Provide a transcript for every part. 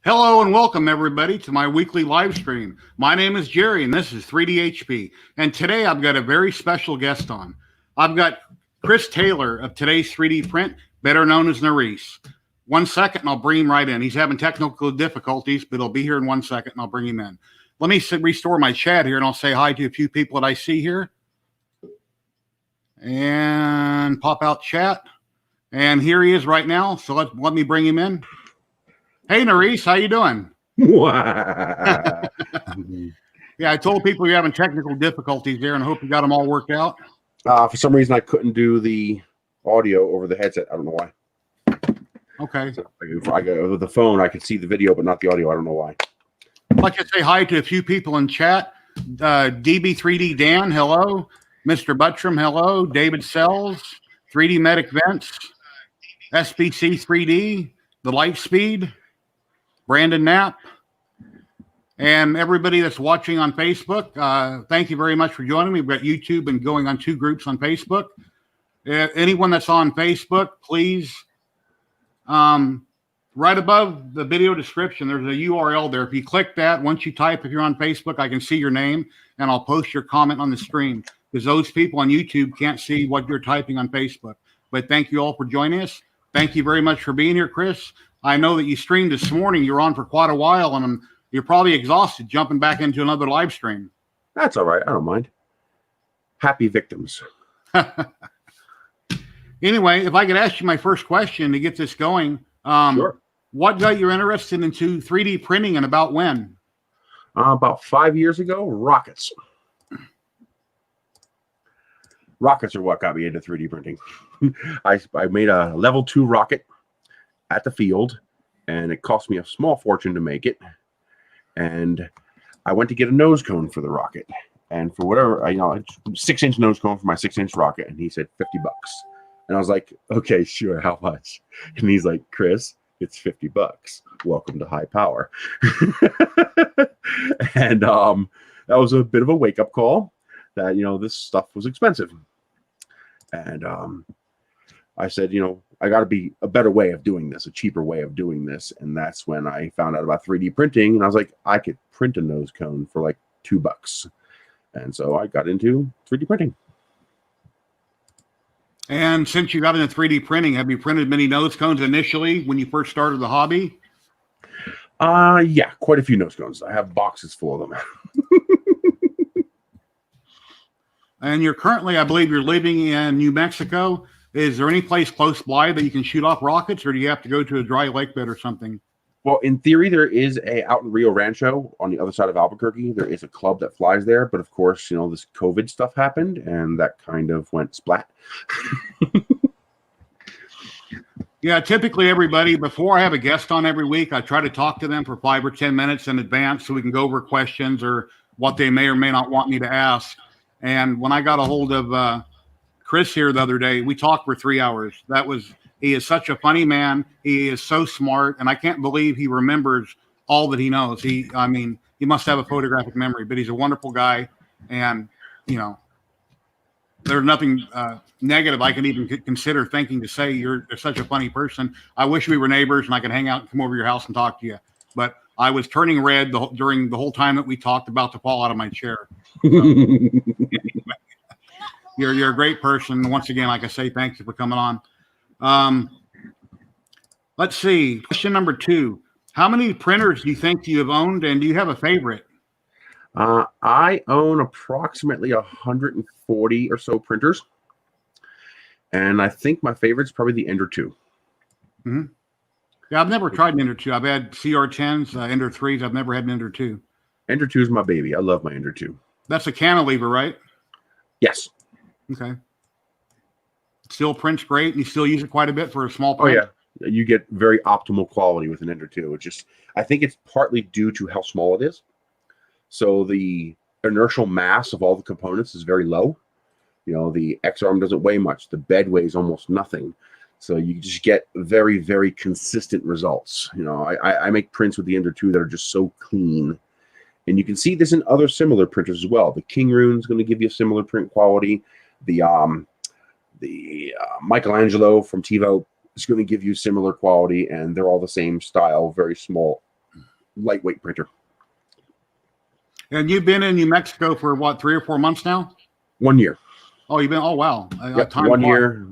Hello and welcome everybody to my weekly live stream. My name is Jerry and this is 3DHP. And today I've got a very special guest on. I've got Chris Taylor of Today's 3D Print, better known as Nerys. 1 second and I'll bring him right in. He's having technical difficulties, but he'll be here in 1 second and I'll bring him in. Let me restore my chat here and I'll say hi to a few people that I see here. And pop out chat. And here he is right now. So let me bring him in. Hey, Nerys, how you doing? Yeah, I told people you're having technical difficulties there, and I hope you got them all worked out. For some reason, I couldn't do the audio over the headset. I don't know why. Okay. So if I go with the phone, I could see the video, but not the audio. I don't know why. I'd like to say hi to a few people in chat. DB3D Dan, hello. Mr. Buttram, hello. David Sells, 3D Medic Vents, SBC 3D, The Lightspeed, Brandon Knapp, and everybody that's watching on Facebook. Thank you very much for joining me. We've got YouTube and going on 2 groups on Facebook. Anyone that's on Facebook, please, right above the video description, there's a URL there. If you click that, once you type, if you're on Facebook, I can see your name and I'll post your comment on the stream because those people on YouTube can't see what you're typing on Facebook. But thank you all for joining us. Thank you very much for being here, Chris. I know that you streamed this morning. You're on for quite a while, and you're probably exhausted jumping back into another live stream. That's all right. I don't mind. Happy victims. Anyway, if I could ask you my first question to get this going. Sure. What got you interested into 3D printing and about when? About 5 years ago, rockets. Rockets are what got me into 3D printing. I made a level 2 rocket at the field, and it cost me a small fortune to make it. And I went to get a nose cone for the rocket, and for whatever, 6-inch nose cone for my 6-inch rocket, and he said $50. And I was like, okay, sure, how much? And he's like, Chris, it's $50. Welcome to high power. And that was a bit of a wake-up call that this stuff was expensive. And I said, I got to be a better way of doing this, a cheaper way of doing this. And that's when I found out about 3D printing. And I was like, I could print a nose cone for like $2. And so I got into 3D printing. And since you got into 3D printing, have you printed many nose cones initially when you first started the hobby? Yeah, quite a few nose cones. I have boxes full of them. And you're currently, I believe you're living in New Mexico. Is there any place close by that you can shoot off rockets, or do you have to go to a dry lake bed or something? Well, in theory, there is out in Rio Rancho on the other side of Albuquerque. There is a club that flies there. But of course, this COVID stuff happened and that kind of went splat. Yeah, typically everybody, before I have a guest on every week, I try to talk to them for 5 or 10 minutes in advance so we can go over questions or what they may or may not want me to ask. And when I got a hold of Chris here the other day, we talked for 3 hours. He is such a funny man. He is so smart, and I can't believe he remembers all that he knows. He must have a photographic memory, but he's a wonderful guy. And, there's nothing negative I can even consider thinking to say you're such a funny person. I wish we were neighbors and I could hang out and come over to your house and talk to you. But I was turning red during the whole time that we talked about to fall out of my chair. So, anyway, you're a great person. Once again, like I say, thank you for coming on. Let's see. Question number 2. How many printers do you think you have owned, and do you have a favorite? I own approximately 140 or so printers. And I think my favorite is probably the Ender 2. Mm-hmm. Yeah, I've never tried an Ender 2. I've had CR10s, Ender 3s. I've never had an Ender 2. Ender 2 is my baby. I love my Ender 2. That's a cantilever, right? Yes. Okay. Still prints great, and you still use it quite a bit for a small print? Oh, yeah. You get very optimal quality with an Ender 2. I think it's partly due to how small it is. So the inertial mass of all the components is very low. The X-arm doesn't weigh much. The bed weighs almost nothing. So you just get very, very consistent results. I make prints with the Ender 2 that are just so clean. And you can see this in other similar printers as well. The King Rune is going to give you a similar print quality. The Michelangelo from TiVo is going to give you similar quality, and they're all the same style, very small lightweight printer. And you've been in New Mexico for what, 3 or 4 months now? 1 year. Oh, you've been. Oh, wow. Yep, 1 year.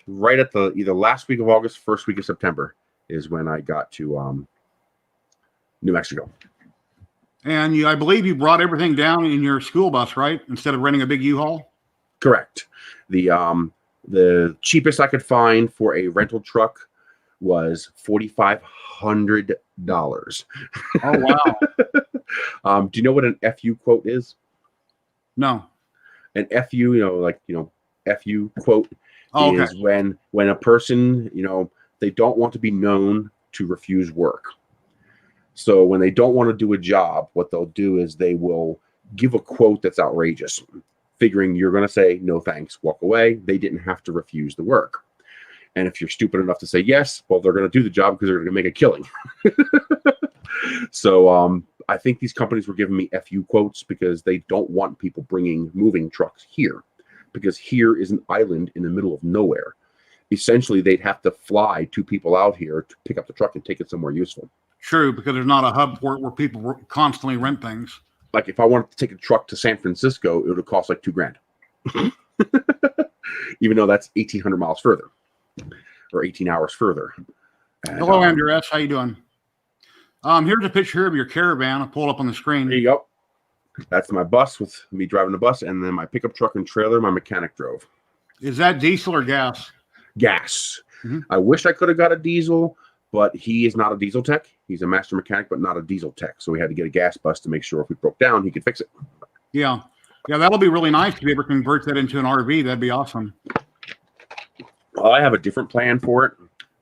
Right at the either last week of August, first week of September is when I got to New Mexico. And I believe you brought everything down in your school bus, right? Instead of renting a big U-Haul. Correct. The cheapest I could find for a rental truck was $4,500. Oh, wow. Do you know what an FU quote is? No. An FU, FU quote is when a person, they don't want to be known to refuse work. So when they don't want to do a job, what they'll do is they will give a quote that's outrageous, figuring you're going to say, no thanks, walk away. They didn't have to refuse the work. And if you're stupid enough to say yes, well, they're going to do the job because they're going to make a killing. So I think these companies were giving me FU quotes because they don't want people bringing moving trucks here, because here is an island in the middle of nowhere. Essentially, they'd have to fly 2 people out here to pick up the truck and take it somewhere useful. True, because there's not a hub port where people constantly rent things. Like if I wanted to take a truck to San Francisco, it would have cost like $2,000. Even though that's 1,800 miles further or 18 hours further. And, hello, Andreas. How you doing? Here's a picture of your caravan. I'll pull it up on the screen. There you go. That's my bus with me driving the bus, and then my pickup truck and trailer my mechanic drove. Is that diesel or gas? Gas. Mm-hmm. I wish I could have got a diesel, but he is not a diesel tech. He's a master mechanic, but not a diesel tech. So we had to get a gas bus to make sure if we broke down, he could fix it. Yeah. Yeah, that'll be really nice if you ever convert that into an RV. That'd be awesome. Well, I have a different plan for it.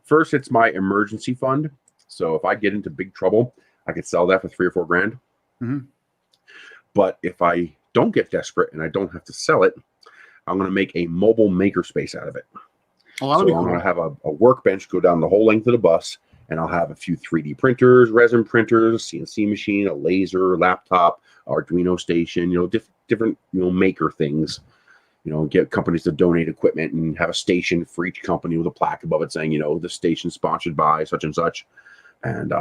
First, it's my emergency fund. So if I get into big trouble, I could sell that for $3,000 or $4,000. Mm-hmm. But if I don't get desperate and I don't have to sell it, I'm going to make a mobile makerspace out of it. Oh, so I'm going to have a workbench go down the whole length of the bus, and I'll have a few 3D printers, resin printers, CNC machine, a laser, laptop, Arduino station, different maker things. Get companies to donate equipment and have a station for each company with a plaque above it saying, the station sponsored by such and such. And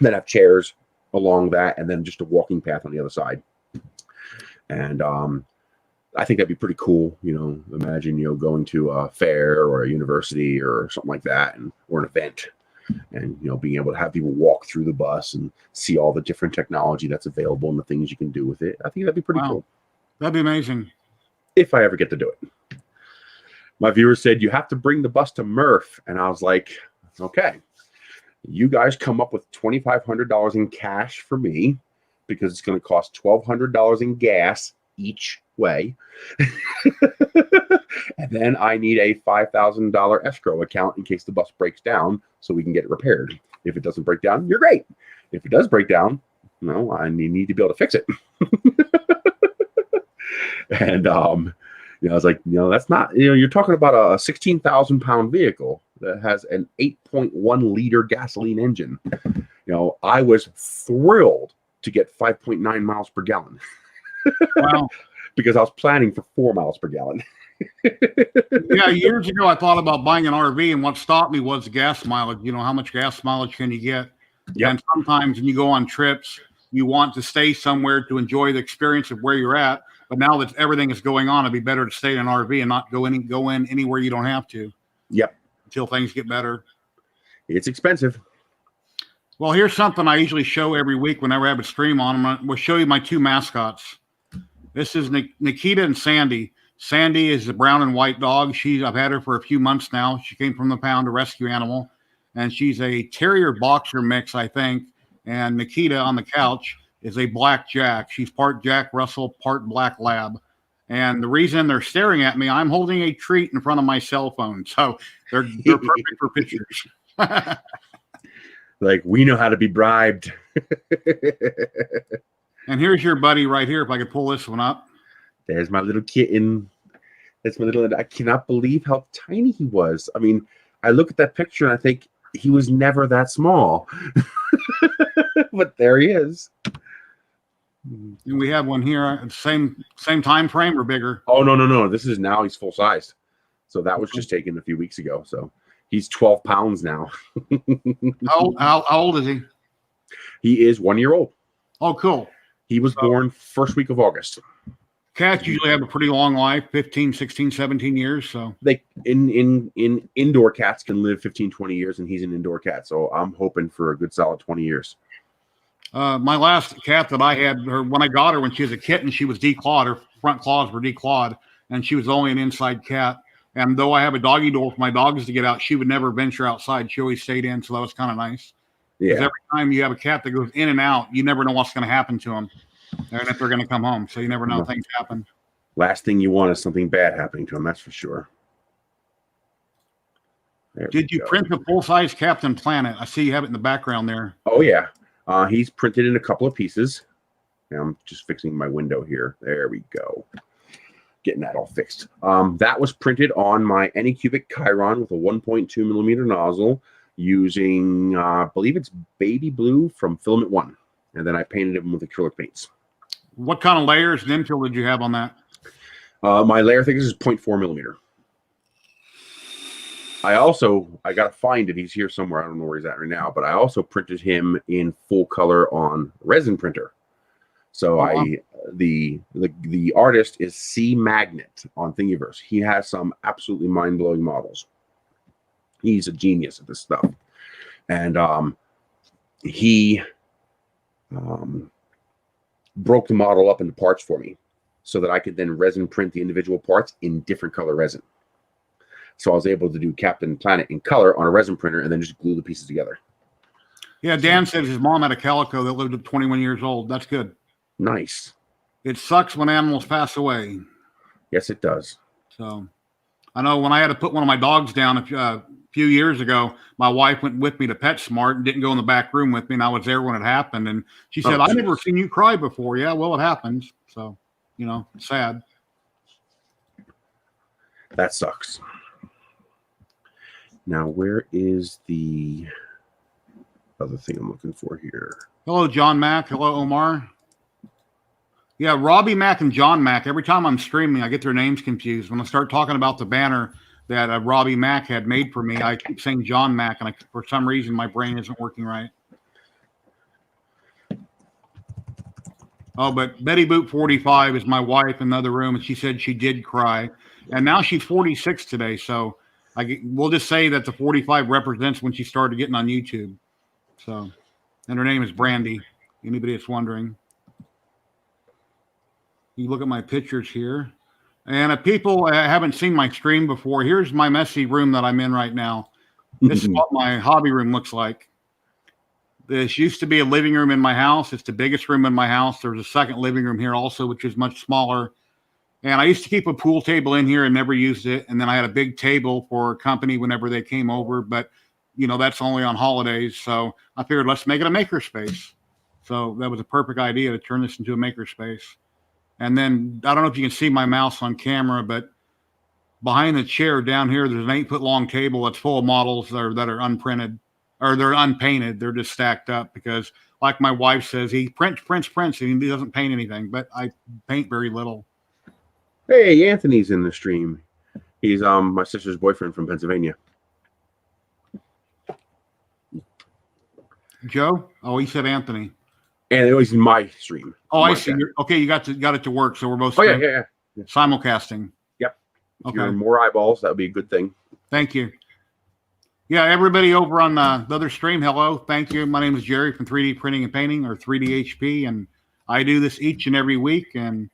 then have chairs along that, and then just a walking path on the other side. And I think that'd be pretty cool. Imagine, going to a fair or a university or something like that, or an event, and, being able to have people walk through the bus and see all the different technology that's available and the things you can do with it. I think that'd be pretty cool. That'd be amazing. If I ever get to do it. My viewer said, you have to bring the bus to Murph. And I was like, okay, you guys come up with $2,500 in cash for me, because it's going to cost $1,200 in gas each way. And then I need a $5,000 escrow account in case the bus breaks down so we can get it repaired. If it doesn't break down, you're great. If it does break down, I need to be able to fix it. And I was like, that's not, you're talking about a 16,000 pound vehicle that has an 8.1 liter gasoline engine. I was thrilled to get 5.9 miles per gallon. Wow. Because I was planning for 4 miles per gallon. Yeah, years ago I thought about buying an RV, and what stopped me was the gas mileage. How much gas mileage can you get? Yep. And sometimes when you go on trips, you want to stay somewhere to enjoy the experience of where you're at. But now that everything is going on, it'd be better to stay in an RV and not go in anywhere you don't have to. Yep. Until things get better. It's expensive. Well, here's something I usually show every week whenever I have a stream on. We'll show you my 2 mascots. This is Nikita and Sandy. Sandy is a brown and white dog. I've had her for a few months now. She came from the pound, a rescue animal. And she's a terrier boxer mix, I think. And Nikita on the couch is a black Jack. She's part Jack Russell, part black lab. And the reason they're staring at me, I'm holding a treat in front of my cell phone. So they're perfect for pictures. Like, we know how to be bribed. And here's your buddy right here, if I could pull this one up. There's my little kitten. I cannot believe how tiny he was. I mean, I look at that picture and I think he was never that small. But there he is. And we have one here, same time frame or bigger? Oh, no. This is now he's full sized. So that was just taken a few weeks ago. So He's 12 pounds now. How old is he? He is 1 year old. Oh, cool. He was born first week of August. Cats usually have a pretty long life, 15, 16, 17 years. So they in indoor cats can live 15, 20 years, and he's an indoor cat. So I'm hoping for a good solid 20 years. My last cat that I had, when I got her when she was a kitten, she was declawed. Her front claws were declawed, and she was only an inside cat. And though I have a doggy door for my dogs to get out, she would never venture outside. She always stayed in, so that was kind of nice. Yeah. Because every time you have a cat that goes in and out, you never know what's going to happen to them, and if they're going to come home. So you never know, things happen. Last thing you want is something bad happening to him. That's for sure. Did you print the full-size Captain Planet? I see you have it in the background there. Oh, yeah. He's printed in a couple of pieces. Now I'm just fixing my window here. There we go. Getting that all fixed. That was printed on my Anycubic Chiron with a 1.2 millimeter nozzle using, I believe it's baby blue from Filament One. And then I painted them with acrylic paints. What kind of layers and infill did you have on that? My layer thickness is 0.4 millimeter. I got to find it. He's here somewhere. I don't know where he's at right now, but I also printed him in full color on resin printer. So the artist is C Magnet on Thingiverse. He has some absolutely mind-blowing models. He's a genius at this stuff. And he broke the model up into parts for me so that I could then resin print the individual parts in different color resin. So I was able to do Captain Planet in color on a resin printer and then just glue the pieces together. Yeah, Dan said his mom had a calico that lived at 21 years old. That's good. Nice. It sucks when animals pass away. Yes, it does. So I know when I had to put one of my dogs down a few years ago, my wife went with me to PetSmart and didn't go in the back room with me, and I was there when it happened. And she said, I've never seen you cry before. Yeah, well, it happens. So, it's sad. That sucks. Now, where is the other thing I'm looking for here? Hello, John Mack. Hello, Omar. Yeah, Robbie Mack and John Mack. Every time I'm streaming, I get their names confused. When I start talking about the banner that Robbie Mack had made for me, I keep saying John Mack, and for some reason, my brain isn't working right. Oh, but Betty Boot 45 is my wife in the other room, and she said she did cry. And now she's 46 today, so we'll just say that the 45 represents when she started getting on YouTube. So, and her name is Brandy. Anybody that's wondering. You look at my pictures here. And if people haven't seen my stream before, here's my messy room that I'm in right now. This is what my hobby room looks like. This used to be a living room in my house. It's the biggest room in my house. There's a second living room here also, which is much smaller. And I used to keep a pool table in here and never used it. And then I had a big table for company whenever they came over. But, that's only on holidays. So I figured let's make it a makerspace. So that was a perfect idea to turn this into a makerspace. And then I don't know if you can see my mouse on camera, but behind the chair down here, there's an 8-foot long table that's full of models that are unprinted or they're unpainted. They're just stacked up because, like my wife says, he prints, and he doesn't paint anything. But I paint very little. Hey, Anthony's in the stream. He's my sister's boyfriend from Pennsylvania. Joe? Oh, he said Anthony. And it was in my stream. Oh, I see. Okay, you got it to work, so we're both yeah. Simulcasting. Yep. Okay. If you're more eyeballs, that would be a good thing. Thank you. Yeah, everybody over on the other stream, hello. Thank you. My name is Jerry from 3D Printing and Painting, or 3D HP, and I do this each and every week and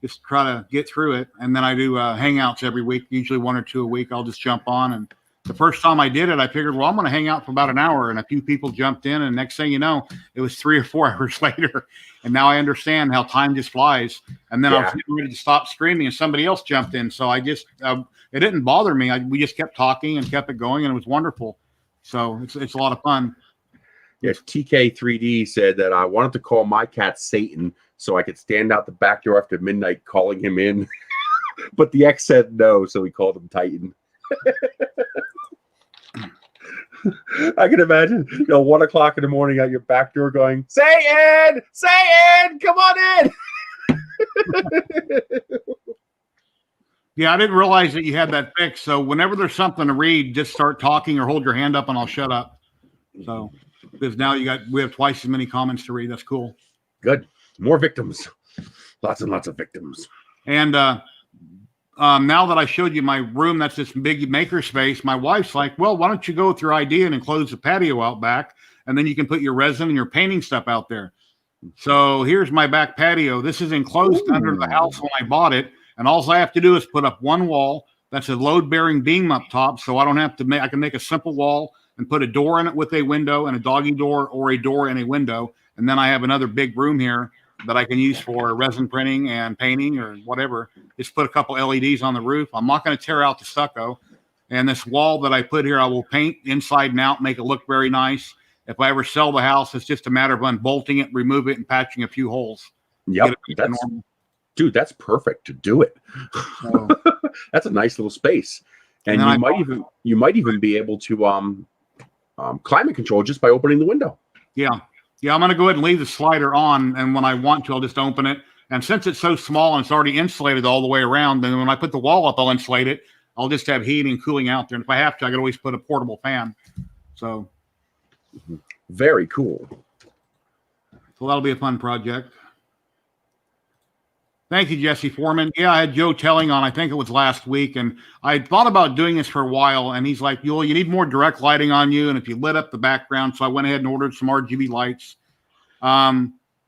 just try to get through it. And then I do hangouts every week, usually 1 or 2 a week. I'll just jump on. And the first time I did it, I figured, well, I'm going to hang out for about an hour. And a few people jumped in. And next thing you know, it was 3 or 4 hours later. And now I understand how time just flies. And then I was getting ready to stop streaming and somebody else jumped in. So I just, it didn't bother me. We just kept talking and kept it going. And it was wonderful. So it's a lot of fun. Yes, TK3D said that I wanted to call my cat Satan so I could stand out the back door after midnight calling him in. But the ex said no, so we called him Titan. I can imagine, 1 o'clock in the morning at your back door going, Satan, come on in. Yeah, I didn't realize that you had that fixed. So whenever there's something to read, just start talking or hold your hand up and I'll shut up. So because now we have twice as many comments to read. That's cool. Good. More victims. Lots and lots of victims. And now that I showed you my room, that's this big maker space, my wife's like, well, why don't you go with your idea and enclose the patio out back, and then you can put your resin and your painting stuff out there. So here's my back patio. This is enclosed under the house when I bought it, and all I have to do is put up one wall that's a load-bearing beam up top, so I don't have to I can make a simple wall and put a door in it with a window and a doggy door or a door and a window, and then I have another big room here that I can use for resin printing and painting or whatever. Just put a couple LEDs on the roof. I'm not going to tear out the stucco. And this wall that I put here, I will paint inside and out, make it look very nice. If I ever sell the house, it's just a matter of unbolting it, remove it, and patching a few holes. Yep, dude, that's perfect to do it. So, that's a nice little space, and you might even be able to climate control just by opening the window. Yeah. Yeah, I'm going to go ahead and leave the slider on, and when I want to, I'll just open it. And since it's so small and it's already insulated all the way around, then when I put the wall up, I'll insulate it. I'll just have heating and cooling out there. And if I have to, I can always put a portable fan. So, very cool. So that'll be a fun project. Thank you, Jesse Foreman. Yeah, I had Joe Telling on, I think it was last week, and I thought about doing this for a while, and he's like, you need more direct lighting on you, and if you lit up the background, so I went ahead and ordered some RGB lights.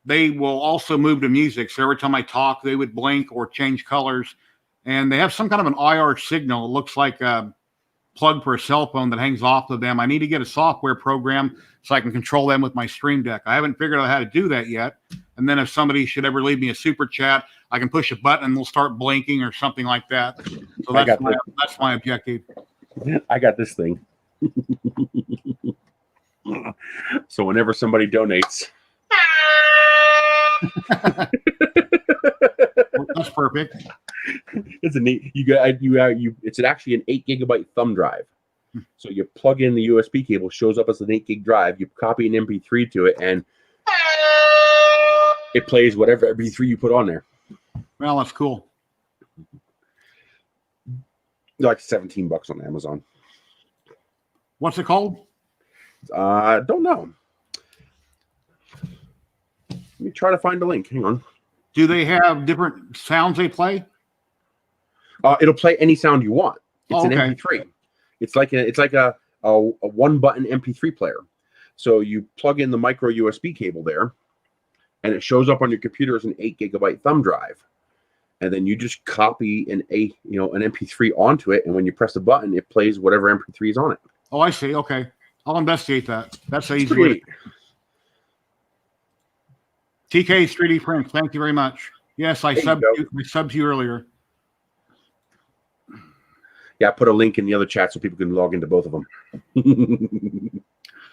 They will also move to music, so every time I talk, they would blink or change colors, and they have some kind of an IR signal. It looks like a plug for a cell phone that hangs off of them. I need to get a software program so I can control them with my Stream Deck. I haven't figured out how to do that yet, and then if somebody should ever leave me a super chat, I can push a button and they'll start blinking or something like that. So that's my objective. I got this thing. So whenever somebody donates, that's perfect. It's a neat. It's actually an 8 GB thumb drive. So you plug in the USB cable, shows up as an 8 GB drive. You copy an MP3 to it, and it plays whatever MP3 you put on there. Well, that's cool. Like $17 on Amazon. What's it called? Don't know. Let me try to find a link. Hang on. Do they have different sounds they play? It'll play any sound you want. It's an MP3. It's like a one button MP3 player. So you plug in the micro USB cable there, and it shows up on your computer as an 8 GB thumb drive. And then you just copy an MP3 onto it, and when you press the button, it plays whatever MP3 is on it. Oh, I see. Okay, I'll investigate that. That's an easy way. TK's 3D Print. Thank you very much. Yes, I subbed to you earlier. Yeah, I put a link in the other chat so people can log into both of them.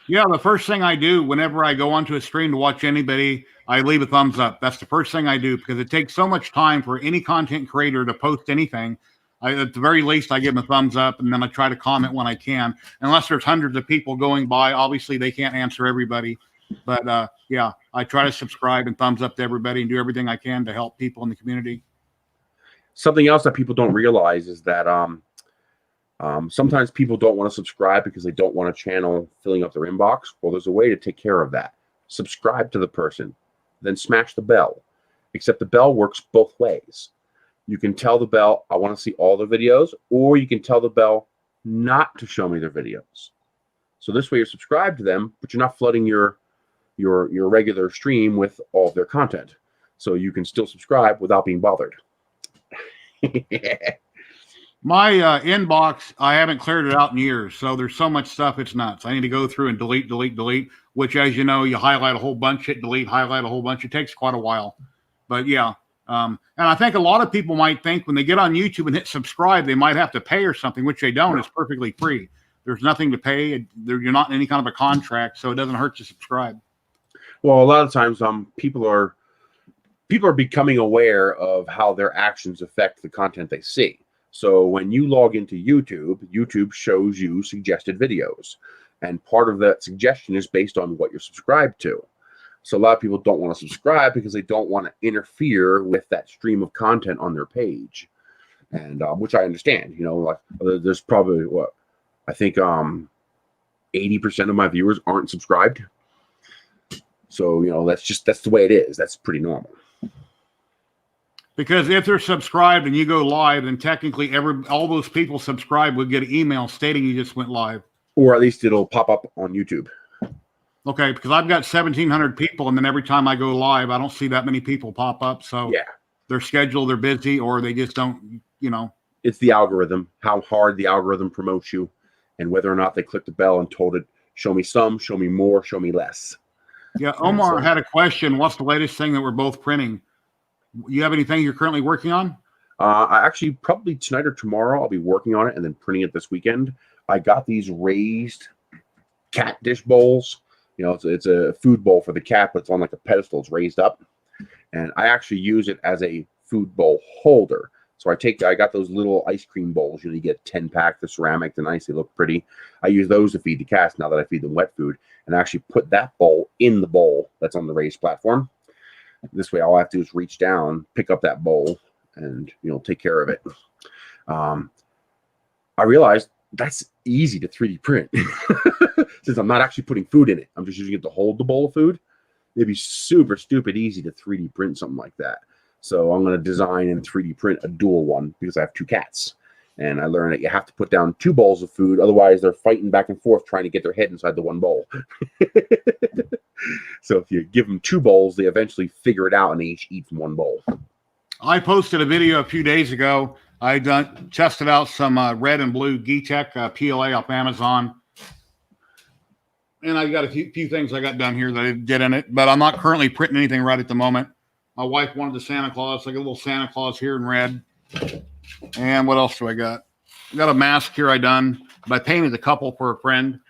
Yeah, the first thing I do whenever I go onto a stream to watch anybody, I leave a thumbs up. That's the first thing I do because it takes so much time for any content creator to post anything. At the very least, I give them a thumbs up, and then I try to comment when I can. Unless there's hundreds of people going by, obviously they can't answer everybody. But yeah, I try to subscribe and thumbs up to everybody and do everything I can to help people in the community. Something else that people don't realize is that sometimes people don't want to subscribe because they don't want a channel filling up their inbox. Well, there's a way to take care of that. Subscribe to the person, then smash the bell. Except the bell works both ways. You can tell the bell, I want to see all the videos, or you can tell the bell not to show me their videos. So this way you're subscribed to them, but you're not flooding your regular stream with all of their content. So you can still subscribe without being bothered. My inbox, I haven't cleared it out in years, so there's so much stuff, it's nuts. I need to go through and delete, which, as you know, you highlight a whole bunch, hit delete, highlight a whole bunch. It takes quite a while. But yeah, and I think a lot of people might think when they get on YouTube and hit subscribe, they might have to pay or something, which they don't. It's perfectly free. There's nothing to pay. You're not in any kind of a contract, so it doesn't hurt to subscribe. Well, a lot of times people are becoming aware of how their actions affect the content they see. So when you log into YouTube, YouTube shows you suggested videos. And part of that suggestion is based on what you're subscribed to. So a lot of people don't want to subscribe because they don't want to interfere with that stream of content on their page. and which I understand. You know, like there's probably what I think 80% of my viewers aren't subscribed. So, you know, that's the way it is. That's pretty normal. Because if they're subscribed and you go live, then technically all those people subscribed would get an email stating you just went live. Or at least it'll pop up on YouTube. Okay, because I've got 1,700 people, and then every time I go live, I don't see that many people pop up. So yeah, they're scheduled, they're busy, or they just don't, you know. It's the algorithm, how hard the algorithm promotes you, and whether or not they click the bell and told it, show me some, show me more, show me less. Yeah, Omar had a question. What's the latest thing that we're both printing? You have anything you're currently working on? I actually probably tonight or tomorrow I'll be working on it and then printing it this weekend. I got these raised cat dish bowls. You know, it's a food bowl for the cat, but it's on like a pedestal. It's raised up, and I actually use it as a food bowl holder. So I got those little ice cream bowls. You know, you get 10-pack. They're ceramic. They're nice. They look pretty. I use those to feed the cats now that I feed them wet food, and I actually put that bowl in the bowl that's on the raised platform. This way, all I have to do is reach down, pick up that bowl, and, you know, take care of it. I realized that's easy to 3D print since I'm not actually putting food in it. I'm just using it to hold the bowl of food. It'd be super stupid easy to 3D print something like that. So I'm going to design and 3D print a dual one because I have 2 cats. And I learned that you have to put down 2 bowls of food. Otherwise, they're fighting back and forth trying to get their head inside the one bowl. So if you give them 2 bowls, they eventually figure it out and they each eat from one bowl. I posted a video a few days ago. I tested out some red and blue ZYLTECH PLA off Amazon. And I got a few things I got done here that I did in it. But I'm not currently printing anything right at the moment. My wife wanted the Santa Claus. So I got a little Santa Claus here in red. And what else do I got? I got a mask here I done. But I painted a couple for a friend.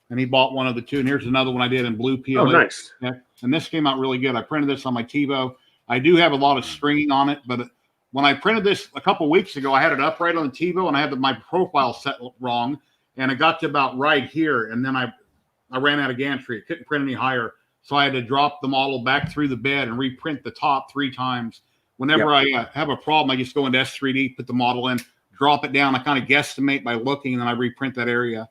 And he bought one of the 2. And here's another one I did in blue PLA. Oh, nice. Yeah. And this came out really good. I printed this on my TiVo. I do have a lot of stringing on it. But when I printed this a couple weeks ago, I had it upright on the TiVo. And I had my profile set wrong. And it got to about right here. And then I ran out of gantry. It couldn't print any higher. So I had to drop the model back through the bed and reprint the top 3 times. Whenever I have a problem, I just go into S3D, put the model in, drop it down. I kind of guesstimate by looking, and then I reprint that area.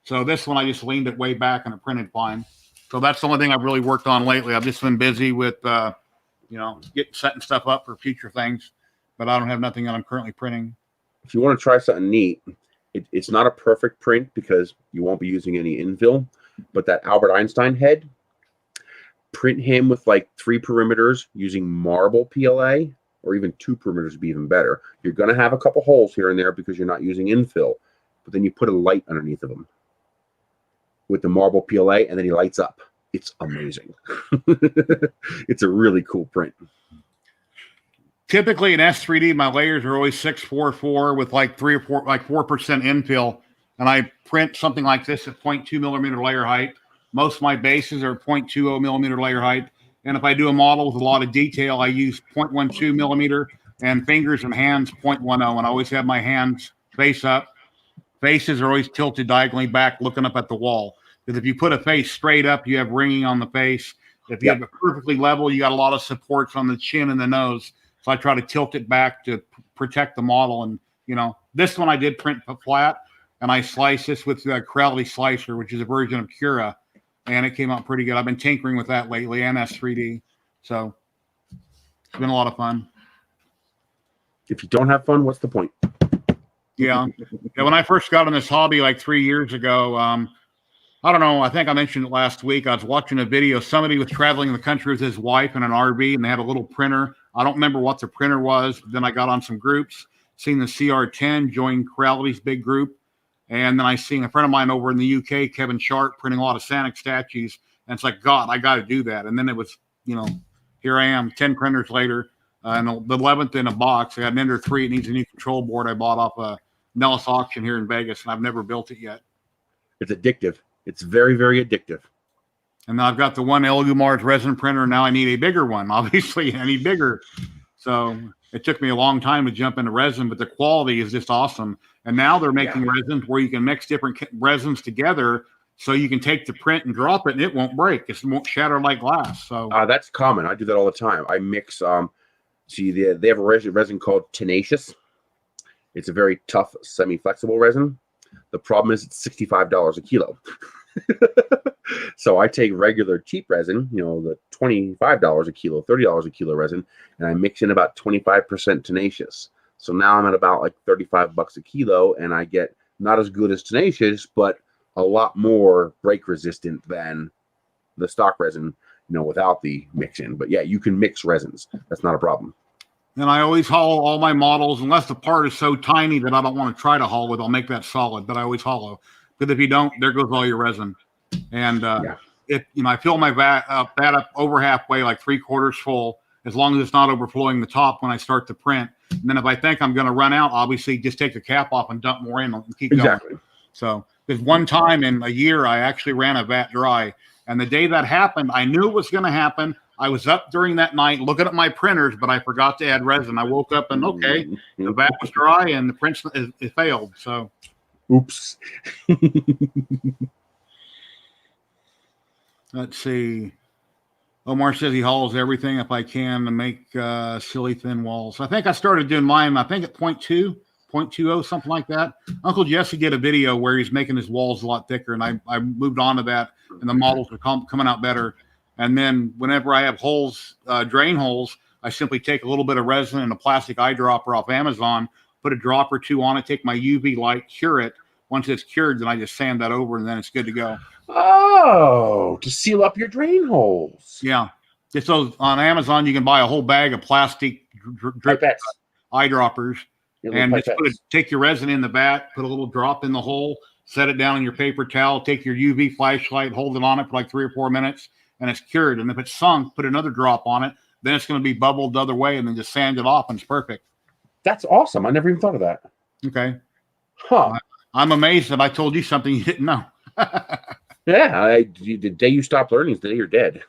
So this one, I just leaned it way back, and it printed fine. So that's the only thing I've really worked on lately. I've just been busy with, you know, setting stuff up for future things. But I don't have nothing that I'm currently printing. If you want to try something neat, it's not a perfect print because you won't be using any infill. But that Albert Einstein head, print him with like 3 perimeters using marble PLA, or even 2 perimeters would be even better. You're going to have a couple holes here and there because you're not using infill, but then you put a light underneath of them with the marble PLA, and then he lights up. It's amazing. It's a really cool print. Typically in S3D, my layers are always 644 with like 4% infill, and I print something like this at 0.2 millimeter layer height. Most of my bases are 0.20 millimeter layer height. And if I do a model with a lot of detail, I use 0.12 millimeter and fingers and hands 0.10. And I always have my hands face up. Faces are always tilted diagonally back, looking up at the wall. Because if you put a face straight up, you have ringing on the face. If you have it perfectly level, you got a lot of supports on the chin and the nose. So I try to tilt it back to protect the model. And, you know, this one I did print flat, and I sliced this with the Creality slicer, which is a version of Cura. And it came out pretty good. I've been tinkering with that lately and S3D. So it's been a lot of fun. If you don't have fun, what's the point? Yeah. When I first got in this hobby like 3 years ago, I don't know. I think I mentioned it last week. I was watching a video. Somebody was traveling the country with his wife in an RV, and they had a little printer. I don't remember what the printer was. But then I got on some groups, seen the CR10, joined Creality's big group. And then I seen a friend of mine over in the UK, Kevin Sharp, printing a lot of Sanic statues. And it's like, God, I got to do that. And then it was, you know, here I am 10 printers later, and the 11th in a box. I got an Ender 3. It needs a new control board I bought off a Nerys auction here in Vegas, and I've never built it yet. It's addictive. It's very, very addictive. And now I've got the one Elgumar's resin printer. Now I need a bigger one. Obviously, I need bigger. So it took me a long time to jump into resin, but the quality is just awesome. And now they're making resins where you can mix different resins together, so you can take the print and drop it, and it won't break. It won't shatter like glass. So that's common. I do that all the time. I mix. See, they have a resin called Tenacious, It's a very tough, semi-flexible resin. The problem is it's $65 a kilo. So I take regular cheap resin, the $25 a kilo, $30 a kilo resin, and I mix in about 25% tenacious. So now I'm at about like $35 a kilo, and I get not as good as tenacious, but a lot more break resistant than the stock resin, without the mix in. But yeah, you can mix resins. That's not a problem. And I always hollow all my models, unless the part is so tiny that I don't want to try to hollow it. I'll make that solid, but I always hollow. Because if you don't, there goes all your resin. And I fill my vat up over halfway, like 3/4 full, as long as it's not overflowing the top when I start to print. And then if I think I'm going to run out, obviously just take the cap off and dump more in and keep going. So there's one time in a year I actually ran a vat dry. And the day that happened, I knew it was going to happen. I was up during that night looking at my printers, but I forgot to add resin. I woke up and the vat was dry and the print it failed. So, oops. Let's see. Omar says he hauls everything if I can to make silly thin walls. I think I started doing mine. I think at 0.20, something like that. Uncle Jesse did a video where he's making his walls a lot thicker, and I moved on to that, and the models are coming out better. And then whenever I have holes, drain holes, I simply take a little bit of resin and a plastic eyedropper off Amazon, put a drop or two on it, take my UV light, cure it. Once it's cured, then I just sand that over, and then it's good to go. Oh, to seal up your drain holes. Yeah. Just those on Amazon, you can buy a whole bag of plastic drip eyedroppers, and just take your resin in the vat, put a little drop in the hole, set it down in your paper towel, take your UV flashlight, hold it on it for like 3 or 4 minutes, and it's cured. And if it's sunk, put another drop on it. Then it's going to be bubbled the other way, and then just sand it off, and it's perfect. That's awesome. I never even thought of that. Okay. Huh. I'm amazed that I told you something you didn't know. Yeah, the day you stop learning is the day you're dead.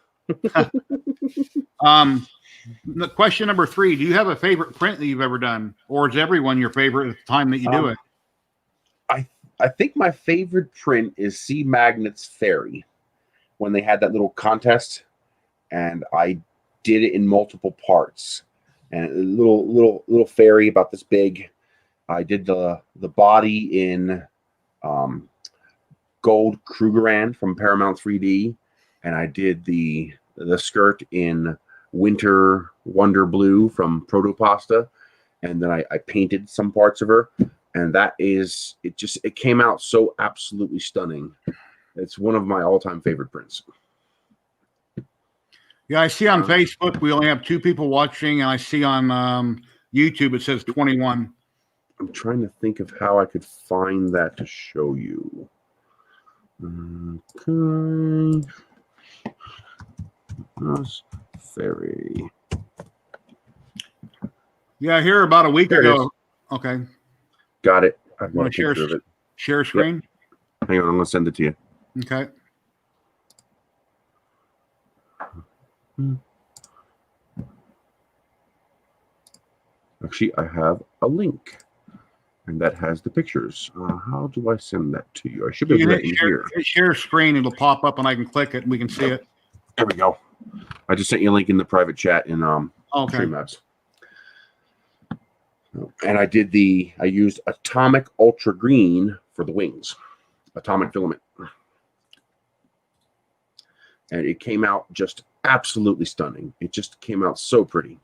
Question number 3: do you have a favorite print that you've ever done, or is everyone your favorite at the time that you do it? I think my favorite print is C Magnet's Fairy, when they had that little contest, and I did it in multiple parts, and a little fairy about this big. I did the body in gold Krugerrand from Paramount 3D, and I did the skirt in Winter Wonder Blue from Protopasta, and then I painted some parts of her, and it came out so absolutely stunning. It's one of my all-time favorite prints. Yeah, I see on Facebook we only have 2 people watching, and I see on YouTube it says 21. I'm trying to think of how I could find that to show you. Okay. Fairy. Yeah, here about a week ago. Okay. Got it. I want to share screen. Yep. Hang on, I'm going to send it to you. Okay. Actually, I have a link, and that has the pictures. How do I send that to you? I should be able to here. Share screen. It'll pop up, and I can click it, and we can see it. There we go. I just sent you a link in the private chat in StreamLabs. And I used Atomic Ultra Green for the wings, Atomic Filament, and it came out just absolutely stunning. It just came out so pretty.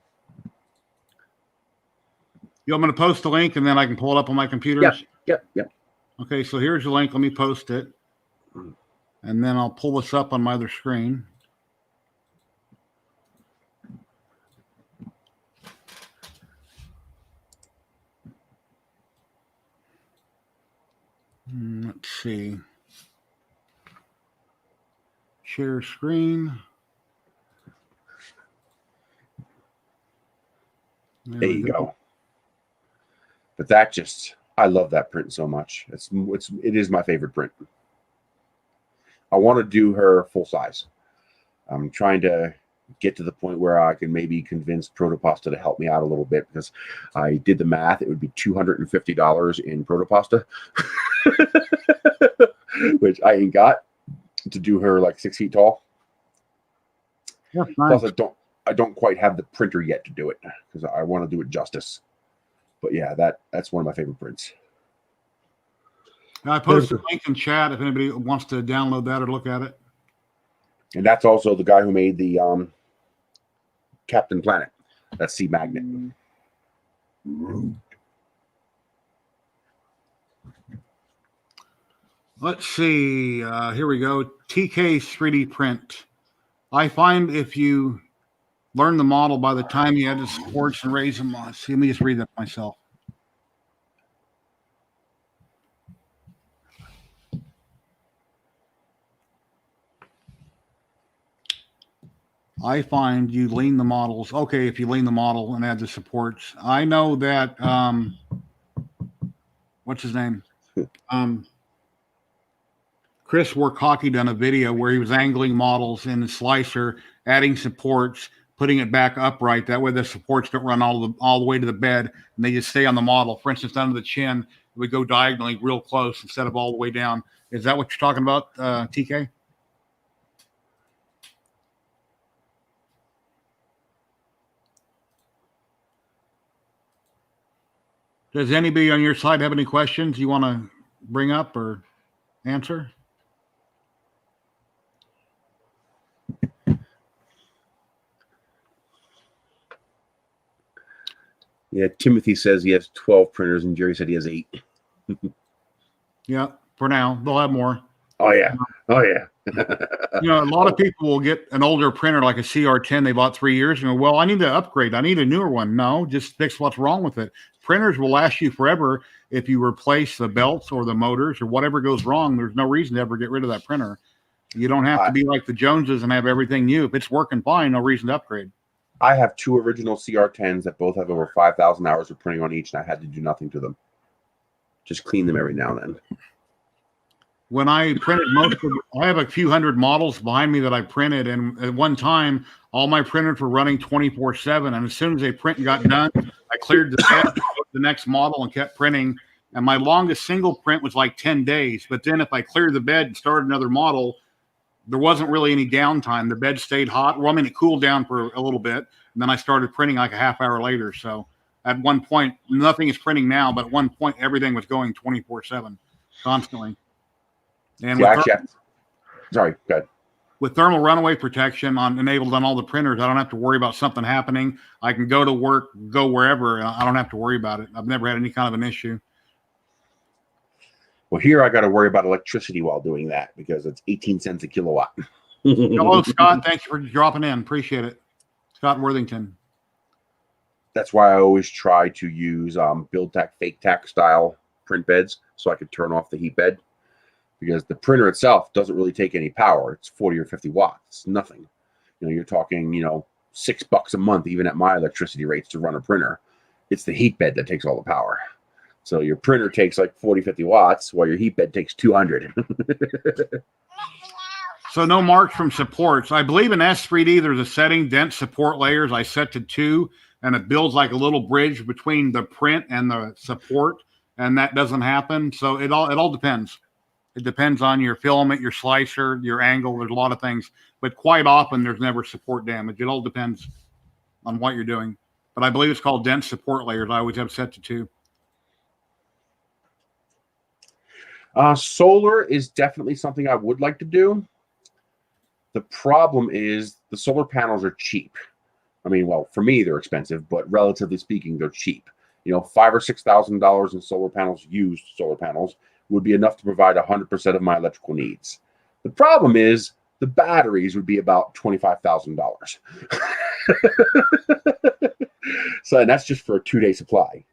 I'm going to post the link, and then I can pull it up on my computer. Yep. Okay, so here's the link. Let me post it, and then I'll pull this up on my other screen. Let's see. Share screen. There you go. But that I love that print so much. It is my favorite print. I want to do her full size. I'm trying to get to the point where I can maybe convince Protopasta to help me out a little bit, because I did the math. It would be $250 in Protopasta, which I ain't got to do her like 6 feet tall. Yeah, nice. Plus, I don't quite have the printer yet to do it, because I want to do it justice. But yeah, that's one of my favorite prints. Now, I posted a link in chat if anybody wants to download that or look at it. And that's also the guy who made the Captain Planet. That's C Magnet. Let's see. Here we go. TK's 3D print. I find if you learn the model by the time you add the supports and raise them, see, let me just read that myself. I find you lean the models. Okay, if you lean the model and add the supports. I know that, what's his name? Chris Work Hockey done a video where he was angling models in the slicer, adding supports, putting it back upright. That way the supports don't run all the way to the bed and they just stay on the model. For instance, under the chin, it would go diagonally real close instead of all the way down. Is that what you're talking about, TK? Does anybody on your side have any questions you want to bring up or answer? Yeah, Timothy says he has 12 printers, and Jerry said he has 8. Yeah, for now. They'll have more. Oh, yeah. Oh, yeah. You know, a lot of people will get an older printer like a CR10 they bought 3 years ago. Well, I need to upgrade. I need a newer one. No, just fix what's wrong with it. Printers will last you forever if you replace the belts or the motors or whatever goes wrong. There's no reason to ever get rid of that printer. You don't have to be like the Joneses and have everything new. If it's working fine, no reason to upgrade. I have 2 original CR10s that both have over 5,000 hours of printing on each, and I had to do nothing to them. Just clean them every now and then. When I printed I have a few hundred models behind me that I printed, and at one time, all my printers were running 24/7. And as soon as a print got done, I cleared the bed, go to the next model, and kept printing. And my longest single print was like 10 days. But then if I cleared the bed and started another model, there wasn't really any downtime. The bed stayed hot. Well, I mean, it cooled down for a little bit, and then I started printing like a half hour later. So at one point, nothing is printing now, but at one point, everything was going 24/7, constantly. And sorry, go ahead. With thermal runaway protection enabled on all the printers, I don't have to worry about something happening. I can go to work, go wherever, and I don't have to worry about it. I've never had any kind of an issue. Well, here I got to worry about electricity while doing that because it's 18 cents a kilowatt. Hello, Scott. Thank you for dropping in. Appreciate it. Scott Worthington. That's why I always try to use build-tack, fake-tack style print beds so I could turn off the heat bed. Because the printer itself doesn't really take any power. It's 40 or 50 watts. It's nothing. You know, you're talking, you know, $6 a month, even at my electricity rates to run a printer. It's the heat bed that takes all the power. So your printer takes like 40, 50 watts, while your heat bed takes 200. So no marks from supports. I believe in S3D, there's a setting, dense support layers. I set to 2, and it builds like a little bridge between the print and the support, and that doesn't happen. So it all depends. It depends on your filament, your slicer, your angle. There's a lot of things, but quite often there's never support damage. It all depends on what you're doing. But I believe it's called dense support layers. I always have set to 2. Solar is definitely something I would like to do. The problem is the solar panels are cheap. I mean, well, for me they're expensive, but relatively speaking, they're cheap. You know, $5,000 or $6,000 in solar panels, used solar panels, would be enough to provide 100% of my electrical needs. The problem is the batteries would be about $25,000. So, and that's just for a 2-day supply.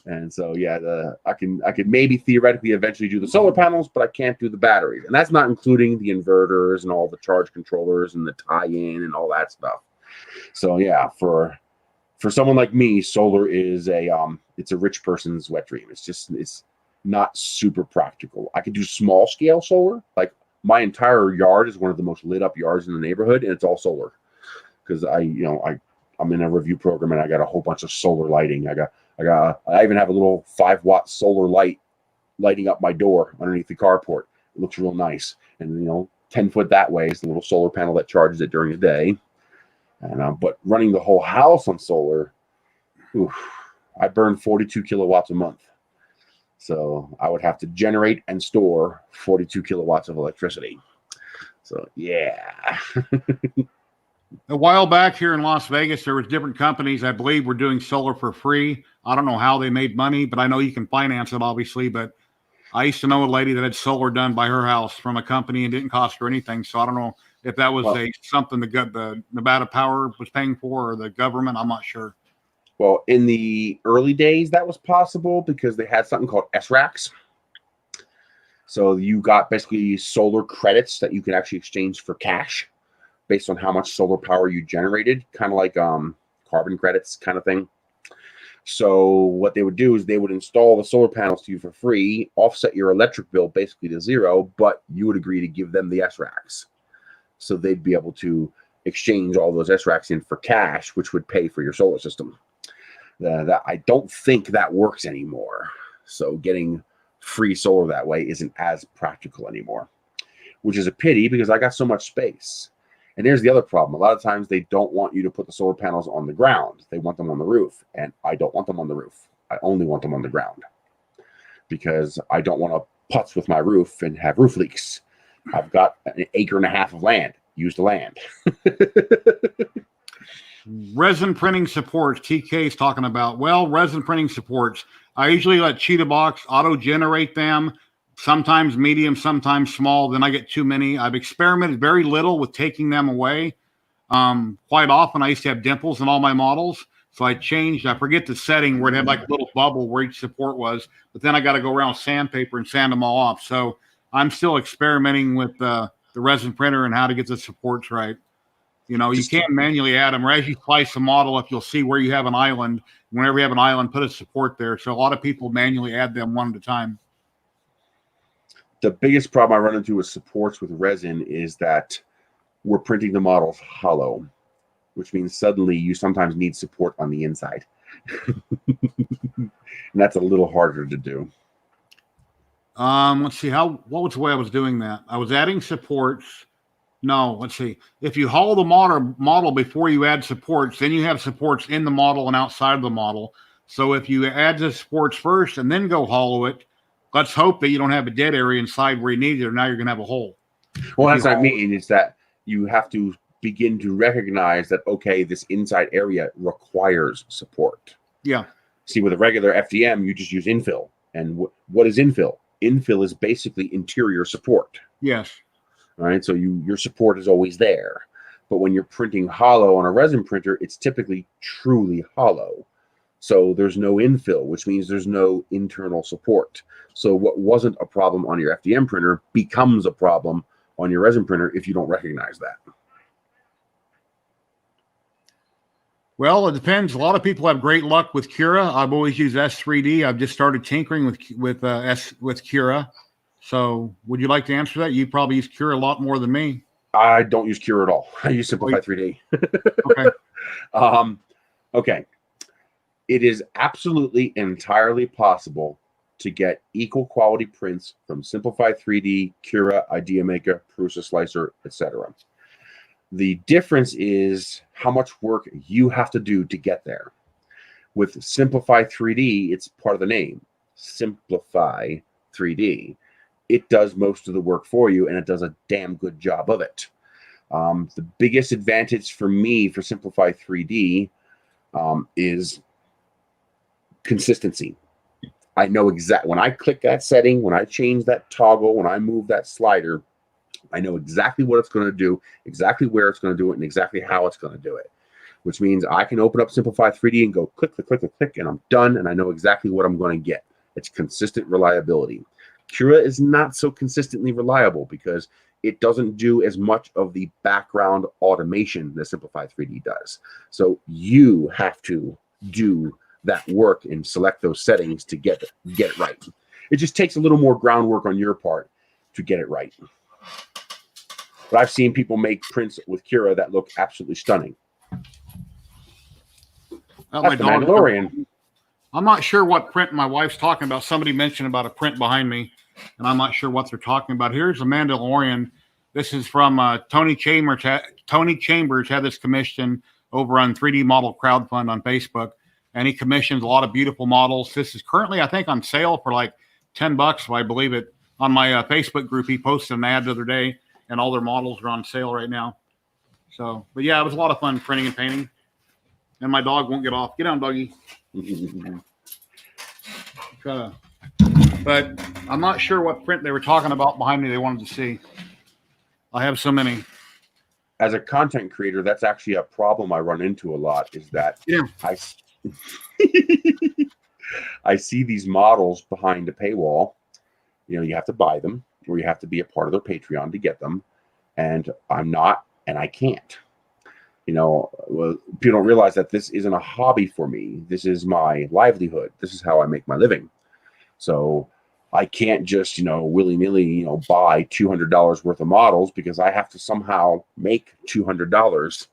And so, yeah, I could maybe theoretically eventually do the solar panels, but I can't do the batteries. And that's not including the inverters and all the charge controllers and the tie-in and all that stuff. So, yeah, for someone like me, solar is it's a rich person's wet dream. It's not super practical. I could do small scale solar. Like my entire yard is one of the most lit up yards in the neighborhood, and it's all solar. Because I'm in a review program and I got a whole bunch of solar lighting. I even have a little 5-watt solar light lighting up my door underneath the carport. It looks real nice. And 10 foot that way is the little solar panel that charges it during the day. And but running the whole house on solar, I burn 42 kilowatts a month. So I would have to generate and store 42 kilowatts of electricity. So yeah. A while back here in Las Vegas, there was different companies, I believe, were doing solar for free. I don't know how they made money, but I know you can finance it, obviously. But I used to know a lady that had solar done by her house from a company and didn't cost her anything. So I don't know if that was something the Nevada Power was paying for or the government. I'm not sure. Well, in the early days, that was possible because they had something called SRACs. So you got basically solar credits that you could actually exchange for cash based on how much solar power you generated, kind of like carbon credits kind of thing. So what they would do is they would install the solar panels to you for free, offset your electric bill basically to zero, but you would agree to give them the SRACs. So they'd be able to exchange all those SRACs in for cash, which would pay for your solar system. I don't think that works anymore. So getting free solar that way isn't as practical anymore, which is a pity because I got so much space. And here's the other problem. A lot of times they don't want you to put the solar panels on the ground. They want them on the roof. And I don't want them on the roof. I only want them on the ground because I don't want to putz with my roof and have roof leaks. I've got an acre and a half of land. Use the land. Resin printing supports. TK is talking about, well, resin printing supports. I usually let Cheetahbox auto-generate them. Sometimes medium, sometimes small. Then I get too many. I've experimented very little with taking them away. Quite often, I used to have dimples in all my models. So I changed. I forget the setting where it had like a little bubble where each support was. But then I got to go around with sandpaper and sand them all off. So I'm still experimenting with the resin printer and how to get the supports right. You know, you can't manually add them. Or as you slice a model up, you'll see where you have an island. Whenever you have an island, put a support there. So a lot of people manually add them one at a time. The biggest problem I run into with supports with resin is that we're printing the models hollow, which means suddenly you sometimes need support on the inside. And that's a little harder to do. Let's see, what was the way I was doing that? I was adding supports. No, let's see. If you hollow the model before you add supports, then you have supports in the model and outside of the model. So if you add the supports first and then go hollow it, let's hope that you don't have a dead area inside where you need it, or now you're going to have a hole. Well, that's what I mean, is that you have to begin to recognize that, okay, this inside area requires support. Yeah. See, with a regular FDM, you just use infill. And what is infill? Infill is basically interior support. Yes. All right, so your support is always there. But when you're printing hollow on a resin printer, it's typically truly hollow. So there's no infill, which means there's no internal support. So what wasn't a problem on your FDM printer becomes a problem on your resin printer if you don't recognize that. Well, it depends. A lot of people have great luck with Cura. I've always used S3D. I've just started tinkering with Cura. So would you like to answer that? You probably use Cura a lot more than me. I don't use Cura at all. I use Simplify 3D. Okay. Okay. It is absolutely entirely possible to get equal quality prints from Simplify 3D, Cura, Idea Maker, Prusa Slicer, etc. The difference is how much work you have to do to get there. With Simplify 3D, it's part of the name, Simplify 3D. It does most of the work for you, and it does a damn good job of it. The biggest advantage for me for Simplify 3D is consistency. I know exactly when I click that setting, when I change that toggle, when I move that slider, I know exactly what it's going to do, exactly where it's going to do it, and exactly how it's going to do it. Which means I can open up Simplify 3D and go click, click, click, click, click, and I'm done, and I know exactly what I'm going to get. It's consistent reliability. Cura is not so consistently reliable because it doesn't do as much of the background automation that Simplify 3D does. So you have to do that work and select those settings to get it right. It just takes a little more groundwork on your part to get it right. But I've seen people make prints with Cura that look absolutely stunning. That's the Mandalorian. I'm not sure what print my wife's talking about. Somebody mentioned about a print behind me, and I'm not sure what they're talking about. Here's a Mandalorian. This is from Tony Chambers. Tony Chambers had this commission over on 3D Model Crowdfund on Facebook, and he commissions a lot of beautiful models. This is currently, I think, on sale for like $10, if I believe it. On my Facebook group, he posted an ad the other day, and all their models are on sale right now. So, but yeah, it was a lot of fun printing and painting. And my dog won't get off. Get down, doggy. But I'm not sure what print they were talking about behind me they wanted to see. I have so many. As a content creator, that's actually a problem I run into a lot, is that I see these models behind a paywall. You know, you have to buy them, or you have to be a part of their Patreon to get them. And I'm not, and I can't. You know, well, people don't realize that this isn't a hobby for me. This is my livelihood. This is how I make my living. So I can't just, you know, willy-nilly, you know, buy $200 worth of models, because I have to somehow make $200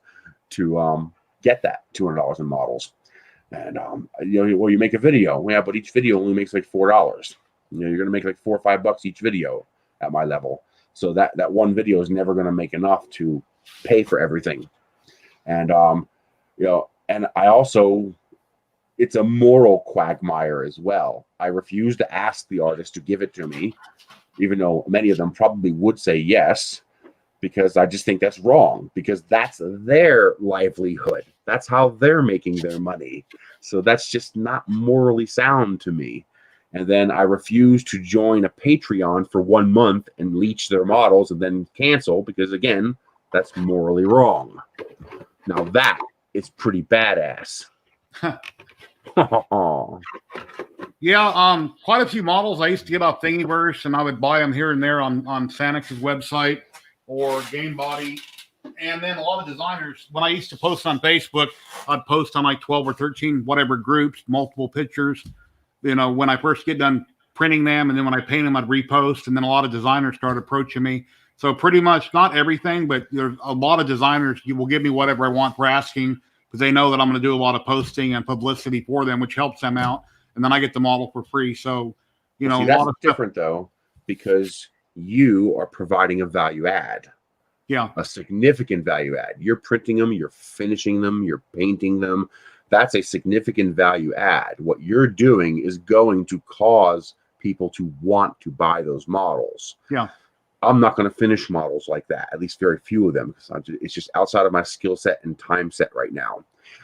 to get that $200 in models. And you know, well, you make a video, yeah, but each video only makes like $4. You know, you're gonna make like $4 or $5 each video at my level. So that one video is never gonna make enough to pay for everything. And you know, and I also, it's a moral quagmire as well. I refuse to ask the artist to give it to me, even though many of them probably would say yes, because I just think that's wrong, because that's their livelihood. That's how they're making their money. So that's just not morally sound to me. And then I refuse to join a Patreon for 1 month and leech their models and then cancel, because again, that's morally wrong. Now that is pretty badass. Yeah, quite a few models I used to get off Thingiverse, and I would buy them here and there on ZYLTECH's website or Game Body. And then a lot of designers, when I used to post on Facebook, I'd post on like 12 or 13 whatever groups, multiple pictures. You know, when I first get done printing them, and then when I paint them, I'd repost. And then a lot of designers started approaching me. So pretty much, not everything, but there's a lot of designers who will give me whatever I want for asking, because they know that I'm going to do a lot of posting and publicity for them, which helps them out. And then I get the model for free. So, you know, see, a that's lot of different though, because you are providing a value add. Yeah. A significant value add. You're printing them, you're finishing them, you're painting them. That's a significant value add. What you're doing is going to cause people to want to buy those models. Yeah. I'm not going to finish models like that, at least very few of them, because it's just outside of my skill set and time set right now.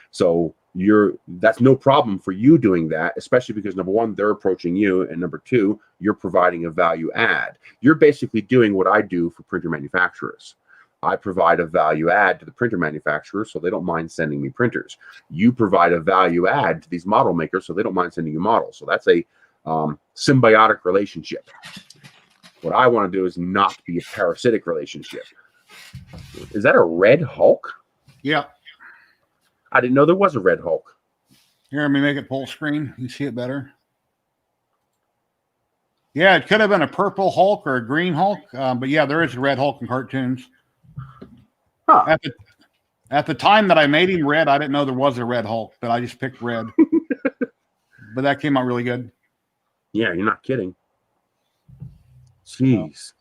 So that's no problem for you doing that, especially because number one, they're approaching you, and number two, you're providing a value add. You're basically doing what I do for printer manufacturers. I provide a value add to the printer manufacturer, so they don't mind sending me printers. You provide a value add to these model makers, so they don't mind sending you models. So that's a symbiotic relationship. What I want to do is not be a parasitic relationship. Is that a red Hulk? Yeah. I didn't know there was a red Hulk. Here, let me make it full screen. You see it better. Yeah, it could have been a purple Hulk or a green Hulk, but yeah, there is a red Hulk in cartoons. Huh. At the time that I made him red, I didn't know there was a red Hulk, but I just picked red. But that came out really good. Yeah, you're not kidding. Jeez.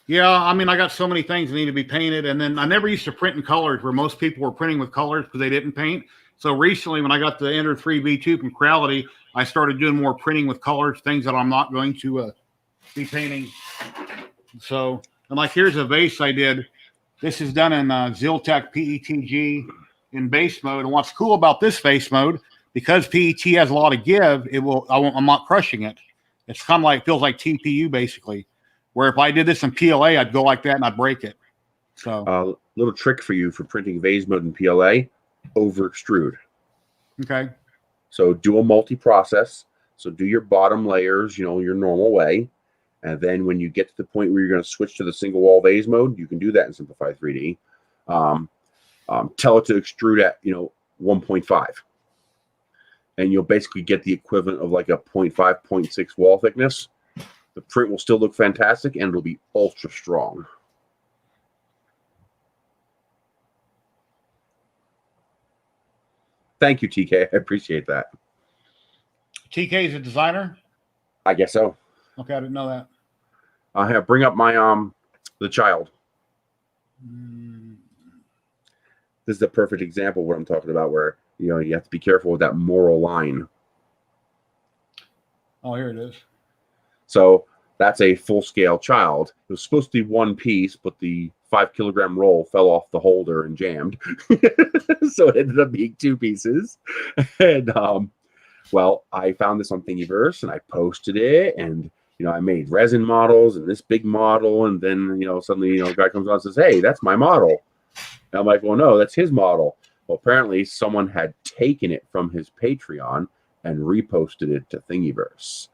Yeah, I mean, I got so many things that need to be painted, and then I never used to print in colors, where most people were printing with colors because they didn't paint. So recently, when I got the Ender 3V2 from Creality, I started doing more printing with colors, things that I'm not going to be painting. So, and like, here's a vase I did. This is done in ZYLTECH PETG in base mode. And what's cool about this base mode, because PET has a lot of give, I'm not crushing it. It's kind of like, feels like TPU basically. Where if I did this in PLA, I'd go like that and I'd break it. So, little trick for you for printing vase mode in PLA: over extrude. Okay. So do a multi-process. So do your bottom layers, you know, your normal way. And then when you get to the point where you're going to switch to the single wall vase mode, you can do that in Simplify 3D. Tell it to extrude at, 1.5. And you'll basically get the equivalent of like a 0.5, 0.6 wall thickness. The print will still look fantastic, and it'll be ultra strong. Thank you, TK. I appreciate that. TK is a designer? I guess so. Okay, I didn't know that. I have bring up my the child. this is the perfect example of what I'm talking about, where you have to be careful with that moral line. Oh, here it is. So that's a full-scale child. It was supposed to be one piece, but the 5-kilogram roll fell off the holder and jammed. So it ended up being 2 pieces. And well, I found this on Thingiverse and I posted it, and I made resin models and this big model, and then suddenly a guy comes on and says, "Hey, that's my model." And I'm like, "Well, no, that's his model." Well, apparently someone had taken it from his Patreon and reposted it to Thingiverse.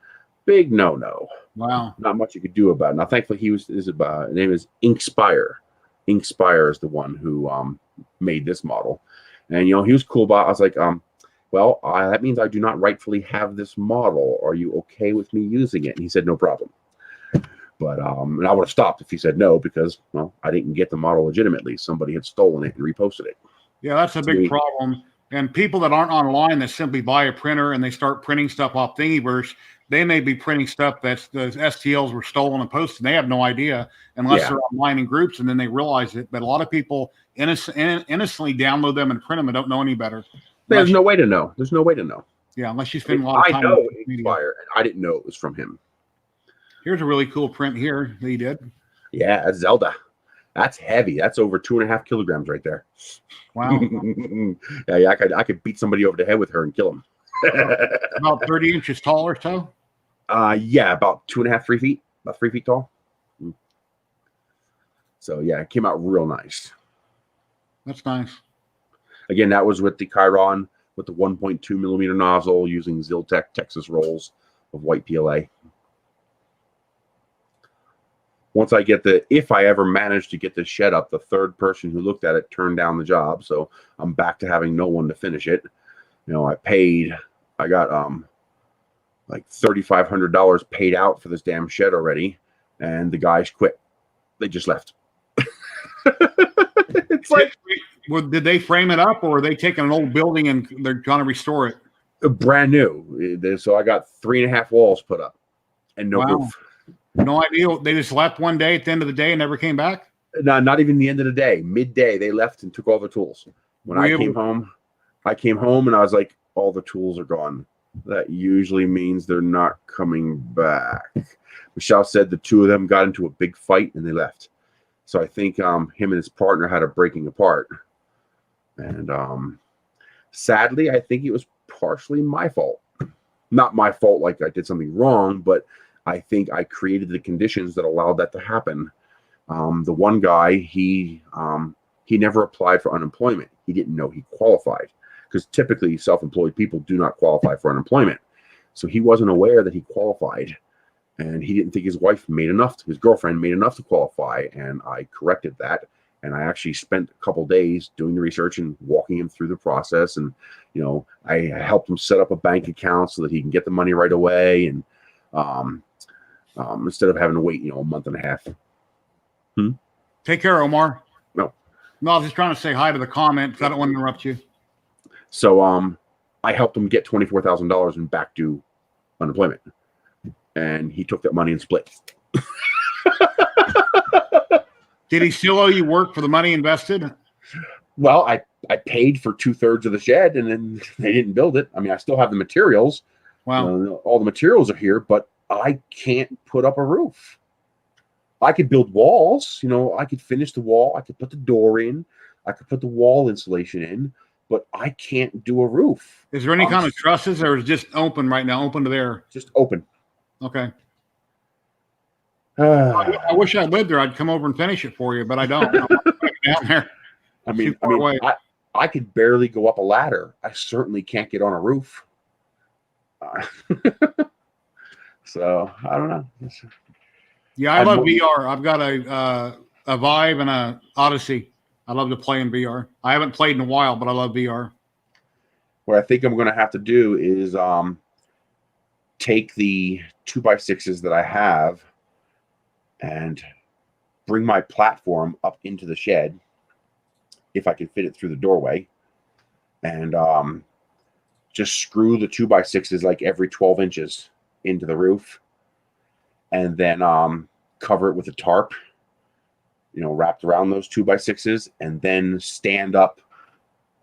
Big no. Wow. Not much you could do about it. Now, thankfully, his name is Inkspire. Inkspire is the one who made this model, and he was cool about it. I was like, well, that means I do not rightfully have this model. Are you okay with me using it? And he said, no problem. But and I would have stopped if he said no, because I didn't get the model legitimately. Somebody had stolen it and reposted it. Yeah, that's a big problem. And people that aren't online that simply buy a printer and they start printing stuff off Thingiverse, they may be printing stuff that's the STLs were stolen and posted. And they have no idea unless they're online in groups, and then they realize it. But a lot of people innocently download them and print them and don't know any better. There's no way to know. There's no way to know. Yeah, unless you spend a lot of time. I know Inkspire, and I didn't know it was from him. Here's a really cool print here that he did. Yeah, that's Zelda. That's heavy. That's over 2.5 kilograms right there. Wow. Yeah, I could beat somebody over the head with her and kill him. About 30 inches tall or so? Yeah, about 2.5, 3 feet. About 3 feet tall. So yeah, it came out real nice. That's nice. Again, that was with the Chiron with the 1.2 millimeter nozzle using ZYLTECH Texas rolls of white PLA. Once I get if I ever manage to get this shed up, the third person who looked at it turned down the job. So I'm back to having no one to finish it. I got like $3,500 paid out for this damn shed already, and the guys quit. They just left. It's like, did they frame it up, or are they taking an old building and they're trying to restore it? Brand new. So I got 3.5 walls put up and no roof. No idea. They just left one day at the end of the day and never came back? No, not even the end of the day. Midday, they left and took all their tools. When I came home and I was like, all the tools are gone. That usually means they're not coming back. Michelle said the 2 of them got into a big fight and they left. So I think him and his partner had a breaking apart. And sadly, I think it was partially my fault. Not my fault like I did something wrong, but I think I created the conditions that allowed that to happen. The one guy, he never applied for unemployment. He didn't know he qualified, because typically self-employed people do not qualify for unemployment. So he wasn't aware that he qualified, and he didn't think his girlfriend made enough to qualify. And I corrected that. And I actually spent a couple days doing the research and walking him through the process. And, I helped him set up a bank account so that he can get the money right away. And, instead of having to wait, a month and a half. Take care, Omar. No, I was just trying to say hi to the comment because I don't want to interrupt you. So I helped him get $24,000 in back due unemployment, and he took that money and split. Did he still owe you work for the money invested? Well, I paid for 2/3 of the shed, and then they didn't build it. I mean, I still have the materials. Wow. All the materials are here, but I can't put up a roof. I could build walls, I could finish the wall. I could put the door in. I could put the wall insulation in, but I can't do a roof. Is there any kind of trusses, or is it just open right now, open to there? Just open. Okay. I wish I lived there. I'd come over and finish it for you, but I don't. I'm down there. I could barely go up a ladder. I certainly can't get on a roof. So I don't know. Yeah, I love VR. I've got a Vive and a Odyssey. I love to play in VR. I haven't played in a while, but I love VR. What I think I'm going to have to do is take the 2x6s that I have and bring my platform up into the shed, if I can fit it through the doorway, and just screw the 2x6s like every 12 inches into the roof, and then cover it with a tarp, wrapped around those 2x6s, and then stand up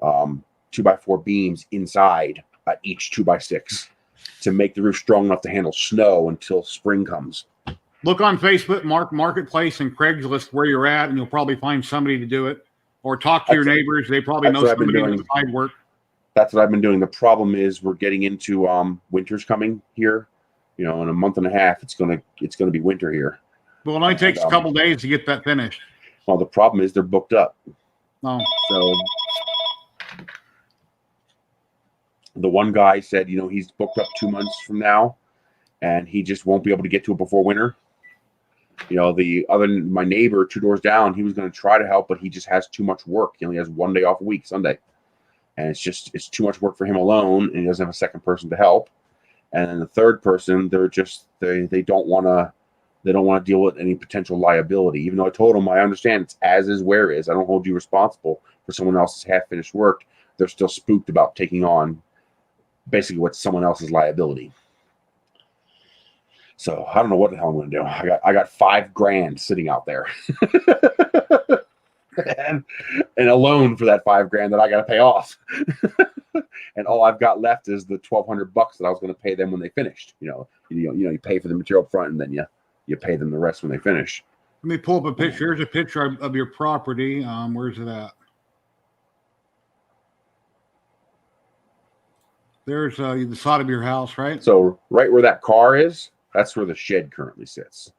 2x4 beams inside each 2x6 to make the roof strong enough to handle snow until spring comes. Look on Facebook, Marketplace, and Craigslist where you're at, and you'll probably find somebody to do it. Or talk to your neighbors; they probably know somebody to do side work. That's what I've been doing. The problem is we're getting into winter's coming here. In a month and a half, it's gonna be winter here. Well, it only takes a couple days to get that finished. Well, the problem is they're booked up. Oh. So the one guy said, he's booked up 2 months from now, and he just won't be able to get to it before winter. My neighbor 2 doors down, he was going to try to help, but he just has too much work. He only has 1 day off a week, Sunday. And it's too much work for him alone, and he doesn't have a second person to help. And then the third person, they don't want to deal with any potential liability. Even though I told them, I understand it's as is where is. I don't hold you responsible for someone else's half finished work. They're still spooked about taking on basically what's someone else's liability. So I don't know what the hell I'm going to do. I got $5,000 sitting out there, and a loan for that $5,000 that I got to pay off. And all I've got left is the $1,200 that I was going to pay them when they finished. You pay for the material up front, and then you pay them the rest when they finish. Let me pull up a picture. Here's a picture of your property. Where's it at? There's the side of your house, right? So right where that car is, that's where the shed currently sits,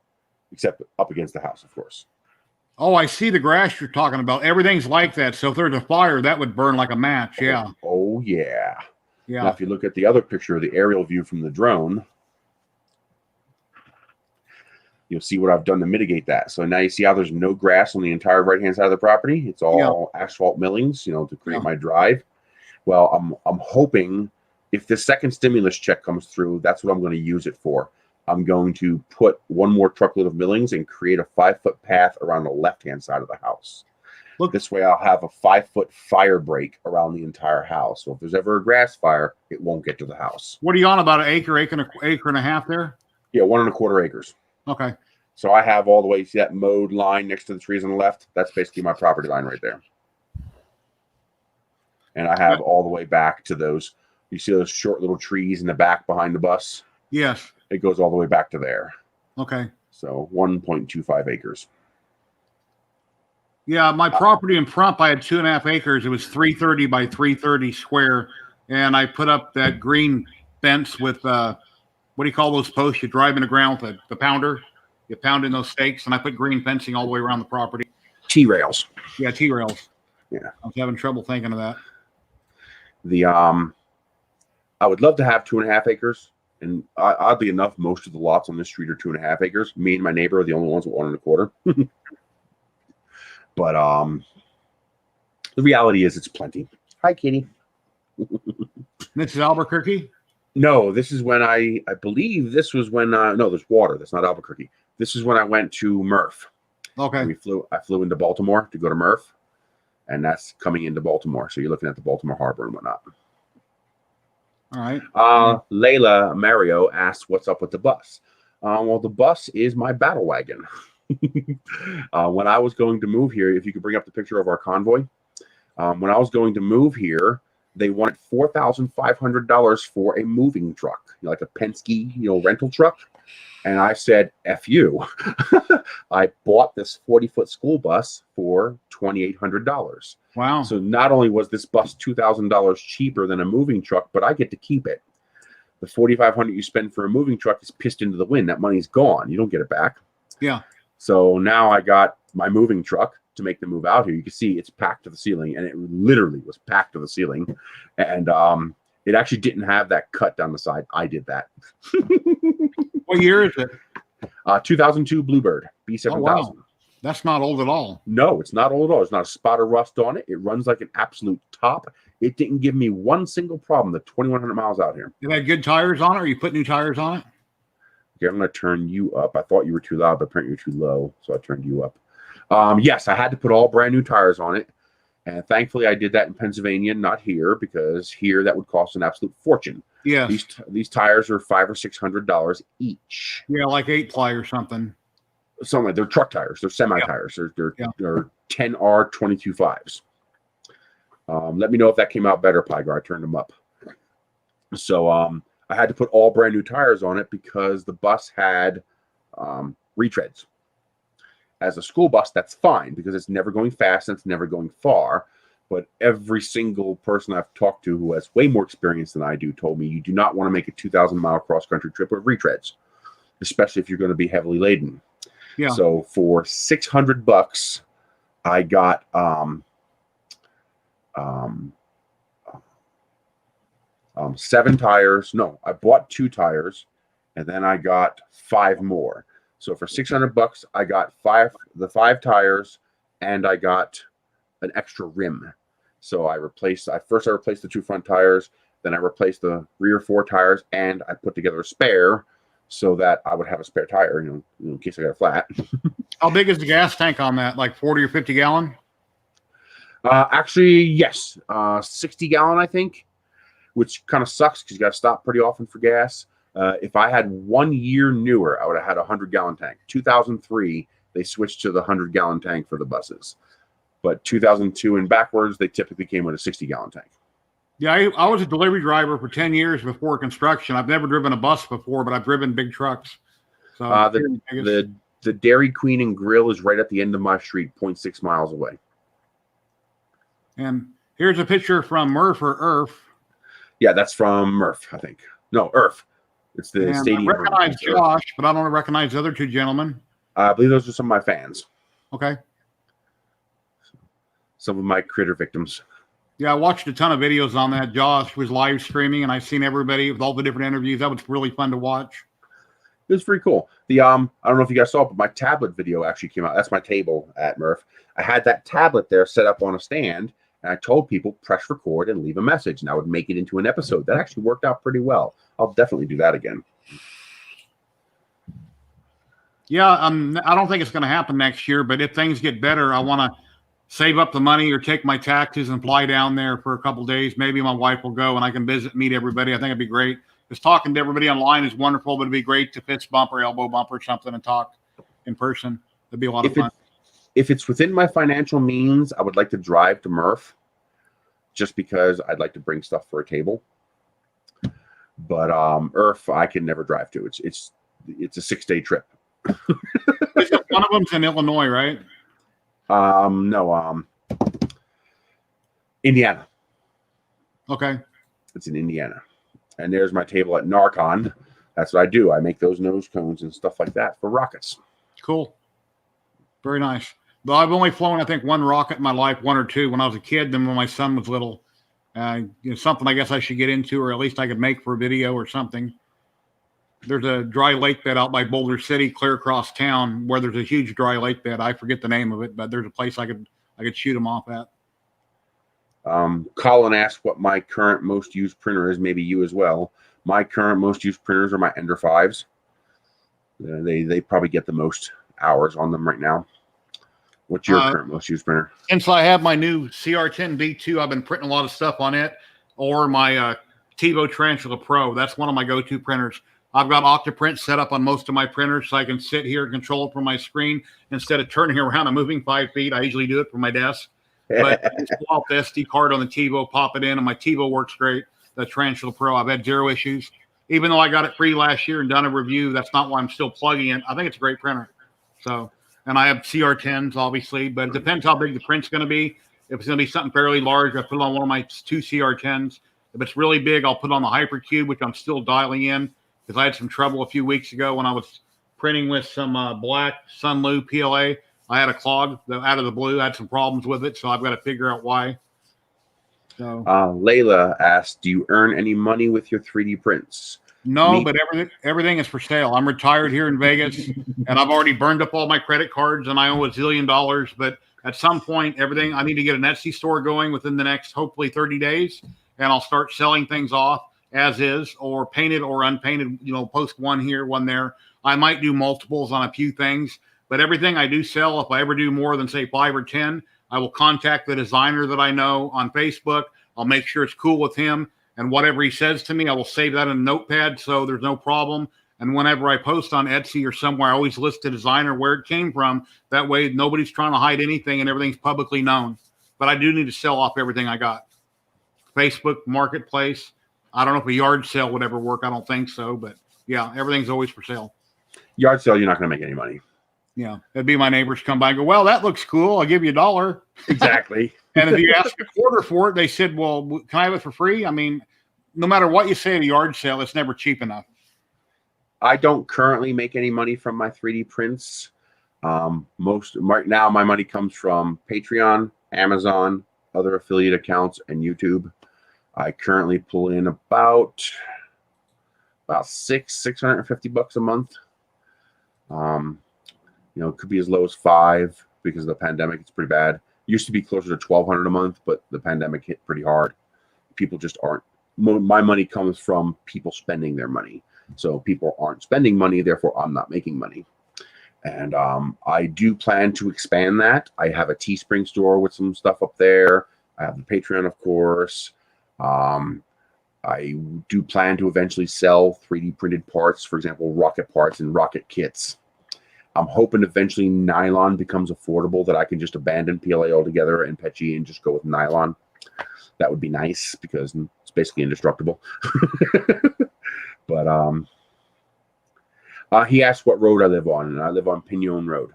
except up against the house, of course. Oh, I see the grass you're talking about. Everything's like that. So if there's a fire, that would burn like a match. Yeah. Oh, yeah. Yeah. Now, if you look at the other picture, the aerial view from the drone, you'll see what I've done to mitigate that. So now you see how there's no grass on the entire right-hand side of the property. It's all asphalt millings, to create my drive. Well, I'm hoping if the second stimulus check comes through, that's what I'm going to use it for. I'm going to put 1 more truckload of millings and create a 5-foot path around the left-hand side of the house. Look, this way I'll have a 5-foot fire break around the entire house. So if there's ever a grass fire, it won't get to the house. What are you on, about an acre and a half there? Yeah, 1.25 acres. Okay. So I have all the way, see that mowed line next to the trees on the left? That's basically my property line right there. And I have all the way back to those. You see those short little trees in the back behind the bus? Yes. It goes all the way back to there. Okay. So 1.25 acres. Yeah, my property in front, I had 2.5 acres. It was 330 by 330 square. And I put up that green fence with, what do you call those posts? You drive in the ground with the pounder. You pound in those stakes. And I put green fencing all the way around the property. T-rails. Yeah, T-rails. Yeah. I was having trouble thinking of that. I would love to have 2.5 acres. And oddly enough, most of the lots on this street are 2.5 acres. Me and my neighbor are the only ones with 1.25. But the reality is it's plenty. Hi, kitty. This is Albuquerque? No, this is when I believe this was when, no, there's water. That's not Albuquerque. This is when I went to Murph. Okay. I flew into Baltimore to go to Murph. And that's coming into Baltimore. So you're looking at the Baltimore Harbor and whatnot. All right. Layla Mario asked, what's up with the bus? Well, the bus is my battle wagon. When I was going to move here, if you could bring up the picture of our convoy, when I was going to move here, they wanted $4,500 for a moving truck, like a Penske, rental truck. And I said, F you. I bought this 40-foot school bus for $2,800. Wow. So not only was this bus $2,000 cheaper than a moving truck, but I get to keep it. The $4,500 you spend for a moving truck is pissed into the wind. That money's gone. You don't get it back. Yeah. So now I got my moving truck to make the move out here. You can see it's packed to the ceiling, and it literally was packed to the ceiling. And it actually didn't have that cut down the side. I did that. What year is it? 2002 Bluebird B7000. Oh, wow. That's not old at all. No, it's not old at all. There's not a spot of rust on it. It runs like an absolute top. It didn't give me one single problem. The 2,100 miles out here. You had good tires on it, or you put new tires on it? Okay, I'm going to turn you up. I thought you were too loud, but apparently you're too low, so I turned you up. Yes, I had to put all brand new tires on it. And thankfully, I did that in Pennsylvania, not here, because here that would cost an absolute fortune. Yeah. These tires are $500 or $600 each. Yeah, like 8-ply or something. Something. They're truck tires. They're semi tires. They're 10R 22.5s. Let me know if that came out better, Pygar. I turned them up. So I had to put all brand new tires on it because the bus had retreads. As a school bus, that's fine because it's never going fast and it's never going far. But every single person I've talked to who has way more experience than I do told me you do not want to make a 2,000-mile cross-country trip with retreads, especially if you're going to be heavily laden. Yeah. So for $600, I got 7 tires. No, I bought 2 tires, and then I got 5 more. So for $600, I got 5 tires, and I got an extra rim. So I replaced the 2 front tires, then I replaced the rear 4 tires, and I put together a spare so that I would have a spare tire, in case I got a flat. How big is the gas tank on that? Like 40 or 50 gallon? Actually, yes, 60 gallon, I think, which kind of sucks because you got to stop pretty often for gas. If I had 1 year newer, I would have had a 100-gallon tank. 2003, they switched to the 100-gallon tank for the buses. But 2002 and backwards, they typically came with a 60-gallon tank. Yeah, I was a delivery driver for 10 years before construction. I've never driven a bus before, but I've driven big trucks. So the Dairy Queen and Grill is right at the end of my street, 0.6 miles away. And here's a picture from Murph or Earth. Yeah, that's from Murph, I think. No, Earth. It's the stadium. I recognize Josh, but I don't recognize the other 2 gentlemen. I believe those are some of my fans. Okay. Some of my critter victims. Yeah, I watched a ton of videos on that. Josh was live streaming, and I've seen everybody with all the different interviews. That was really fun to watch. It was pretty cool. I don't know if you guys saw it, but my tablet video actually came out. That's my table at Murph. I had that tablet there set up on a stand, and I told people press record and leave a message, and I would make it into an episode. That actually worked out pretty well. I'll definitely do that again. Yeah, I don't think it's going to happen next year, but if things get better, I want to save up the money or take my taxes and fly down there for a couple days. Maybe my wife will go and I can visit, meet everybody. I think it'd be great. Because talking to everybody online is wonderful, but it'd be great to fist bump or elbow bump or something and talk in person. It'd be a lot of fun. If it's within my financial means, I would like to drive to Murph just because I'd like to bring stuff for a table. But Earth, I can never drive to. It's a 6-day trip. One of them's in Illinois, right? No, Indiana. Okay. It's in Indiana. And there's my table at Narcon. That's what I do. I make those nose cones and stuff like that for rockets. Cool. Very nice. But I've only flown, I think, 1 rocket in my life, 1 or 2 when I was a kid. Then when my son was little, something I guess I should get into, or at least I could make for a video or something. There's a dry lake bed out by Boulder City, clear across town, where there's a huge dry lake bed. I forget the name of it, but there's a place I could shoot them off at. Colin asked what my current most used printer is. Maybe you as well. My current most used printers are my Ender 5s. They probably get the most hours on them right now. What's your current most used printer? Since I have my new CR10 V2, I've been printing a lot of stuff on it, or my TiVo Tarantula Pro. That's one of my go-to printers. I've got Octoprint set up on most of my printers, so I can sit here and control it from my screen instead of turning around and moving 5 feet. I usually do it from my desk. But I just pull out the SD card on the TiVo, pop it in, and my TiVo works great. The Tarantula Pro, I've had 0 issues. Even though I got it free last year and done a review, that's not why I'm still plugging it. I think it's a great printer. So, and I have CR10s, obviously, but it depends how big the print's going to be. If it's going to be something fairly large, I put it on one of my 2 CR10s. If it's really big, I'll put it on the Hypercube, which I'm still dialing in because I had some trouble a few weeks ago when I was printing with some black Sunlu PLA. I had a clog out of the blue. I had some problems with it, so I've got to figure out why. So, Layla asked, do you earn any money with your 3D prints? No, but everything is for sale. I'm retired here in Vegas, and I've already burned up all my credit cards, and I owe $1 zillion. But at some point, I need to get an Etsy store going within the next, hopefully, 30 days, and I'll start selling things off as is, or painted or unpainted, post one here, one there. I might do multiples on a few things. But everything I do sell, if I ever do more than, say, 5 or 10, I will contact the designer that I know on Facebook. I'll make sure it's cool with him. And whatever he says to me, I will save that in a notepad so there's no problem. And whenever I post on Etsy or somewhere, I always list the designer, where it came from. That way, nobody's trying to hide anything and everything's publicly known. but I do need to sell off everything I got. Facebook Marketplace. I don't know if a yard sale would ever work. I don't think so, but yeah, everything's always for sale. Yard sale, you're not going to make any money. Yeah, it'd be my neighbors come by and go, well, that looks cool. I'll give you $1. Exactly. And if you ask a quarter for it, they said, well, can I have it for free? I mean, no matter what you say at a yard sale, it's never cheap enough. I don't currently make any money from my 3D prints. Right now, my money comes from Patreon, Amazon, other affiliate accounts, and YouTube. I currently pull in about $650 a month. It could be as low as $5 because of the pandemic. It's pretty bad. Used to be closer to $1,200 a month, but the pandemic hit pretty hard. People just aren't. My money comes from people spending their money. So people aren't spending money, therefore I'm not making money. And I do plan to expand that. I have a Teespring store with some stuff up there. I have the Patreon, of course. I do plan to eventually sell 3D printed parts, for example, rocket parts and rocket kits. I'm hoping eventually nylon becomes affordable, that I can just abandon PLA altogether and PETG and just go with nylon. That would be nice because it's basically indestructible. But he asked what road I live on, and I live on Pignon Road.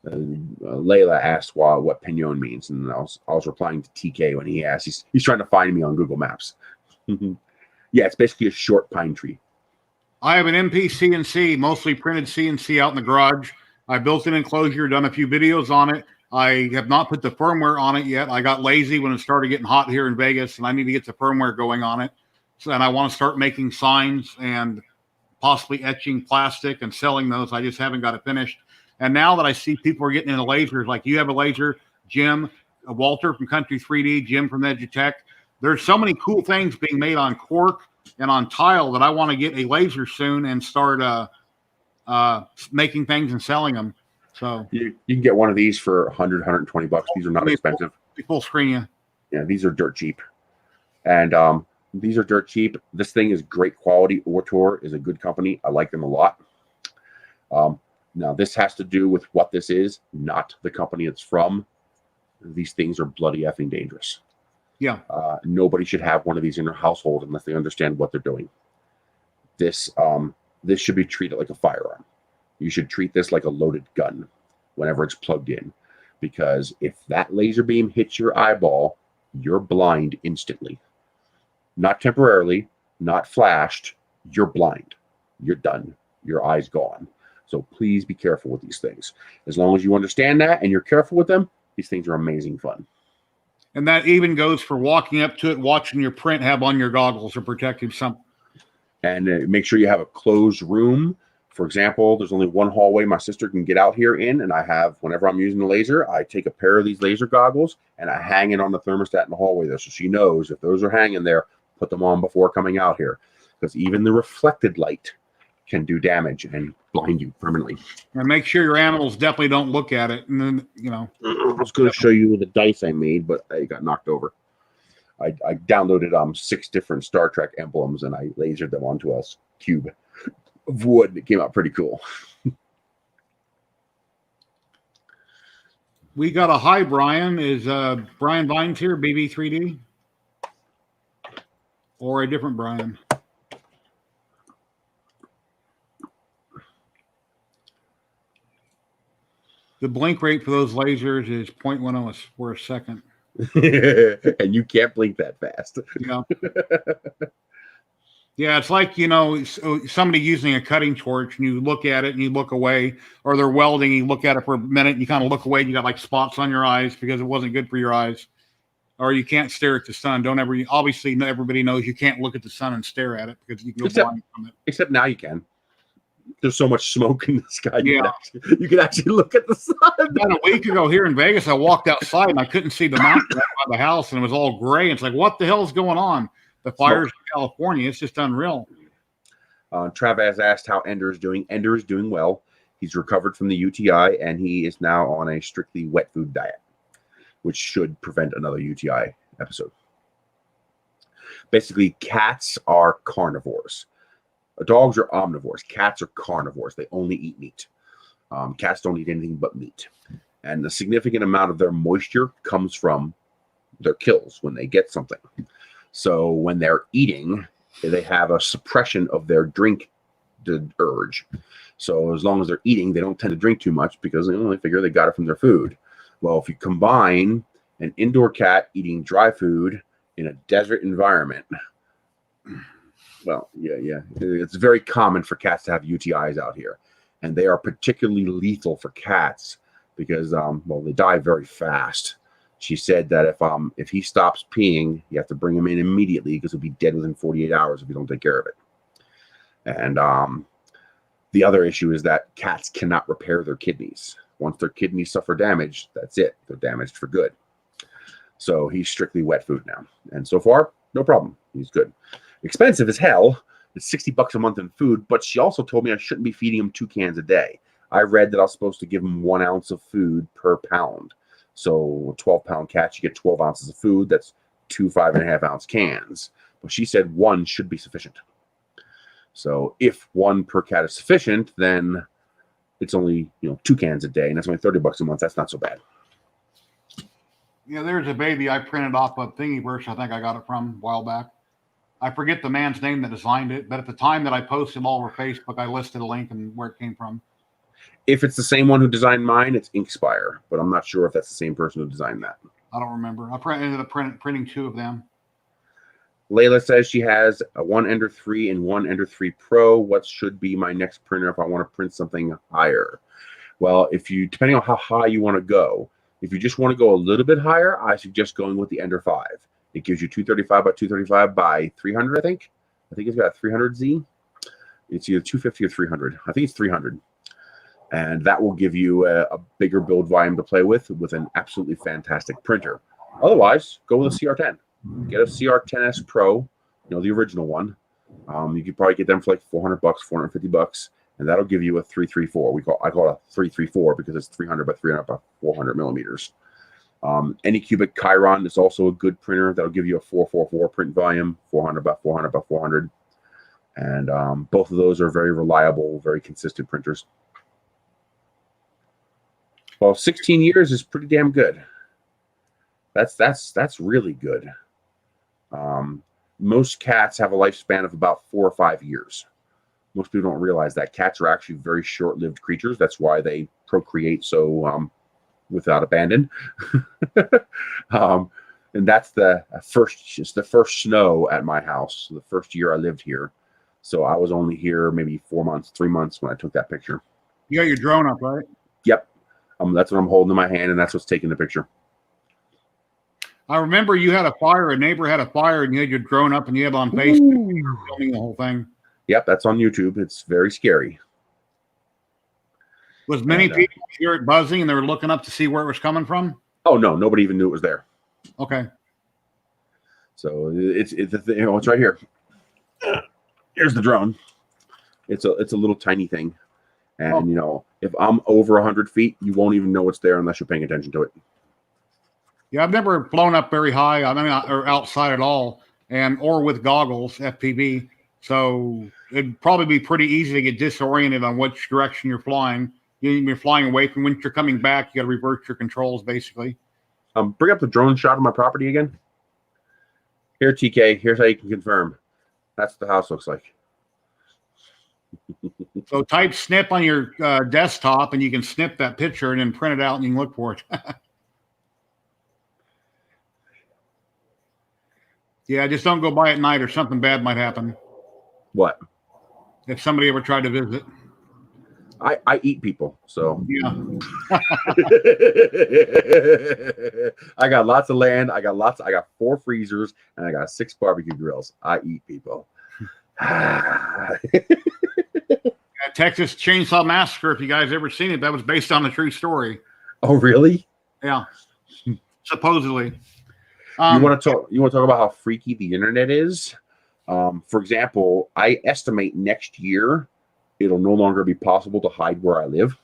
Layla asked what Pignon means, and I was replying to TK when he asked. He's trying to find me on Google Maps. Yeah, it's basically a short pine tree. I have an MP CNC, mostly printed CNC out in the garage. I built an enclosure, done a few videos on it. I have not put the firmware on it yet. I got lazy when it started getting hot here in Vegas, and I need to get the firmware going on it. So, and I want to start making signs and possibly etching plastic and selling those. I just haven't got it finished. And now that I see people are getting into lasers, like you have a laser, Jim, Walter from Country 3D, Jim from ZYLTECH. There's so many cool things being made on cork and on tile that I want to get a laser soon and start making things and selling them. So you can get one of these for 100, 120 bucks. These are not expensive. Full screen you. Yeah, these are dirt cheap. And these are dirt cheap. This thing is great quality. Ortor is a good company. I like them a lot. Now, this has to do with what this is, not the company it's from. These things are bloody effing dangerous. Yeah. Nobody should have one of these in their household unless they understand what they're doing. This should be treated like a firearm. You should treat this like a loaded gun whenever it's plugged in. Because if that laser beam hits your eyeball, you're blind instantly. Not temporarily, not flashed. You're blind. You're done. Your eye's gone. So please be careful with these things. As long as you understand that and you're careful with them, these things are amazing fun. And that even goes for walking up to it, watching your print, have on your goggles or protective something. And make sure you have a closed room. For example, there's only one hallway my sister can get out here in, and I have, whenever I'm using the laser, I take a pair of these laser goggles and I hang it on the thermostat in the hallway there, so she knows if those are hanging there, put them on before coming out here, because even the reflected light can do damage and blind you permanently. And make sure your animals definitely don't look at it. And then, I was going to show you the dice I made, but I got knocked over. I downloaded 6 different Star Trek emblems and I lasered them onto a cube of wood. It came out pretty cool. We got a hi, Brian. Is Brian Vines here, BB3D? Or a different Brian? The blink rate for those lasers is 0.10 for a second. And you can't blink that fast. Yeah. Yeah, it's like, somebody using a cutting torch and you look at it and you look away, or they're welding, you look at it for a minute and you kind of look away and you got like spots on your eyes because it wasn't good for your eyes. Or you can't stare at the sun. Obviously, everybody knows you can't look at the sun and stare at it because you can go blind from it. Except now you can. There's so much smoke in the sky. Yeah. You can actually look at the sun. About a week ago here in Vegas, I walked outside and I couldn't see the mountain right by the house, and it was all gray. It's like, what the hell is going on? The fires in California, it's just unreal. Travis asked how Ender is doing. Ender is doing well. He's recovered from the UTI, and he is now on a strictly wet food diet, which should prevent another UTI episode. Basically, cats are carnivores. Dogs are omnivores. Cats are carnivores. They only eat meat. Cats don't eat anything but meat. And the significant amount of their moisture comes from their kills when they get something. So when they're eating, they have a suppression of their drink urge. So as long as they're eating, they don't tend to drink too much because they figure they got it from their food. Well, if you combine an indoor cat eating dry food in a desert environment, well, yeah, it's very common for cats to have UTIs out here, and they are particularly lethal for cats because, well, they die very fast. She said that if he stops peeing, you have to bring him in immediately because he'll be dead within 48 hours if you don't take care of it. And the other issue is that cats cannot repair their kidneys. Once their kidneys suffer damage, that's it. They're damaged for good. So he's strictly wet food now. And so far, no problem. He's good. Expensive as hell. It's $60 a month in food, but she also told me I shouldn't be feeding him 2 cans a day. I read that I was supposed to give him 1 ounce of food per pound. So a 12-pound cat, you get 12 ounces of food. That's 2 5.5-ounce cans. But she said 1 should be sufficient. So if 1 per cat is sufficient, then it's only 2 cans a day, and that's only $30 a month. That's not so bad. Yeah, there's a baby I printed off of Thingiverse. I think I got it from a while back. I forget the man's name that designed it, but at the time that I posted all over Facebook, I listed a link and where it came from. If it's the same one who designed mine, it's Inkspire, but I'm not sure if that's the same person who designed that. I don't remember. I ended up printing 2 of them. Layla says she has a 1 Ender 3 and 1 Ender 3 Pro. What should be my next printer if I want to print something higher? Well, depending on how high you want to go, if you just want to go a little bit higher, I suggest going with the Ender 5. It gives you 235 by 235 by 300, I think. I think it's got a 300Z. It's either 250 or 300. I think it's 300. And that will give you a bigger build volume to play with an absolutely fantastic printer. Otherwise, go with a CR10. Get a CR10S Pro, the original one. You could probably get them for like $400, $450, and that'll give you a 334. I call it a 334 because it's 300 by 300 by 400 millimeters. Anycubic Chiron is also a good printer. That'll give you a 444 print volume, 400 by 400 by 400. And both of those are very reliable, very consistent printers. Well, 16 years is pretty damn good. That's really good. Most cats have a lifespan of about 4 or 5 years. Most people don't realize that cats are actually very short-lived creatures. That's why they procreate so without abandon. And that's the first snow at my house. The first year I lived here. So I was only here maybe 4 months, 3 months when I took that picture. You got your drone up, right? Yep. That's what I'm holding in my hand, and that's what's taking the picture. I remember you had a fire. A neighbor had a fire, and you had your drone up, and you had it on Facebook. You were filming the whole thing. Yep, that's on YouTube. It's very scary. Was many people hear it buzzing, and they were looking up to see where it was coming from? Oh no, nobody even knew it was there. Okay. So it's right here. Here's the drone. It's a little tiny thing, and if I'm over 100 feet, you won't even know it's there unless you're paying attention to it. Yeah, I've never flown up very high. I mean, or outside at all, or with goggles, FPV. So it'd probably be pretty easy to get disoriented on which direction you're flying. You're flying away from when you're coming back. You got to reverse your controls, basically. Bring up the drone shot of my property again. Here, TK. Here's how you can confirm. That's what the house looks like. So type snip on your desktop, and you can snip that picture and then print it out, and you can look for it. Yeah, just don't go by at night, or something bad might happen. What? If somebody ever tried to visit. I eat people, so yeah. I got lots of land. I got 4 freezers, and I got 6 barbecue grills. I eat people. Texas Chainsaw Massacre, if you guys ever seen it, that was based on a true story. Oh, really? Yeah. Supposedly. You want to talk about how freaky the internet is? For example, I estimate next year it'll no longer be possible to hide where I live,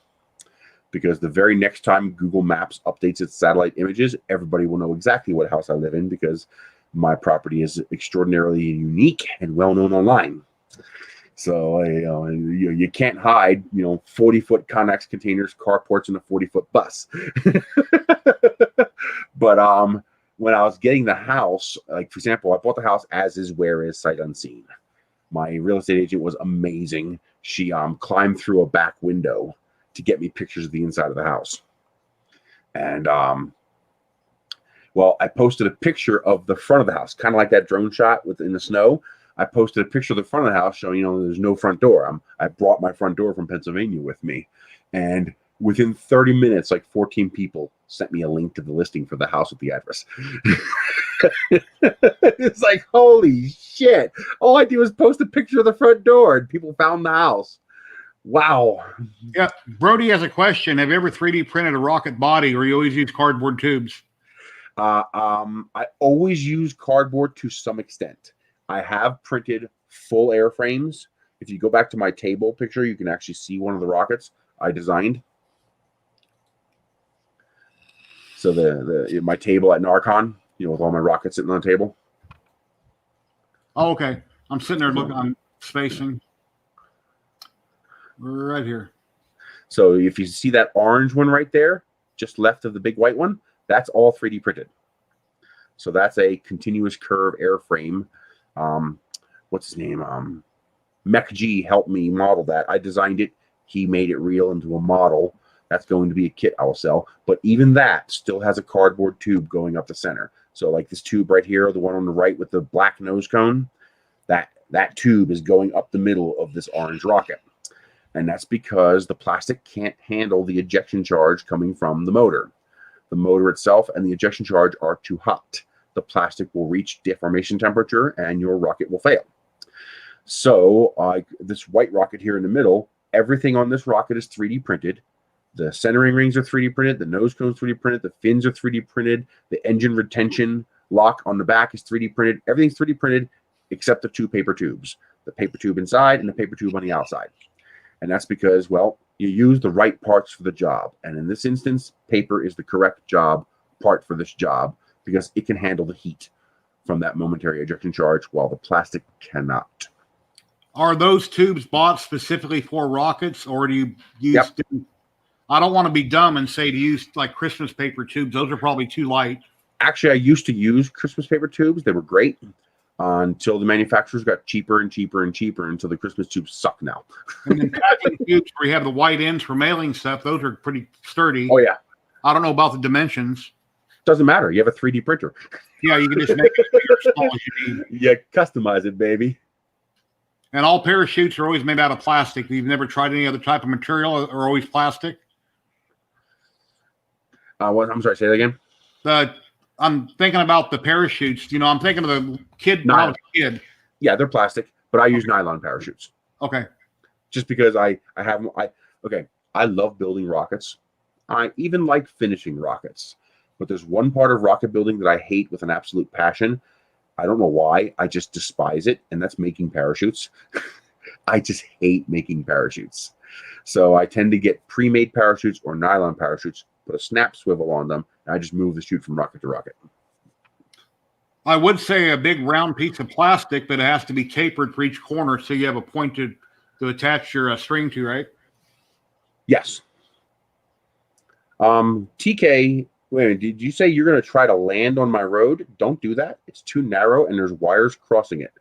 because the very next time Google Maps updates its satellite images, everybody will know exactly what house I live in, because my property is extraordinarily unique and well known online. So and you can't hide 40-foot Connex containers, carports, and a 40-foot bus. But when I was getting the house, like for example, I bought the house as is, where is, sight unseen. My real estate agent was amazing. She climbed through a back window to get me pictures of the inside of the house. And well, I posted a picture of the front of the house, kind of like that drone shot in the snow. I posted a picture of the front of the house showing, there's no front door. I brought my front door from Pennsylvania with me. And within 30 minutes, like 14 people sent me a link to the listing for the house with the address. It's like, holy shit. All I did was post a picture of the front door and people found the house. Wow. Yeah. Brody has a question. Have you ever 3D printed a rocket body, or you always use cardboard tubes? I always use cardboard to some extent. I have printed full airframes. If you go back to my table picture, you can actually see one of the rockets I designed. So my table at Narcon, with all my rockets sitting on the table. Oh, okay. I'm sitting there looking on spacing. Right here. So if you see that orange one right there, just left of the big white one, that's all 3D printed. So that's a continuous curve airframe. What's his name? Mech G helped me model that. I designed it. He made it real into a model. That's going to be a kit I will sell. But even that still has a cardboard tube going up the center. So like this tube right here, the one on the right with the black nose cone, that tube is going up the middle of this orange rocket. And that's because the plastic can't handle the ejection charge coming from the motor. The motor itself and the ejection charge are too hot. The plastic will reach deformation temperature and your rocket will fail. So this white rocket here in the middle, everything on this rocket is 3D printed. The centering rings are 3D printed. The nose cone is 3D printed. The fins are 3D printed. The engine retention lock on the back is 3D printed. Everything's 3D printed except the two paper tubes. The paper tube inside and the paper tube on the outside. And that's because, well, you use the right parts for the job. And in this instance, paper is the correct part for this job because it can handle the heat from that momentary ejection charge while the plastic cannot. Are those tubes bought specifically for rockets, or do you use... Yep. I don't want to be dumb and say to use like Christmas paper tubes. Those are probably too light. Actually, I used to use Christmas paper tubes. They were great until the manufacturers got cheaper and cheaper and cheaper until the Christmas tubes suck now. And then packing tubes where you have the white ends for mailing stuff, those are pretty sturdy. Oh, yeah. I don't know about the dimensions. Doesn't matter. You have a 3D printer. Yeah, you can just make it as small as you need. Yeah, customize it, baby. And all parachutes are always made out of plastic. You've never tried any other type of material, or always plastic? What? I'm sorry, say that again. I'm thinking about the parachutes. I'm thinking of the kid when I was a kid. Yeah, they're plastic, but I use nylon parachutes. Okay. Just because I love building rockets. I even like finishing rockets. But there's one part of rocket building that I hate with an absolute passion. I don't know why. I just despise it, and that's making parachutes. I just hate making parachutes. So I tend to get pre-made parachutes or nylon parachutes, put a snap swivel on them, and I just move the chute from rocket to rocket. I would say a big round piece of plastic, but it has to be tapered for each corner so you have a point to attach your string to, right? Yes. TK, wait a minute, did you say you're going to try to land on my road? Don't do that. It's too narrow and there's wires crossing it.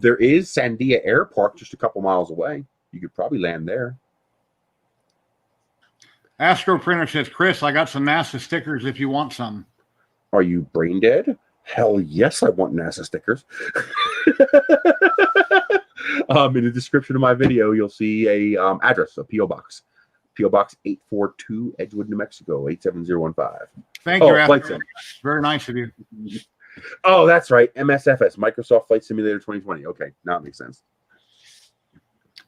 There is Sandia Airport just a couple miles away. You could probably land there. Astro Printer says, Chris, I got some NASA stickers if you want some. Are you brain dead? Hell yes, I want NASA stickers. In the description of my video, you'll see a address, a P.O. Box. P.O. Box 842, Edgewood, New Mexico, 87015. Thank you, Astro. Very nice of you. Oh, that's right. MSFS, Microsoft Flight Simulator 2020. Okay, now it makes sense.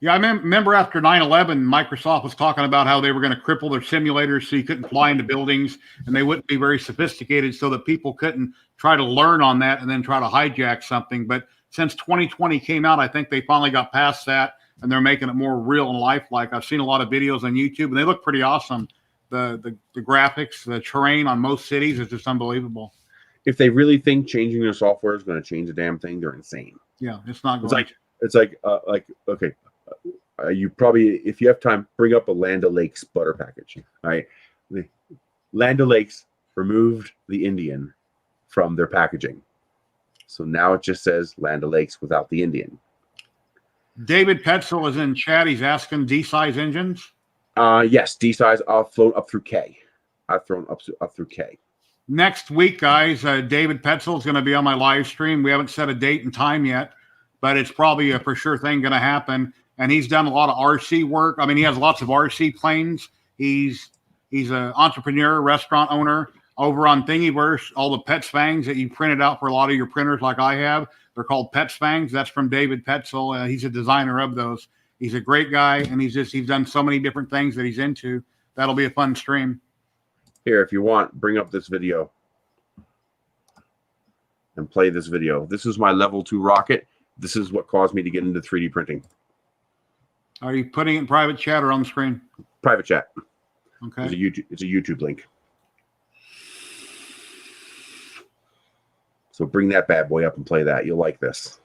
Yeah, I remember after 9/11, Microsoft was talking about how they were going to cripple their simulators so you couldn't fly into buildings and they wouldn't be very sophisticated so that people couldn't try to learn on that and then try to hijack something. But since 2020 came out, I think they finally got past that and they're making it more real and lifelike. I've seen a lot of videos on YouTube and they look pretty awesome. The graphics, the terrain on most cities is just unbelievable. If they really think changing their software is going to change the damn thing, they're insane. Yeah, it's not It's going. like okay. You probably, if you have time, bring up a Land O'Lakes butter package. All right, the Land O'Lakes removed the Indian from their packaging, so now it just says Land O'Lakes without the Indian. David Petzel is in chat. He's asking D-size engines. Yes, D size. I've flown up through K. I've thrown up through K. Next week, guys, David Petzel is going to be on my live stream. We haven't set a date and time yet, but it's probably a for sure thing going to happen. And he's done a lot of RC work. I mean, he has lots of RC planes. He's an entrepreneur, restaurant owner over on Thingiverse. All the Pet Fangs that you printed out for a lot of your printers, like I have, they're called Pet Fangs. That's from David Petzel. He's a designer of those. He's a great guy, and he's done so many different things that he's into. That'll be a fun stream. Here, if you want, bring up this video and play this video. This is my level 2 rocket. This is what caused me to get into 3D printing. Are you putting it in private chat or on the screen? Private chat. Okay. It's a YouTube link. So bring that bad boy up and play that. You'll like this.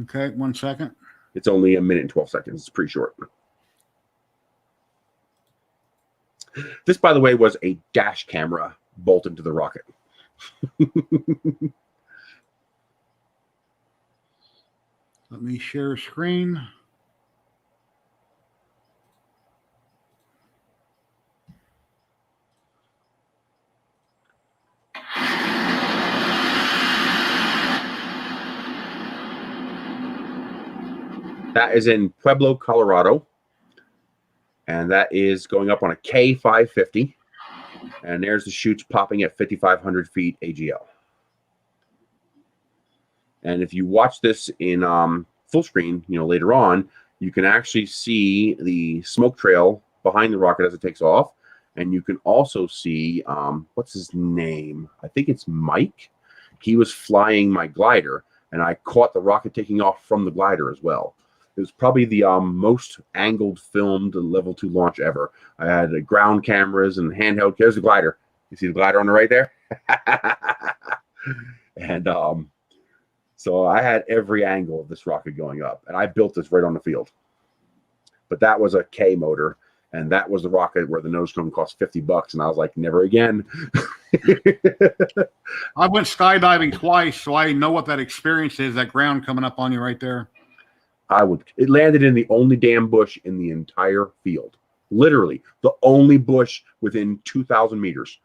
Okay, 1 second. It's only 1 minute and 12 seconds. It's pretty short. This, by the way, was a dash camera bolted to the rocket. Let me share screen. That is in Pueblo, Colorado. And that is going up on a K550. And there's the chutes popping at 5,500 feet AGL. And if you watch this in full screen, later on, you can actually see the smoke trail behind the rocket as it takes off. And you can also see, what's his name? I think it's Mike. He was flying my glider, and I caught the rocket taking off from the glider as well. It was probably the most angled filmed level 2 launch ever. I had ground cameras and handheld. There's the glider. You see the glider on the right there? And so I had every angle of this rocket going up, and I built this right on the field. But that was a K motor, and that was the rocket where the nose cone cost $50, and I was like, never again. I went skydiving twice, so I know what that experience is, that ground coming up on you right there. It landed in the only damn bush in the entire field. Literally, the only bush within 2,000 meters.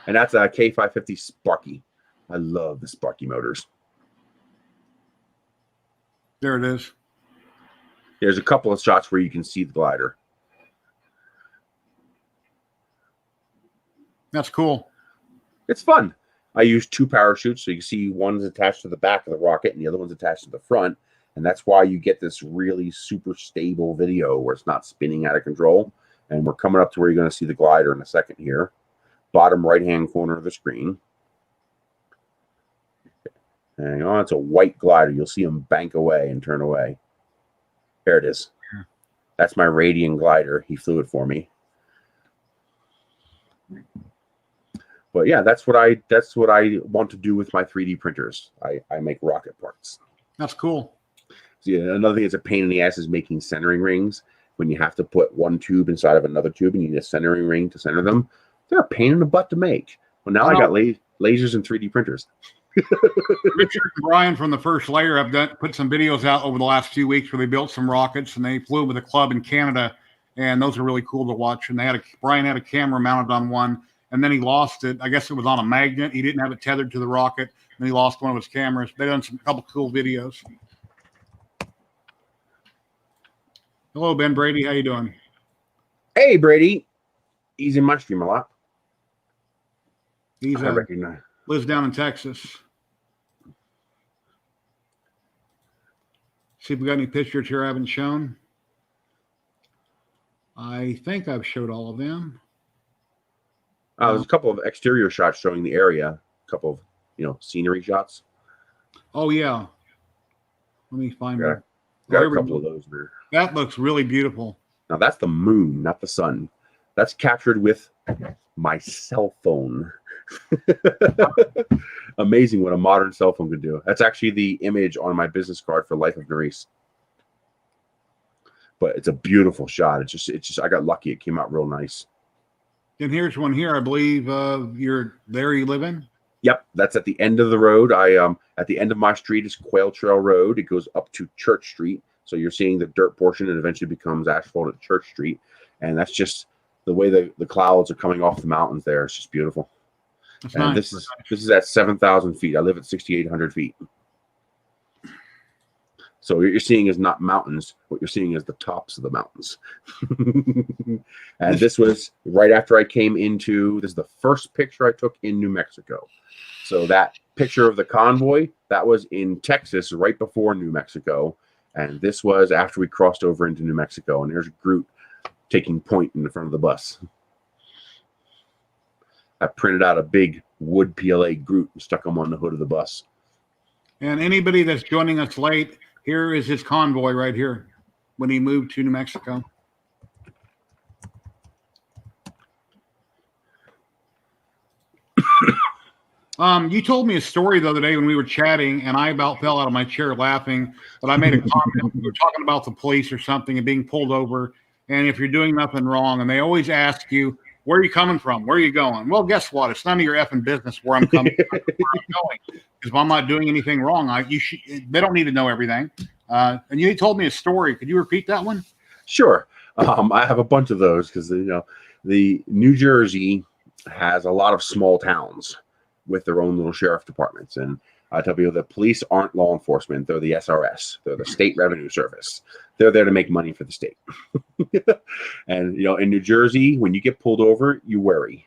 And that's a K550 Sparky. I love the Sparky motors. There it is. There's a couple of shots where you can see the glider. That's cool. It's fun. I use 2 parachutes, so you can see one's attached to the back of the rocket and the other one's attached to the front. And that's why you get this really super stable video where it's not spinning out of control. And we're coming up to where you're going to see the glider in a second here. Bottom right-hand corner of the screen. Hang on, it's a white glider. You'll see them bank away and turn away. There it is. That's my Radian glider. He flew it for me. But yeah, that's what I want to do with my 3D printers. I make rocket parts. That's cool. So yeah, another thing that's a pain in the ass is making centering rings. When you have to put one tube inside of another tube and you need a centering ring to center them, they're a pain in the butt to make. Well, now I got lasers and 3D printers. Richard and Brian from the First Layer have put some videos out over the last few weeks where they built some rockets and they flew with a club in Canada, and those are really cool to watch. And Brian had a camera mounted on one, and then he lost it. I guess it was on a magnet. He didn't have it tethered to the rocket, and he lost one of his cameras. They've done a couple cool videos. Hello, Ben Brady. How you doing? Hey, Brady. He's in my stream a lot. He's lives down in Texas. See if we got any pictures here I haven't shown. I think I've showed all of them. There's a couple of exterior shots showing the area. A couple of, scenery shots. Oh, yeah. Let me find one. Got a couple of those there. That looks really beautiful. Now, that's the moon, not the sun. That's captured with my cell phone. Amazing what a modern cell phone could do. That's actually the image on my business card for Life of Nerys. But it's a beautiful shot. It's just I got lucky. It came out real nice. And here's one here. I believe you're there. You live in? Yep, that's at the end of the road. At the end of my street is Quail Trail Road. It goes up to Church Street. So you're seeing the dirt portion and eventually becomes asphalt at Church Street. And that's just the way the clouds are coming off the mountains there. It's just beautiful. That's and nice. This is at 7,000 feet. I live at 6,800 feet. So what you're seeing is not mountains. What you're seeing is the tops of the mountains. And this was right after I came into, this is the first picture I took in New Mexico. So that picture of the convoy, that was in Texas right before New Mexico. And this was after we crossed over into New Mexico. And there's Groot taking point in the front of the bus. I printed out a big wood PLA Groot and stuck him on the hood of the bus. And anybody that's joining us late, here is his convoy right here when he moved to New Mexico. You told me a story the other day when we were chatting, and I about fell out of my chair laughing. But I made a comment. We were talking about the police or something and being pulled over, and if you're doing nothing wrong, and they always ask you, where are you coming from? Where are you going? Well, guess what? It's none of your effing business where I'm coming from, where I'm going. Because if I'm not doing anything wrong, they don't need to know everything. And you told me a story. Could you repeat that one? Sure. I have a bunch of those because the New Jersey has a lot of small towns with their own little sheriff departments. And I tell people that police aren't law enforcement. They're the SRS. They're the State Revenue Service. They're there to make money for the state. And, in New Jersey, when you get pulled over, you worry.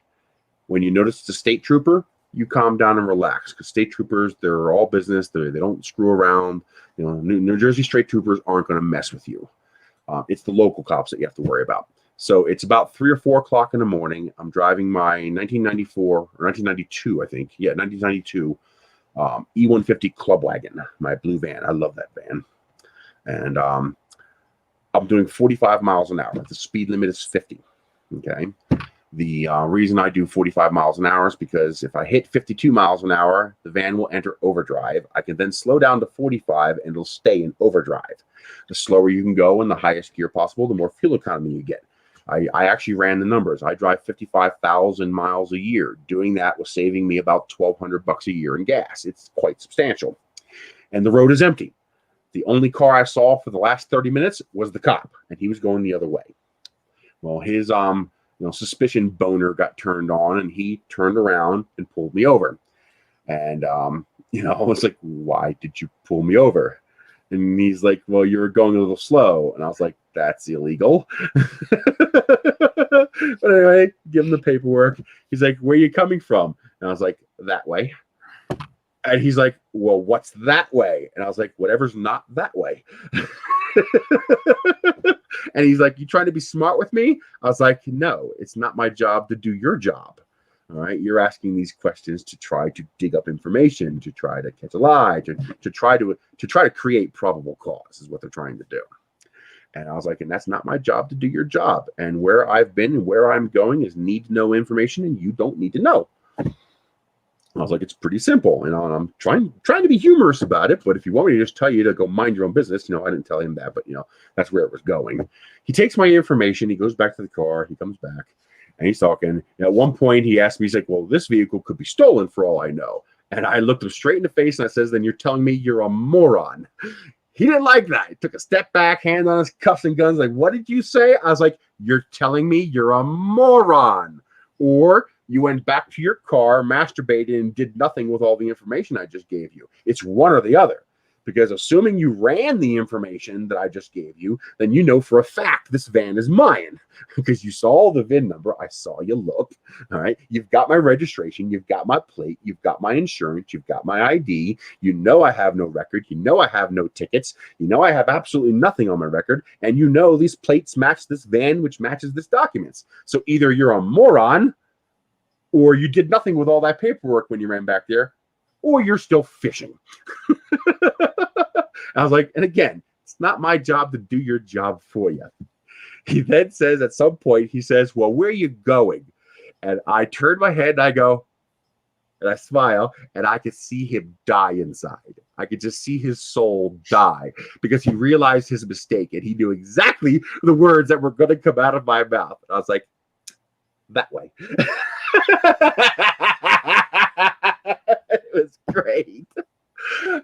When you notice it's a state trooper, you calm down and relax because state troopers, they're all business. They don't screw around. New Jersey state troopers aren't going to mess with you. It's the local cops that you have to worry about. So it's about 3 or 4 o'clock in the morning. I'm driving my 1994 or 1992, I think. Yeah, 1992 E150 Club Wagon, my blue van. I love that van. And I'm doing 45 miles an hour. The speed limit is 50. Okay. The reason I do 45 miles an hour is because if I hit 52 miles an hour, the van will enter overdrive. I can then slow down to 45 and it'll stay in overdrive. The slower you can go in the highest gear possible, the more fuel economy you get. I actually ran the numbers. I drive 55,000 miles a year. Doing that was saving me about $1,200 a year in gas. It's quite substantial. And the road is empty. The only car I saw for the last 30 minutes was the cop, and he was going the other way. Well, his suspicion boner got turned on, and he turned around and pulled me over. And I was like, why did you pull me over? And he's like, well, you're going a little slow. And I was like, that's illegal. But anyway, give him the paperwork. He's like, where are you coming from? And I was like, that way. And he's like, well, what's that way? And I was like, whatever's not that way. And he's like, you trying to be smart with me? I was like, no, it's not my job to do your job. All right, you're asking these questions to try to dig up information, to try to catch a lie, to try to create probable cause is what they're trying to do. And I was like, and that's not my job to do your job. And where I've been and where I'm going is need to know information, and you don't need to know. I was like, it's pretty simple. And I'm trying to be humorous about it, but if you want me to just tell you to go mind your own business, I didn't tell him that, but that's where it was going. He takes my information, he goes back to the car, he comes back. And he's talking. And at one point, he asked me, he's like, well, this vehicle could be stolen for all I know. And I looked him straight in the face and I says, then you're telling me you're a moron. He didn't like that. He took a step back, hand on his cuffs and guns, like, what did you say? I was like, you're telling me you're a moron. Or you went back to your car, masturbated, and did nothing with all the information I just gave you. It's one or the other. Because assuming you ran the information that I just gave you, then you know for a fact this van is mine. Because you saw the VIN number. I saw you look. All right. You've got my registration. You've got my plate. You've got my insurance. You've got my ID. You know I have no record. You know I have no tickets. You know I have absolutely nothing on my record. And you know these plates match this van, which matches this documents. So either you're a moron or you did nothing with all that paperwork when you ran back there, or you're still fishing. I was like, and again, it's not my job to do your job for you. He then says at some point, he says, well, where are you going? And I turn my head and I go, And I smile, and I could see him die inside. I could just see his soul die because he realized his mistake, and he knew exactly the words that were going to come out of my mouth. And I was like, that way. It was great.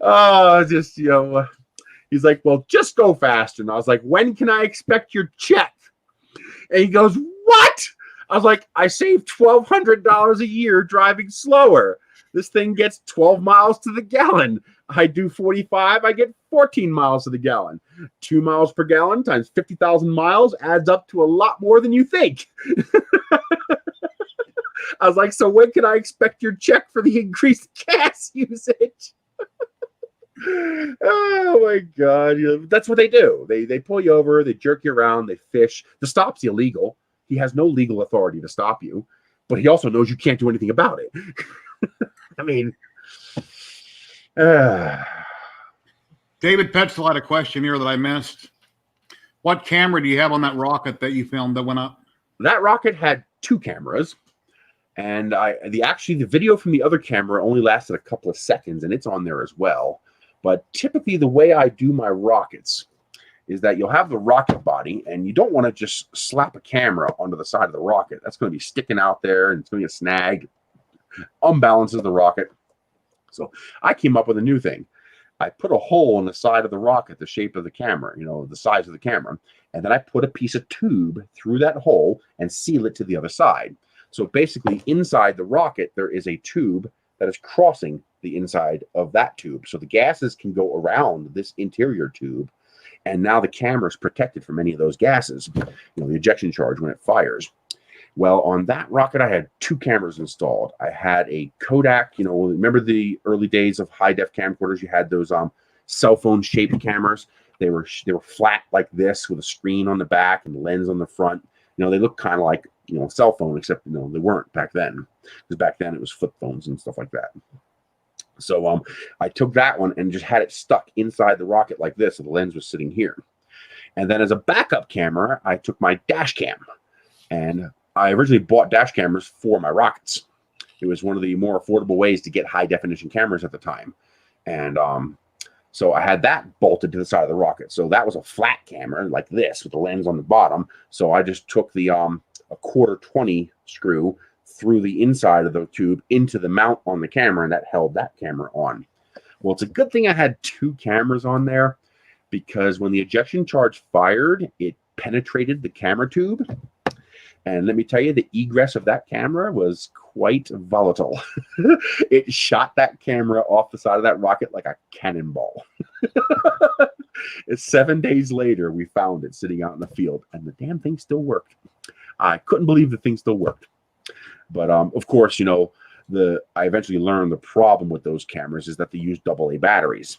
Oh, just, he's like, well, just go faster. And I was like, when can I expect your check? And he goes, what? I was like, I saved $1,200 a year driving slower. This thing gets 12 miles to the gallon. I do 45, I get 14 miles to the gallon. 2 miles per gallon times 50,000 miles adds up to a lot more than you think. I was like, so when can I expect your check for the increased gas usage? Oh my God. That's what they do. They pull you over, they jerk you around, they fish. The stop's illegal. He has no legal authority to stop you, but he also knows you can't do anything about it. I mean, David Petzel had a question here that I missed. What camera do you have on that rocket that you filmed that went up? That rocket had 2 cameras, and the video from the other camera only lasted a couple of seconds, and it's on there as well. But typically, the way I do my rockets is that you'll have the rocket body, and you don't want to just slap a camera onto the side of the rocket. That's going to be sticking out there, and it's going to get snagged, unbalances the rocket. So I came up with a new thing. I put a hole in the side of the rocket, the shape of the camera, the size of the camera, and then I put a piece of tube through that hole and seal it to the other side. So basically, inside the rocket, there is a tube that is crossing the inside of that tube. So the gases can go around this interior tube, and now the camera is protected from any of those gases, the ejection charge when it fires. Well, on that rocket, I had 2 cameras installed. I had a Kodak, remember the early days of high-def camcorders? You had those cell phone-shaped cameras. They were flat like this with a screen on the back and the lens on the front. They look kind of like, a cell phone, except, they weren't back then. Because back then, it was flip phones and stuff like that. So I took that one and just had it stuck inside the rocket like this, so the lens was sitting here. And then as a backup camera, I took my dash cam. And I originally bought dash cameras for my rockets. It was one of the more affordable ways to get high-definition cameras at the time. And so I had that bolted to the side of the rocket. So that was a flat camera like this with the lens on the bottom. So I just took the a 1/4-20 screw through the inside of the tube into the mount on the camera, and that held that camera on. Well, it's a good thing I had 2 cameras on there, because when the ejection charge fired, it penetrated the camera tube. And let me tell you, the egress of that camera was quite volatile. It shot that camera off the side of that rocket like a cannonball. 7 days later, we found it sitting out in the field, and the damn thing still worked. I couldn't believe the thing still worked. But of course, I eventually learned the problem with those cameras is that they use AA batteries.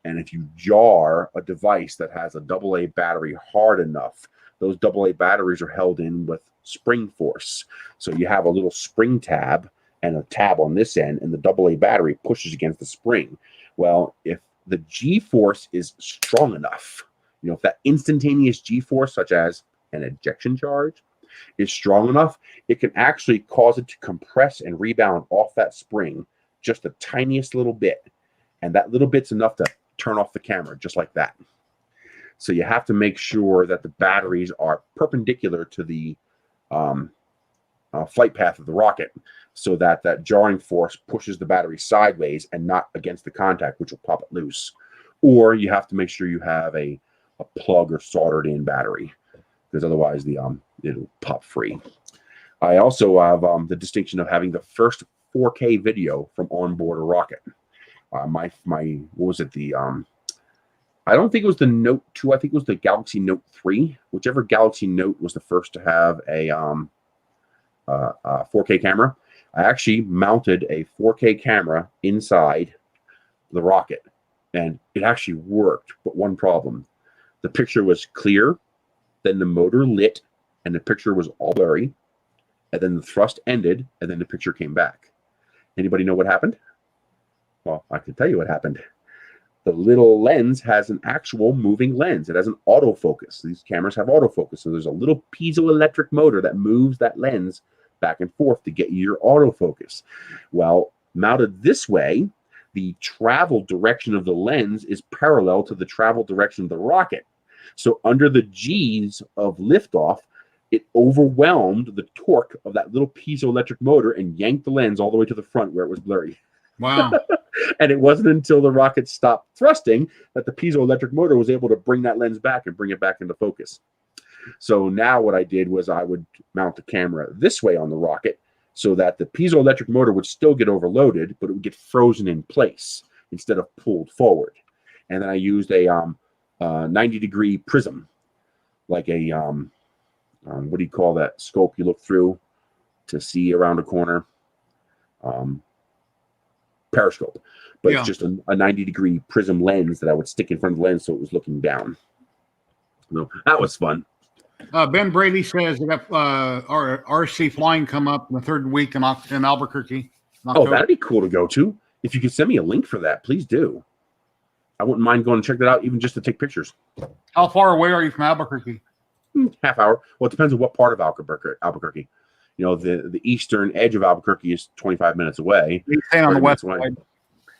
And if you jar a device that has a AA battery hard enough, those AA batteries are held in with spring force. So you have a little spring tab and a tab on this end, and the AA battery pushes against the spring. Well, if the G-force is strong enough, if that instantaneous G-force, such as an ejection charge, is strong enough, it can actually cause it to compress and rebound off that spring just the tiniest little bit. And that little bit's enough to turn off the camera just like that. So you have to make sure that the batteries are perpendicular to the flight path of the rocket, so that that jarring force pushes the battery sideways and not against the contact, which will pop it loose. Or you have to make sure you have a plug or soldered in battery, because otherwise it'll pop free. I also have the distinction of having the first 4K video from on board a rocket. What was it? I don't think it was the Note 2. I think it was the Galaxy Note 3. Whichever Galaxy Note was the first to have a 4K camera. I actually mounted a 4K camera inside the rocket, and it actually worked. But one problem: the picture was clear, then the motor lit, and the picture was all blurry, and then the thrust ended, and then the picture came back. Anybody know what happened? Well, I can tell you what happened. The little lens has an actual moving lens. It has an autofocus. These cameras have autofocus. So there's a little piezoelectric motor that moves that lens back and forth to get you your autofocus. Well, Mounted this way, the travel direction of the lens is parallel to the travel direction of the rocket. So under the G's of liftoff, it overwhelmed the torque of that little piezoelectric motor and yanked the lens all the way to the front where it was blurry. Wow. And it wasn't until the rocket stopped thrusting that the piezoelectric motor was able to bring that lens back and bring it back into focus. So now what I did was I would mount the camera this way on the rocket so that the piezoelectric motor would still get overloaded, but it would get frozen in place instead of pulled forward. And then I used a 90-degree prism, like a, what do you call that scope you look through to see around a corner? Periscope. But it's just a 90-degree prism lens that I would stick in front of the lens so it was looking down. So that was fun. Ben Brady says they got our RC flying come up in the third week in Albuquerque. Oh, that'd be cool to go to. If you could send me a link for that, please do. I wouldn't mind going and check that out, even just to take pictures. How far away are you from Albuquerque? Half hour. Well, it depends on what part of Albuquerque. You know, the eastern edge of Albuquerque is 25 minutes away. You're staying on the west side.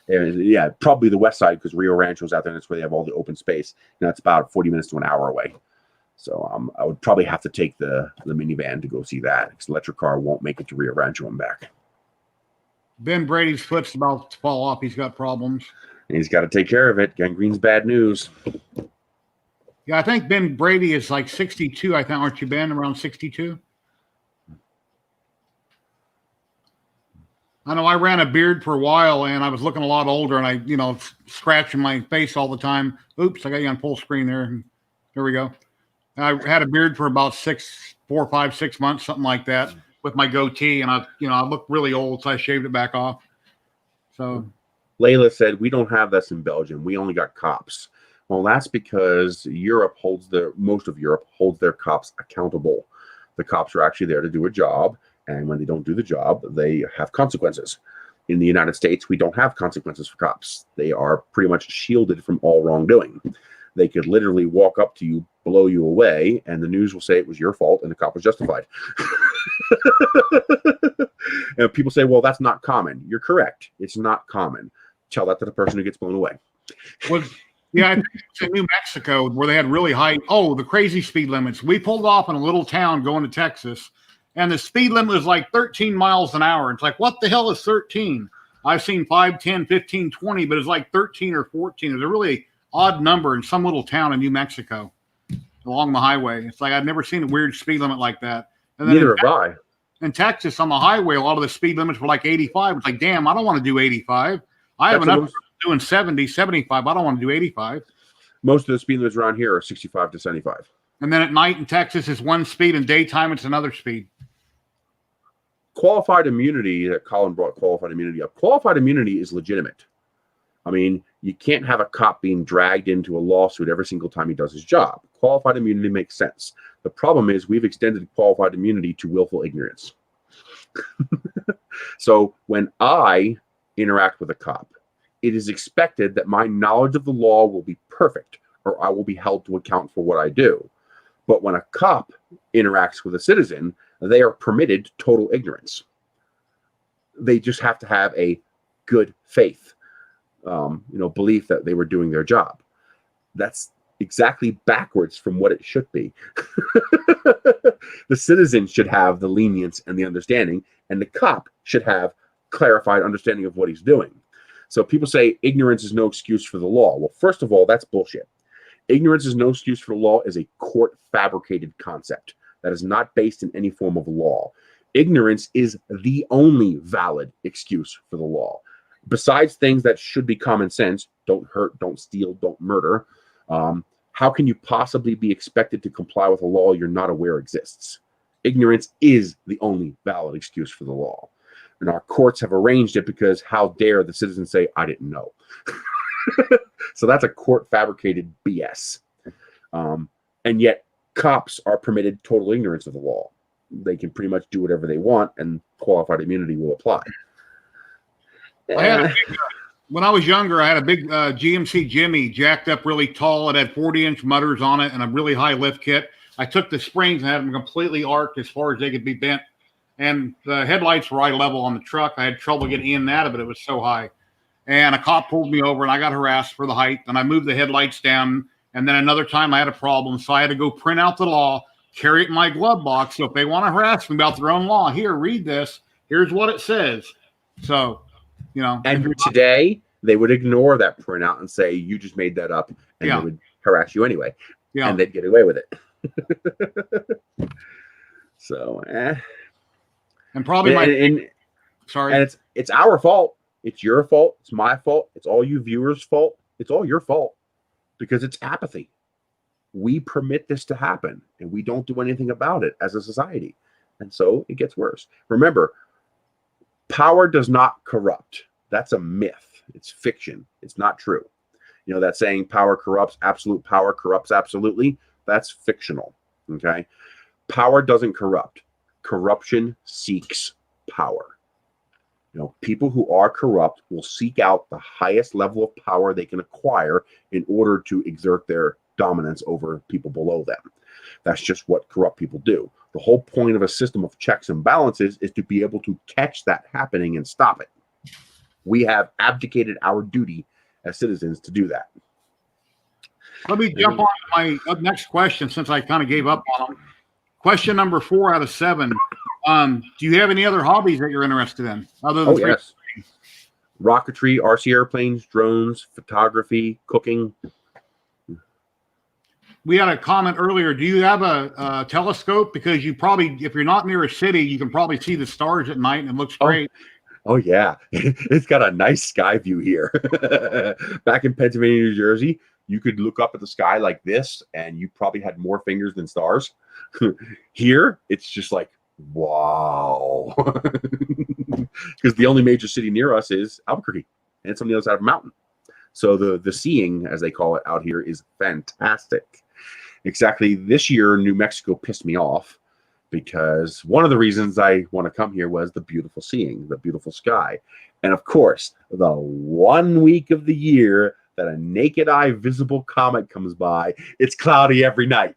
Yeah, probably the west side because Rio Rancho's out there, and that's where they have all the open space. And that's about 40 minutes to an hour away. So I would probably have to take the minivan to go see that because the electric car won't make it to Rio Rancho and back. Ben Brady's foot's about to fall off. He's got problems. And he's got to take care of it. Gangrene's bad news. Yeah, I think Ben Brady is like 62. I think, aren't you, Ben? Around 62? I know I ran a beard for a while, and I was looking a lot older, and I, scratching my face all the time. Oops, I got you on full screen there. There we go. I had a beard for about 4, 5, 6 months, something like that, with my goatee, and I looked really old, so I shaved it back off. So, Layla said, we don't have this in Belgium. We only got cops. Well, that's because most of Europe holds their cops accountable. The cops are actually there to do a job, and when they don't do the job, they have consequences. In the United States, we don't have consequences for cops. They are pretty much shielded from all wrongdoing. They could literally walk up to you, blow you away, and the news will say it was your fault and the cop was justified. And people say, well, that's not common. You're correct. It's not common. Tell that to the person who gets blown away. Yeah, I think it's in New Mexico where they had really high, the crazy speed limits. We pulled off in a little town going to Texas, and the speed limit was like 13 miles an hour. It's like, what the hell is 13? I've seen 5, 10, 15, 20, but it's like 13 or 14. It's a really odd number in some little town in New Mexico along the highway. It's like I've never seen a weird speed limit like that. And then neither have I. In Texas, on the highway, a lot of the speed limits were like 85. It's like, damn, I don't want to do 85. I have enough doing 70, 75. I don't want to do 85. Most of the speed limits around here are 65 to 75. And then at night in Texas, it's one speed, and daytime, it's another speed. Qualified immunity, that Colin brought qualified immunity up. Qualified immunity is legitimate. I mean, you can't have a cop being dragged into a lawsuit every single time he does his job. Qualified immunity makes sense. The problem is we've extended qualified immunity to willful ignorance. So when I interact with a cop, it is expected that my knowledge of the law will be perfect, or I will be held to account for what I do. But when a cop interacts with a citizen, they are permitted total ignorance. They just have to have a good faith, belief that they were doing their job. That's exactly backwards from what it should be. The citizen should have the lenience and the understanding, and the cop should have clarified understanding of what he's doing. So people say ignorance is no excuse for the law. Well, first of all, that's bullshit. Ignorance is no excuse for the law is a court-fabricated concept that is not based in any form of law. Ignorance is the only valid excuse for the law. Besides things that should be common sense, don't hurt, don't steal, don't murder, how can you possibly be expected to comply with a law you're not aware exists? Ignorance is the only valid excuse for the law. And our courts have arranged it because how dare the citizen say, I didn't know. So that's a court-fabricated BS. And yet cops are permitted total ignorance of the law. They can pretty much do whatever they want, and qualified immunity will apply. When I was younger, I had a big GMC Jimmy, jacked up really tall. It had 40-inch mutters on it and a really high lift kit. I took the springs and had them completely arced as far as they could be bent. and the headlights were eye level on the truck. I had trouble getting in and out of it. It was so high. And a cop pulled me over, and I got harassed for the height. And I moved the headlights down. And then another time I had a problem, so I had to go print out the law, carry it in my glove box. So if they want to harass me about their own law, here, read this. Here's what it says. So, you know. And today, they would ignore that printout and say, you just made that up. And they would harass you anyway. Yeah. And they'd get away with it. So, And probably sorry. And it's our fault. It's your fault. It's my fault. It's all you viewers' fault. It's all your fault because it's apathy. We permit this to happen and we don't do anything about it as a society. And so it gets worse. Remember, power does not corrupt. That's a myth. It's fiction. It's not true. You know, that saying power corrupts, absolute power corrupts absolutely. That's fictional. Okay. Power doesn't corrupt. Corruption seeks power. You know, people who are corrupt will seek out the highest level of power they can acquire in order to exert their dominance over people below them. That's just what corrupt people do. The whole point of a system of checks and balances is to be able to catch that happening and stop it. We have abdicated our duty as citizens to do that. Let me jump on to my next question since I kind of gave up on them. Question number 4 out of 7. Do you have any other hobbies that you're interested in other than yes. Rocketry, RC airplanes, drones, photography, cooking. We had a comment earlier. Do you have a telescope? Because you probably, if you're not near a city, you can probably see the stars at night and it looks great. Oh yeah. It's got a nice sky view here. Back in Pennsylvania, New Jersey, you could look up at the sky like this and you probably had more fingers than stars. Here, it's just like, wow. Because the only major city near us is Albuquerque, and it's on the other side of a mountain. So the seeing, as they call it out here, is fantastic. Exactly. This year, New Mexico pissed me off because one of the reasons I want to come here was the beautiful seeing, the beautiful sky. And of course, the 1 week of the year that a naked eye visible comet comes by, it's cloudy every night.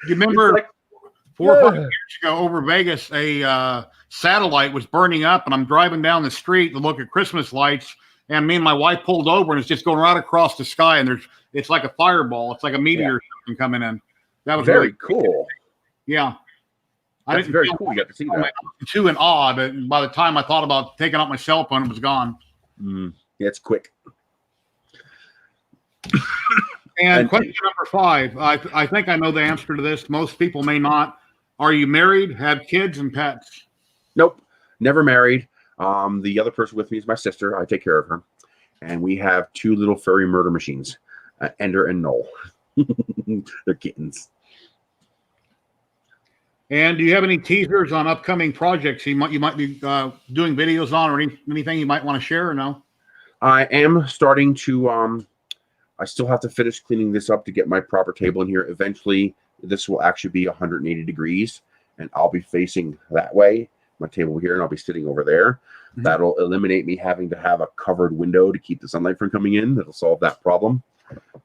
You remember like 4 or 5 years ago over Vegas, a satellite was burning up, and I'm driving down the street to look at Christmas lights, and me and my wife pulled over, and it's just going right across the sky, and it's like a fireball. It's like a meteor coming in. That was very really cool. Yeah. That's very cool. You got to see that. Too and odd. And by the time I thought about taking out my cell phone, it was gone. Yeah, it's quick. And question number 5. I think I know the answer to this. Most people may not. Are you married, have kids, and pets? Nope. Never married. The other person with me is my sister. I take care of her. And we have 2 little furry murder machines, Ender and Null. They're kittens. And do you have any teasers on upcoming projects you might be doing videos on, or anything you might want to share, or no? I am starting to I still have to finish cleaning this up to get my proper table in here. Eventually, this will actually be 180 degrees, and I'll be facing that way, my table here, and I'll be sitting over there. Mm-hmm. That'll eliminate me having to have a covered window to keep the sunlight from coming in. That'll solve that problem.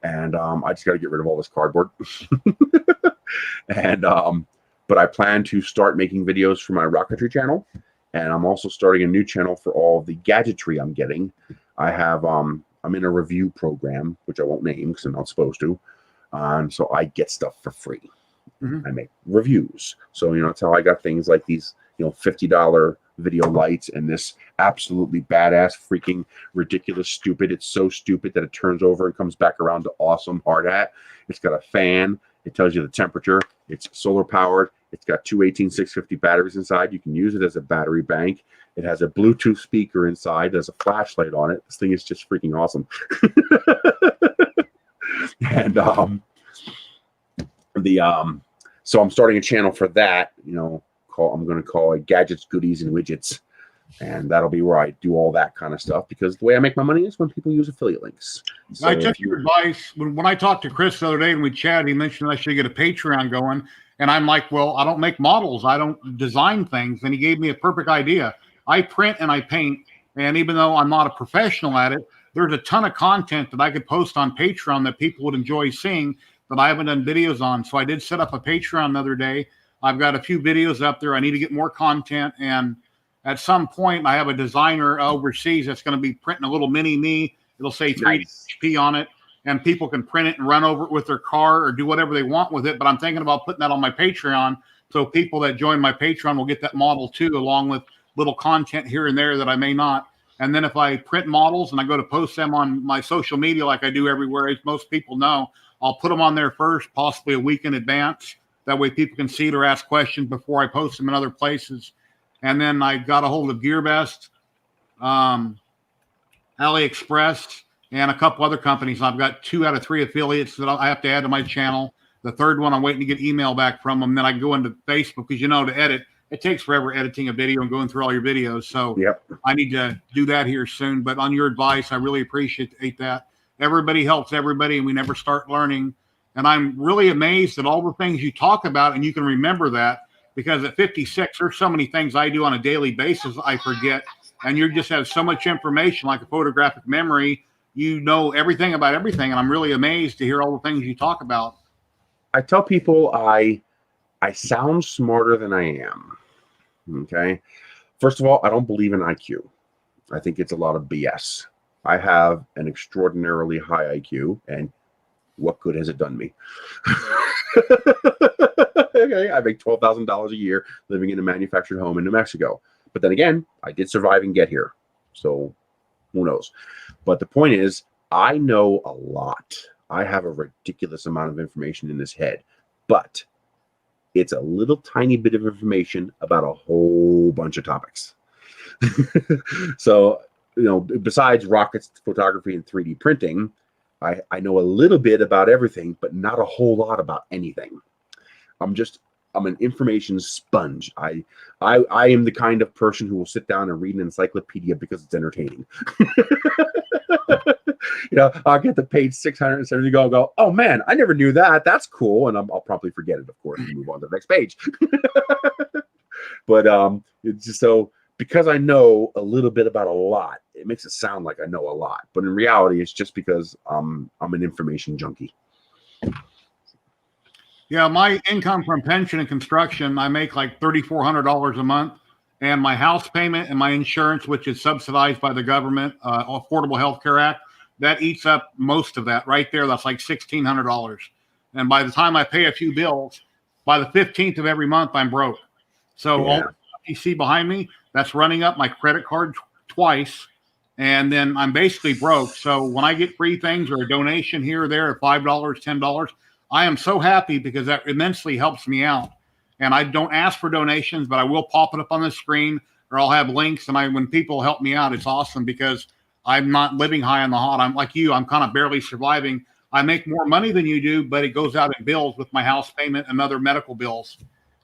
And I just got to get rid of all this cardboard. And but I plan to start making videos for my rocketry channel, and I'm also starting a new channel for all of the gadgetry I'm getting. I have I'm in a review program, which I won't name because I'm not supposed to. So I get stuff for free. Mm-hmm. I make reviews. So, you know, that's how I got things like these, you know, $50 video lights and this absolutely badass, freaking ridiculous, stupid. It's so stupid that it turns over and comes back around to awesome hard hat. It's got a fan. It tells you the temperature. It's solar powered. It's got 2 18650 batteries inside. You can use it as a battery bank. It has a Bluetooth speaker inside. There's a flashlight on it. This thing is just freaking awesome. And so I'm starting a channel for that. You know, I'm going to call it Gadgets, Goodies, and Widgets. And that'll be where I do all that kind of stuff, because the way I make my money is when people use affiliate links. So I took your advice. When I talked to Chris the other day and we chatted, he mentioned I should get a Patreon going. And I'm like, well, I don't make models. I don't design things. And he gave me a perfect idea. I print and I paint. And even though I'm not a professional at it, there's a ton of content that I could post on Patreon that people would enjoy seeing. that I haven't done videos on. So I did set up a Patreon the other day. I've got a few videos up there. I need to get more content. And at some point, I have a designer overseas that's going to be printing a little mini me. It'll say 3D HP on it, and people can print it and run over it with their car or do whatever they want with it. But I'm thinking about putting that on my Patreon, so people that join my Patreon will get that model too, along with little content here and there that I may not. And then if I print models and I go to post them on my social media like I do everywhere, as most people know, I'll put them on there first, possibly a week in advance. That way people can see it or ask questions before I post them in other places. And then I got a hold of GearBest, AliExpress, and a couple other companies. I've got 2 out of 3 affiliates that I have to add to my channel. The third one, I'm waiting to get email back from them. Then I go into Facebook because, to edit, it takes forever editing a video and going through all your videos. So I need to do that here soon. But on your advice, I really appreciate that. Everybody helps everybody, and we never start learning. And I'm really amazed at all the things you talk about, and you can remember that, because at 56, there's so many things I do on a daily basis I forget. And you just have so much information, like a photographic memory. You know everything about everything, and I'm really amazed to hear all the things you talk about. I tell people I sound smarter than I am. Okay. First of all, I don't believe in IQ. I think it's a lot of BS. I have an extraordinarily high IQ, and what good has it done me? Okay, I make $12,000 a year living in a manufactured home in New Mexico. But then again, I did survive and get here. So who knows? But the point is, I know a lot. I have a ridiculous amount of information in this head, but it's a little tiny bit of information about a whole bunch of topics. So, besides rockets, photography, and 3D printing, I know a little bit about everything, but not a whole lot about anything. I'm an information sponge. I am the kind of person who will sit down and read an encyclopedia because it's entertaining. I'll get to page 670 and go, oh man, I never knew that. That's cool. And I'll probably forget it, of course, and move on to the next page. But it's just so, because I know a little bit about a lot, it makes it sound like I know a lot. But in reality, it's just because I'm an information junkie. Yeah, my income from pension and construction, I make like $3,400 a month. And my house payment and my insurance, which is subsidized by the government, Affordable Health Care Act, that eats up most of that right there. That's like $1,600. And by the time I pay a few bills, by the 15th of every month, I'm broke. So all the stuff you see behind me, that's running up my credit card twice. And then I'm basically broke. So when I get free things or a donation here or there, $5, $10, I am so happy, because that immensely helps me out. And I don't ask for donations, but I will pop it up on the screen, or I'll have links. And when people help me out, it's awesome, because I'm not living high on the hog. I'm like you. I'm kind of barely surviving. I make more money than you do, but it goes out in bills with my house payment and other medical bills.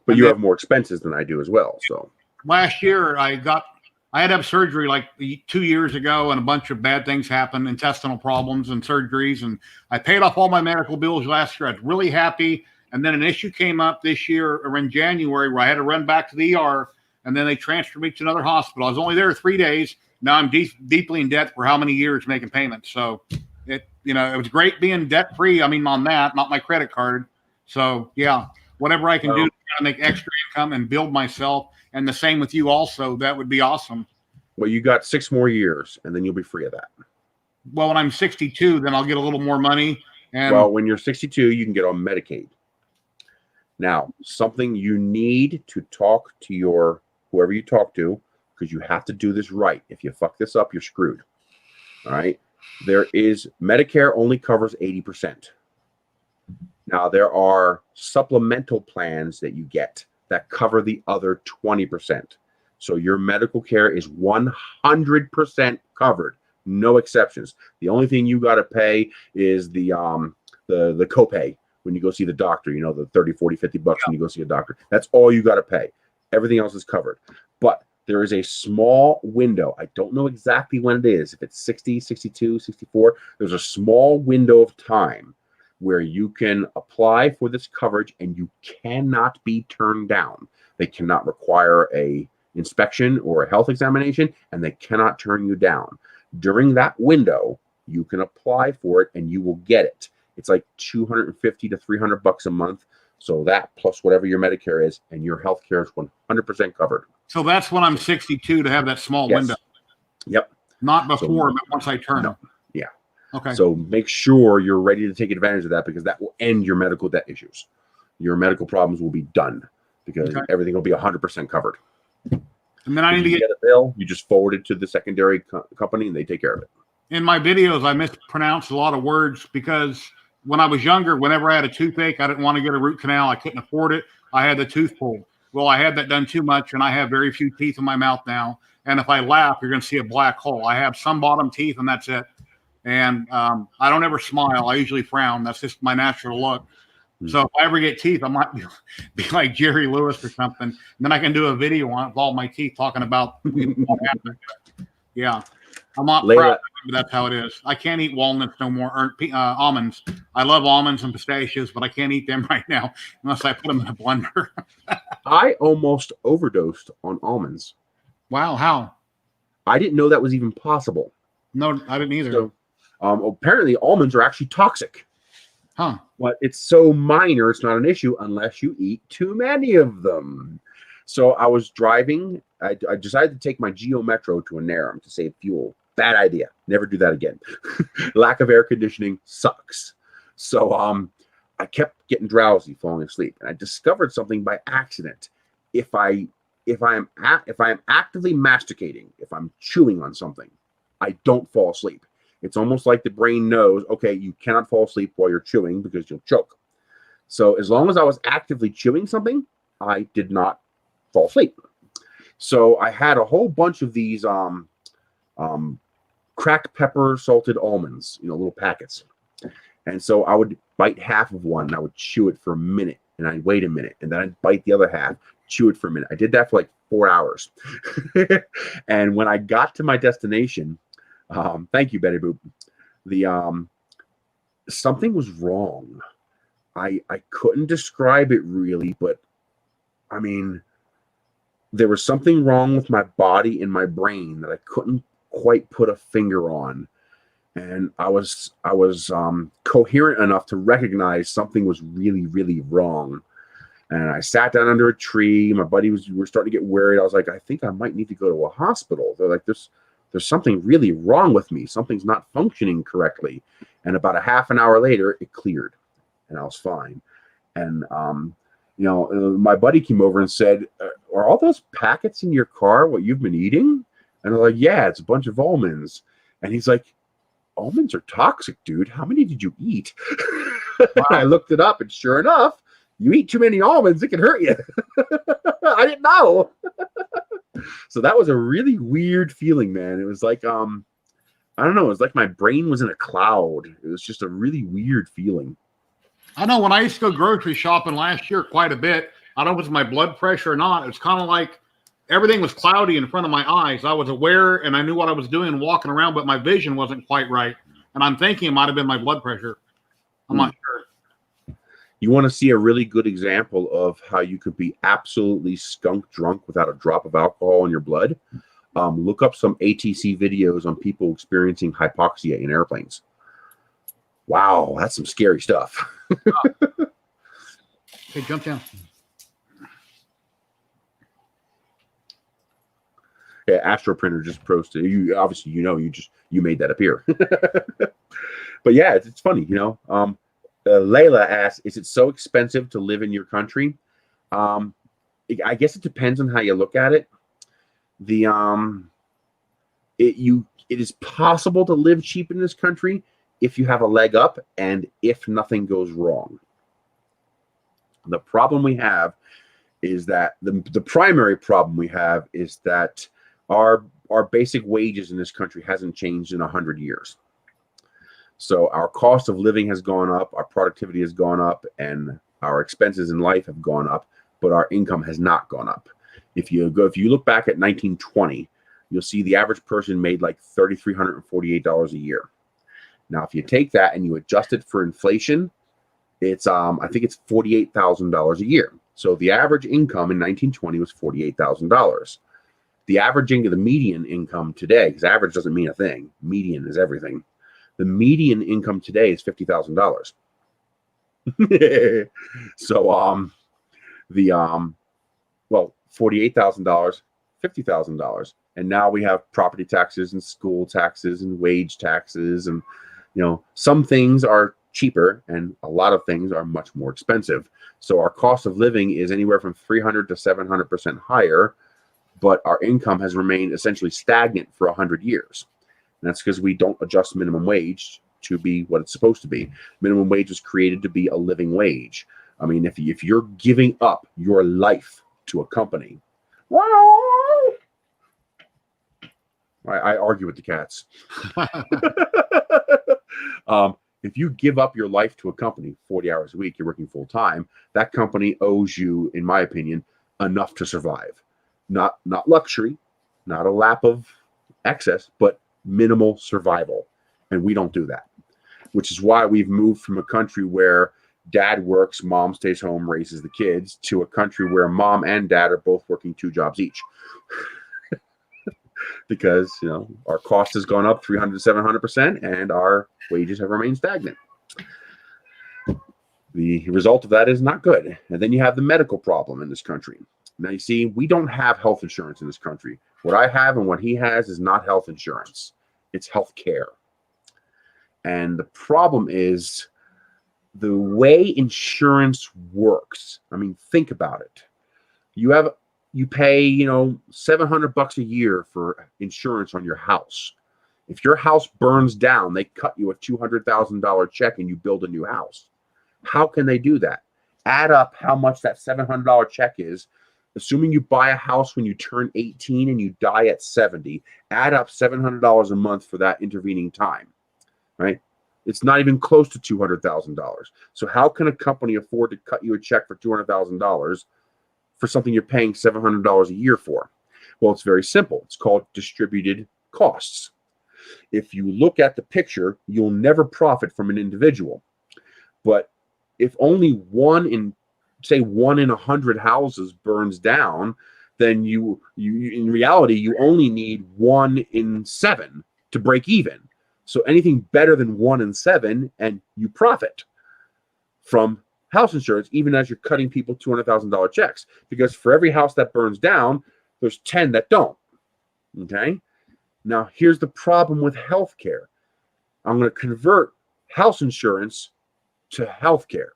But you have more expenses than I do as well. So last year I had to have surgery like 2 years ago, and a bunch of bad things happened, intestinal problems and surgeries. And I paid off all my medical bills last year. I was really happy. And then an issue came up this year, or in January, where I had to run back to the ER, and then they transferred me to another hospital. I was only there 3 days. Now I'm deeply in debt for how many years making payments. So it was great being debt free. I mean, on that, not my credit card. So yeah, whatever I can do to make extra income and build myself. And the same with you also. That would be awesome. Well, you got 6 more years, and then you'll be free of that. Well, when I'm 62, then I'll get a little more money. And well, when you're 62, you can get on Medicaid. Now, something you need to talk to whoever you talk to, because you have to do this right. If you fuck this up, you're screwed. All right. Medicare only covers 80%. Now, there are supplemental plans that you get that cover the other 20%. So your medical care is 100% covered, no exceptions. The only thing you got to pay is the copay when you go see the doctor, the 30, 40, 50 bucks when you go see a doctor. That's all you got to pay. Everything else is covered. But there is a small window. I don't know exactly when it is. If it's 60, 62, 64, there's a small window of time where you can apply for this coverage, and you cannot be turned down. They cannot require a inspection or a health examination, and they cannot turn you down. During that window, you can apply for it, and you will get it. It's like $250 to $300 a month. So that plus whatever your Medicare is, and your health care is 100% covered. So that's when I'm 62 to have that small window. Yep. Not before, but once I turn. No. Yeah. Okay. So make sure you're ready to take advantage of that, because that will end your medical debt issues. Your medical problems will be done because everything will be 100% covered. And then I need to get a bill. You just forward it to the secondary company, and they take care of it. In my videos, I mispronounced a lot of words because when I was younger, whenever I had a toothache, I didn't want to get a root canal. I couldn't afford it. I had the tooth pulled. Well, I had that done too much, and I have very few teeth in my mouth now. And if I laugh, you're going to see a black hole. I have some bottom teeth, and that's it. And I don't ever smile. I usually frown. That's just my natural look. So if I ever get teeth, I might be like Jerry Lewis or something. And then I can do a video on it with all my teeth talking about what happened. Yeah. I'm not proud, but that's how it is. I can't eat walnuts no more, or almonds. I love almonds and pistachios, but I can't eat them right now unless I put them in a blender. I almost overdosed on almonds. Wow, how? I didn't know that was even possible. No, I didn't either. So, apparently almonds are actually toxic. Huh. But it's so minor, it's not an issue unless you eat too many of them. So I was driving. I decided to take my Geo Metro to a Nerys to save fuel. Bad idea. Never do that again. Lack of air conditioning sucks. So I kept getting drowsy, falling asleep, and I discovered something by accident. If I am actively masticating, if I'm chewing on something, I don't fall asleep. It's almost like the brain knows, okay, you cannot fall asleep while you're chewing because you'll choke. So as long as I was actively chewing something, I did not fall asleep. So I had a whole bunch of these cracked pepper salted almonds, little packets. And so I would bite half of one, and I would chew it for a minute, and I'd wait a minute, and then I'd bite the other half, chew it for a minute. I did that for like 4 hours. And when I got to my destination, thank you, Betty Boop, something was wrong. I couldn't describe it really, but I mean, there was something wrong with my body and my brain that I couldn't quite put a finger on. And I was coherent enough to recognize something was really, really wrong. And I sat down under a tree. My buddy we were starting to get worried. I was like, I think I might need to go to a hospital. They're like, there's something really wrong with me. Something's not functioning correctly. And about a half an hour later, it cleared, and I was fine. And my buddy came over and said, are all those packets in your car what you've been eating? And I'm like, yeah, it's a bunch of almonds. And he's like, almonds are toxic, dude. How many did you eat? Wow. I looked it up, and sure enough, you eat too many almonds, it can hurt you. I didn't know. So that was a really weird feeling, man. It was like, I don't know. It was like my brain was in a cloud. It was just a really weird feeling. I know when I used to go grocery shopping last year quite a bit, I don't know if it was my blood pressure or not. It was kind of like everything was cloudy in front of my eyes. I was aware and I knew what I was doing walking around, but my vision wasn't quite right. And I'm thinking it might have been my blood pressure. I'm not sure. You want to see a really good example of how you could be absolutely skunk drunk without a drop of alcohol in your blood? Look up some ATC videos on people experiencing hypoxia in airplanes. Wow, that's some scary stuff. Okay, jump down. Yeah, Astro Printer just posted. You obviously, you made that appear. But yeah, it's funny, Layla asks, "Is it so expensive to live in your country?" I guess it depends on how you look at it. It is possible to live cheap in this country if you have a leg up and if nothing goes wrong. The problem we have is that the primary problem we have is that our basic wages in this country hasn't changed in 100 years. So our cost of living has gone up, our productivity has gone up, and our expenses in life have gone up, but our income has not gone up. If you look back at 1920, you'll see the average person made like $3,348 a year. Now, if you take that and you adjust it for inflation, it's I think it's $48,000 a year. So the average income in 1920 was $48,000. The median income today, because average doesn't mean a thing, median is everything. The median income today is $50,000. So well, $48,000, $50,000, and now we have property taxes and school taxes and wage taxes, and some things are cheaper and a lot of things are much more expensive. So our cost of living is anywhere from 300 to 700% higher, but our income has remained essentially stagnant for 100 years. And that's because we don't adjust minimum wage to be what it's supposed to be. Minimum wage was created to be a living wage. I mean, if you're giving up your life to a company, I argue with the cats. If you give up your life to a company 40 hours a week, you're working full time, that company owes you, in my opinion, enough to survive. Not luxury, not a lap of excess, but minimal survival. And we don't do that, which is why we've moved from a country where dad works, mom stays home, raises the kids, to a country where mom and dad are both working 2 jobs each. Because our cost has gone up 300 to 700%, and our wages have remained stagnant. The result of that is not good. And then you have the medical problem in this country. Now, you see, we don't have health insurance in this country. What I have and what he has is not health insurance. It's health care. And the problem is the way insurance works. I mean, think about it. You pay, $700 a year for insurance on your house. If your house burns down, they cut you a $200,000 check and you build a new house. How can they do that? Add up how much that $700 check is. Assuming you buy a house when you turn 18 and you die at 70, add up $700 a month for that intervening time, right? It's not even close to $200,000. So how can a company afford to cut you a check for $200,000 for something you're paying $700 a year for? Well, it's very simple. It's called distributed costs. If you look at the picture, you'll never profit from an individual. But if only one in 100 houses burns down, then you in reality, you only need 1 in 7 to break even. So anything better than 1 in 7, and you profit from house insurance, even as you're cutting people $200,000 checks. Because for every house that burns down, there's 10 that don't. Okay? Now, here's the problem with healthcare. I'm going to convert house insurance to healthcare.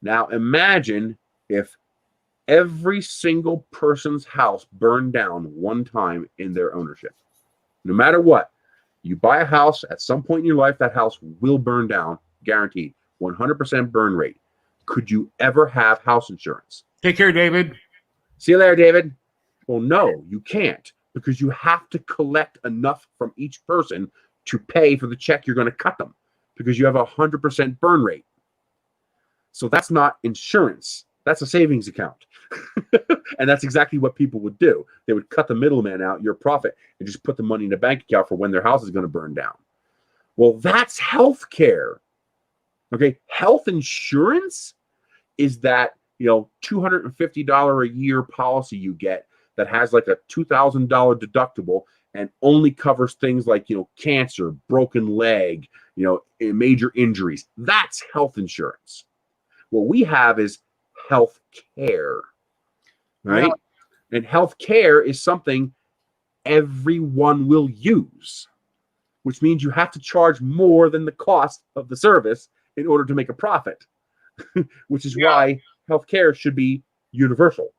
Now, imagine if every single person's house burned down one time in their ownership. No matter what, you buy a house, at some point in your life, that house will burn down, guaranteed, 100% burn rate. Could you ever have house insurance? Take care, David. See you later, David. Well, no, you can't, because you have to collect enough from each person to pay for the check you're going to cut them, because you have a 100% burn rate. So that's not insurance. That's a savings account. And that's exactly what people would do. They would cut the middleman out, your profit, and just put the money in a bank account for when their house is going to burn down. Well, that's health care. Okay, health insurance is that, $250 a year policy you get that has like a $2,000 deductible and only covers things like, cancer, broken leg, major injuries. That's health insurance. What we have is health care, right? Yeah. And health care is something everyone will use, which means you have to charge more than the cost of the service in order to make a profit, which is why healthcare should be universal,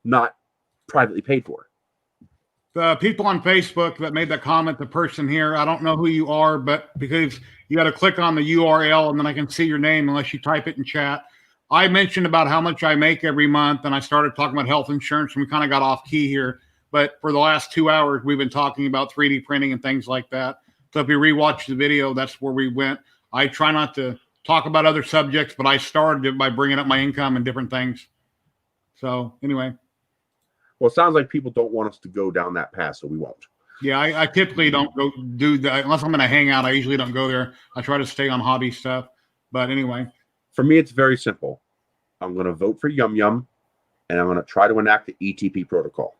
not privately paid for. The people on Facebook that made that comment, the person here, I don't know who you are, but because you got to click on the URL and then I can see your name unless you type it in chat. I mentioned about how much I make every month, and I started talking about health insurance, and we kind of got off key here. But for the last 2 hours, we've been talking about 3D printing and things like that. So if you rewatch the video, that's where we went. I try not to talk about other subjects, but I started it by bringing up my income and different things. So anyway. Well, it sounds like people don't want us to go down that path, so we won't. Yeah, I typically don't go do that. Unless I'm going to hang out, I usually don't go there. I try to stay on hobby stuff. But anyway. For me, it's very simple. I'm going to vote for Yum Yum, and I'm going to try to enact the ETP protocol.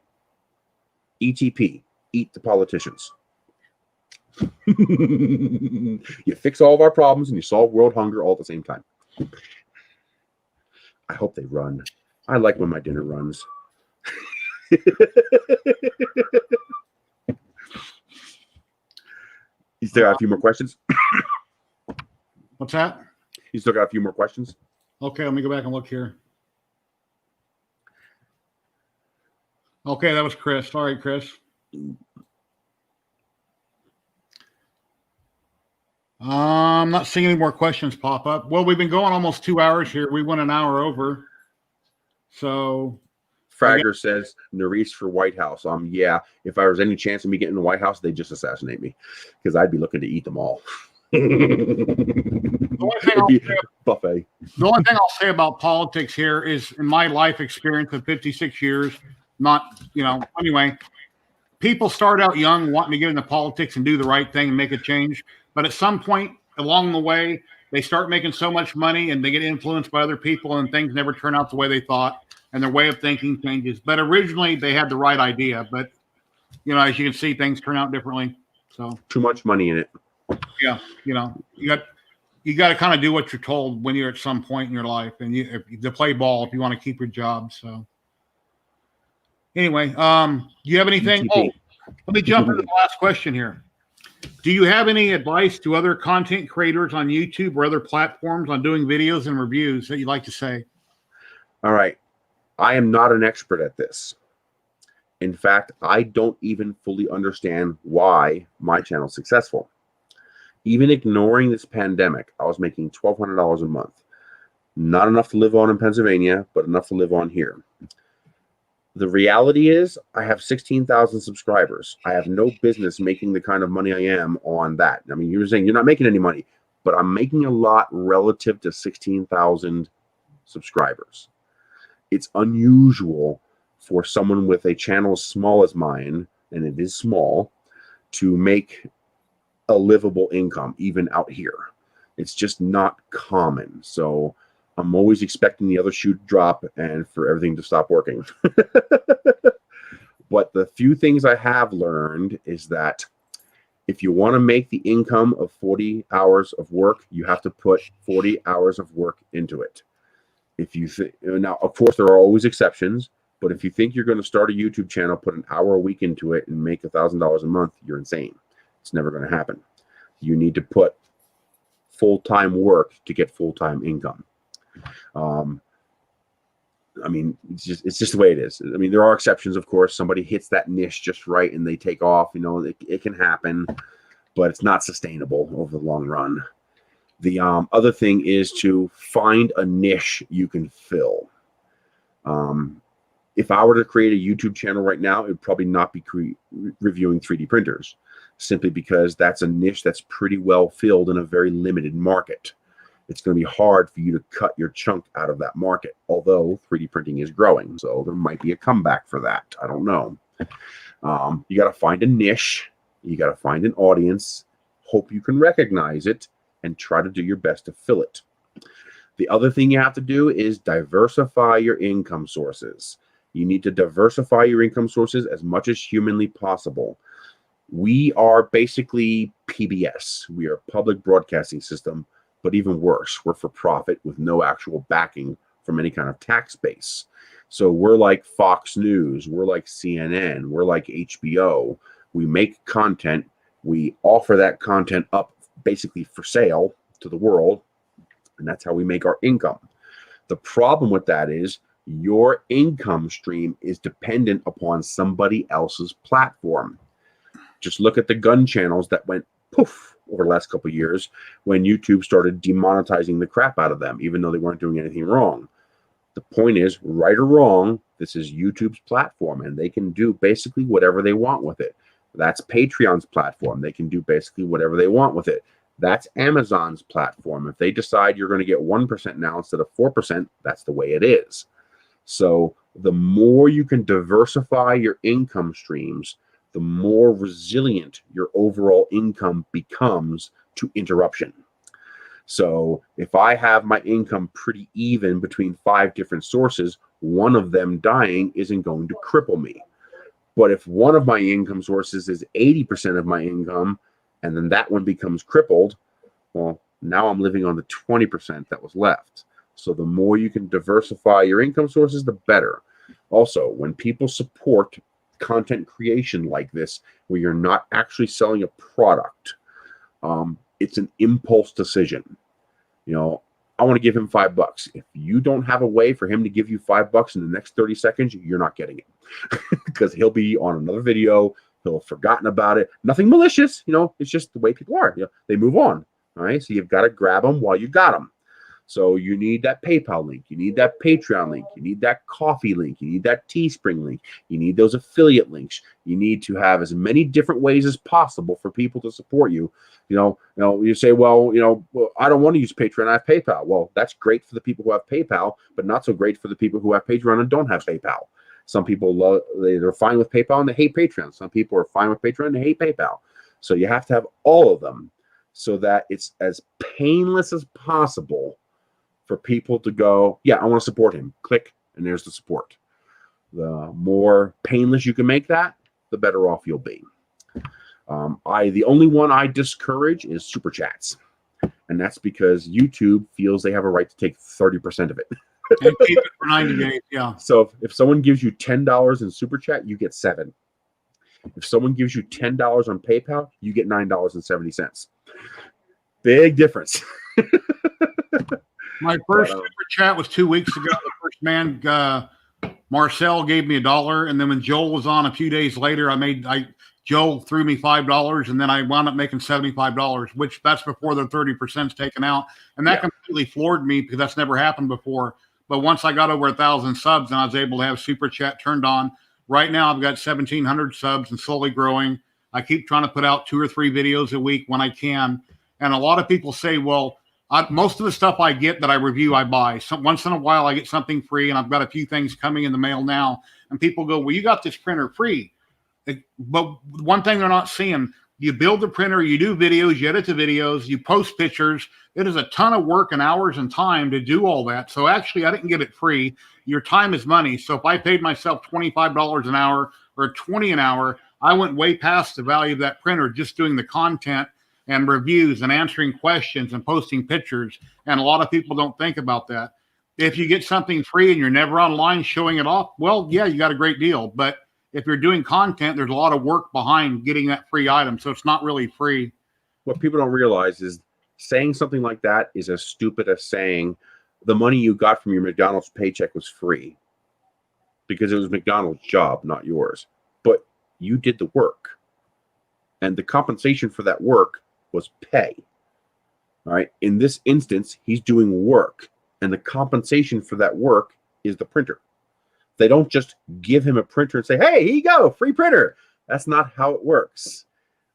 ETP, eat the politicians. You fix all of our problems, and you solve world hunger all at the same time. I hope they run. I like when my dinner runs. You still got a few more questions? What's that? You still got a few more questions? Okay, let me go back and look here. Okay, that was Chris. All right, Chris. I'm not seeing any more questions pop up. Well, we've been going almost 2 hours here. We went an hour over. So Fragger says Nerys for White House. Yeah, if there was any chance of me getting the White House, they'd just assassinate me because I'd be looking to eat them all. Buffet. The only thing I'll say about politics here is, in my life experience of 56 years, anyway, people start out young wanting to get into politics and do the right thing and make a change. But at some point along the way, they start making so much money and they get influenced by other people and things never turn out the way they thought and their way of thinking changes. But originally they had the right idea. But, as you can see, things turn out differently. So too much money in it. Yeah. You got to kind of do what you're told when you're at some point in your life and to play ball if you want to keep your job. So anyway, do you have anything? Oh, let me jump into the last question here. Do you have any advice to other content creators on YouTube or other platforms on doing videos and reviews that you'd like to say? All right. I am not an expert at this. In fact, I don't even fully understand why my channel is successful. Even ignoring this pandemic, I was making $1,200 a month. Not enough to live on in Pennsylvania, but enough to live on here. The reality is I have 16,000 subscribers. I have no business making the kind of money I am on that. I mean, you're saying you're not making any money, but I'm making a lot relative to 16,000 subscribers. It's unusual for someone with a channel as small as mine, and it is small, to make a livable income, even out here. It's just not common. So I'm always expecting the other shoe to drop and for everything to stop working. But the few things I have learned is that if you want to make the income of 40 hours of work, you have to put 40 hours of work into it. If you now, of course, there are always exceptions, but if you think you're going to start a YouTube channel, put an hour a week into it and make $1,000 a month, you're insane. It's never going to happen. You need to put full-time work to get full-time income. I mean, it's just the way it is. I mean, there are exceptions, of course. Somebody hits that niche just right and they take off. It can happen, but it's not sustainable over the long run. The other thing is to find a niche you can fill. If I were to create a YouTube channel right now, it would probably not be reviewing 3D printers, simply because that's a niche that's pretty well filled in a very limited market. It's going to be hard for you to cut your chunk out of that market, although 3D printing is growing. So there might be a comeback for that. I don't know. You got to find a niche. You got to find an audience. Hope you can recognize it and try to do your best to fill it. The other thing you have to do is diversify your income sources. You need to diversify your income sources as much as humanly possible. We are basically PBS. We are a public broadcasting system. But even worse, we're for profit with no actual backing from any kind of tax base. So we're like Fox News, we're like CNN, we're like HBO. We make content, we offer that content up basically for sale to the world, and that's how we make our income. The problem with that is your income stream is dependent upon somebody else's platform. Just look at the gun channels that went poof over the last couple of years when YouTube started demonetizing the crap out of them, even though they weren't doing anything wrong. The point is, right or wrong, this is YouTube's platform, and they can do basically whatever they want with it. That's Patreon's platform. They can do basically whatever they want with it. That's Amazon's platform. If they decide you're going to get 1% now instead of 4%, that's the way it is. So the more you can diversify your income streams, the more resilient your overall income becomes to interruption. So if I have my income pretty even between 5 different sources, one of them dying isn't going to cripple me. But if one of my income sources is 80% of my income, and then that one becomes crippled, well, Now I'm living on the 20% that was left. So the more you can diversify your income sources, the better. Also, when people support content creation like this, where you're not actually selling a product, it's an impulse decision. You know, I want to give him $5. If you don't have a way for him to give you $5 in the next 30 seconds, you're not getting it because he'll be on another video. He'll have forgotten about it. Nothing malicious. You know, it's just the way people are. You know, they move on. All right. So you've got to grab them while you got them. So you need that PayPal link. You need that Patreon link. You need that Coffee link. You need that Teespring link. You need those affiliate links. You need to have as many different ways as possible for people to support you. You know, you say, well, I don't want to use Patreon. I have PayPal. Well, that's great for the people who have PayPal, but not so great for the people who have Patreon and don't have PayPal. Some people they're fine with PayPal and they hate Patreon. Some people are fine with Patreon and they hate PayPal. So you have to have all of them so that it's as painless as possible for people to go, yeah, I want to support him. Click, and there's the support. The more painless you can make that, the better off you'll be. The only one I discourage is super chats, and that's because YouTube feels they have a right to take 30% of it. And keep it for 90 days, yeah. So if someone gives you $10 in super chat, you get $7. If someone gives you $10 on PayPal, you get $9.70. Big difference. My first super chat was 2 weeks ago. The first man, Marcel, gave me $1, and then when Joel was on a few days later, Joel threw me $5, and then I wound up making $75, which that's before the 30% is taken out, and that completely floored me because that's never happened before. But once I got over 1,000 subs, and I was able to have super chat turned on. Right now, I've got 1,700 subs and slowly growing. I keep trying to put out 2 or 3 videos a week when I can, and a lot of people say, well, most of the stuff I get that I review, I buy. Once in a while, I get something free, and I've got a few things coming in the mail now. And people go, well, you got this printer free. But one thing they're not seeing, you build the printer, you do videos, you edit the videos, you post pictures. It is a ton of work and hours and time to do all that. So actually, I didn't get it free. Your time is money. So if I paid myself $25 an hour or $20 an hour, I went way past the value of that printer just doing the content and reviews and answering questions and posting pictures. And a lot of people don't think about that. If you get something free and you're never online showing it off, well, yeah, you got a great deal. But if you're doing content, there's a lot of work behind getting that free item. So it's not really free. What people don't realize is saying something like that is as stupid as saying the money you got from your McDonald's paycheck was free, because it was McDonald's job, not yours. But you did the work, and the compensation for that work was pay. All right. In this instance, he's doing work, and the compensation for that work is the printer. They don't just give him a printer and say, hey, here you go, free printer. That's not how it works.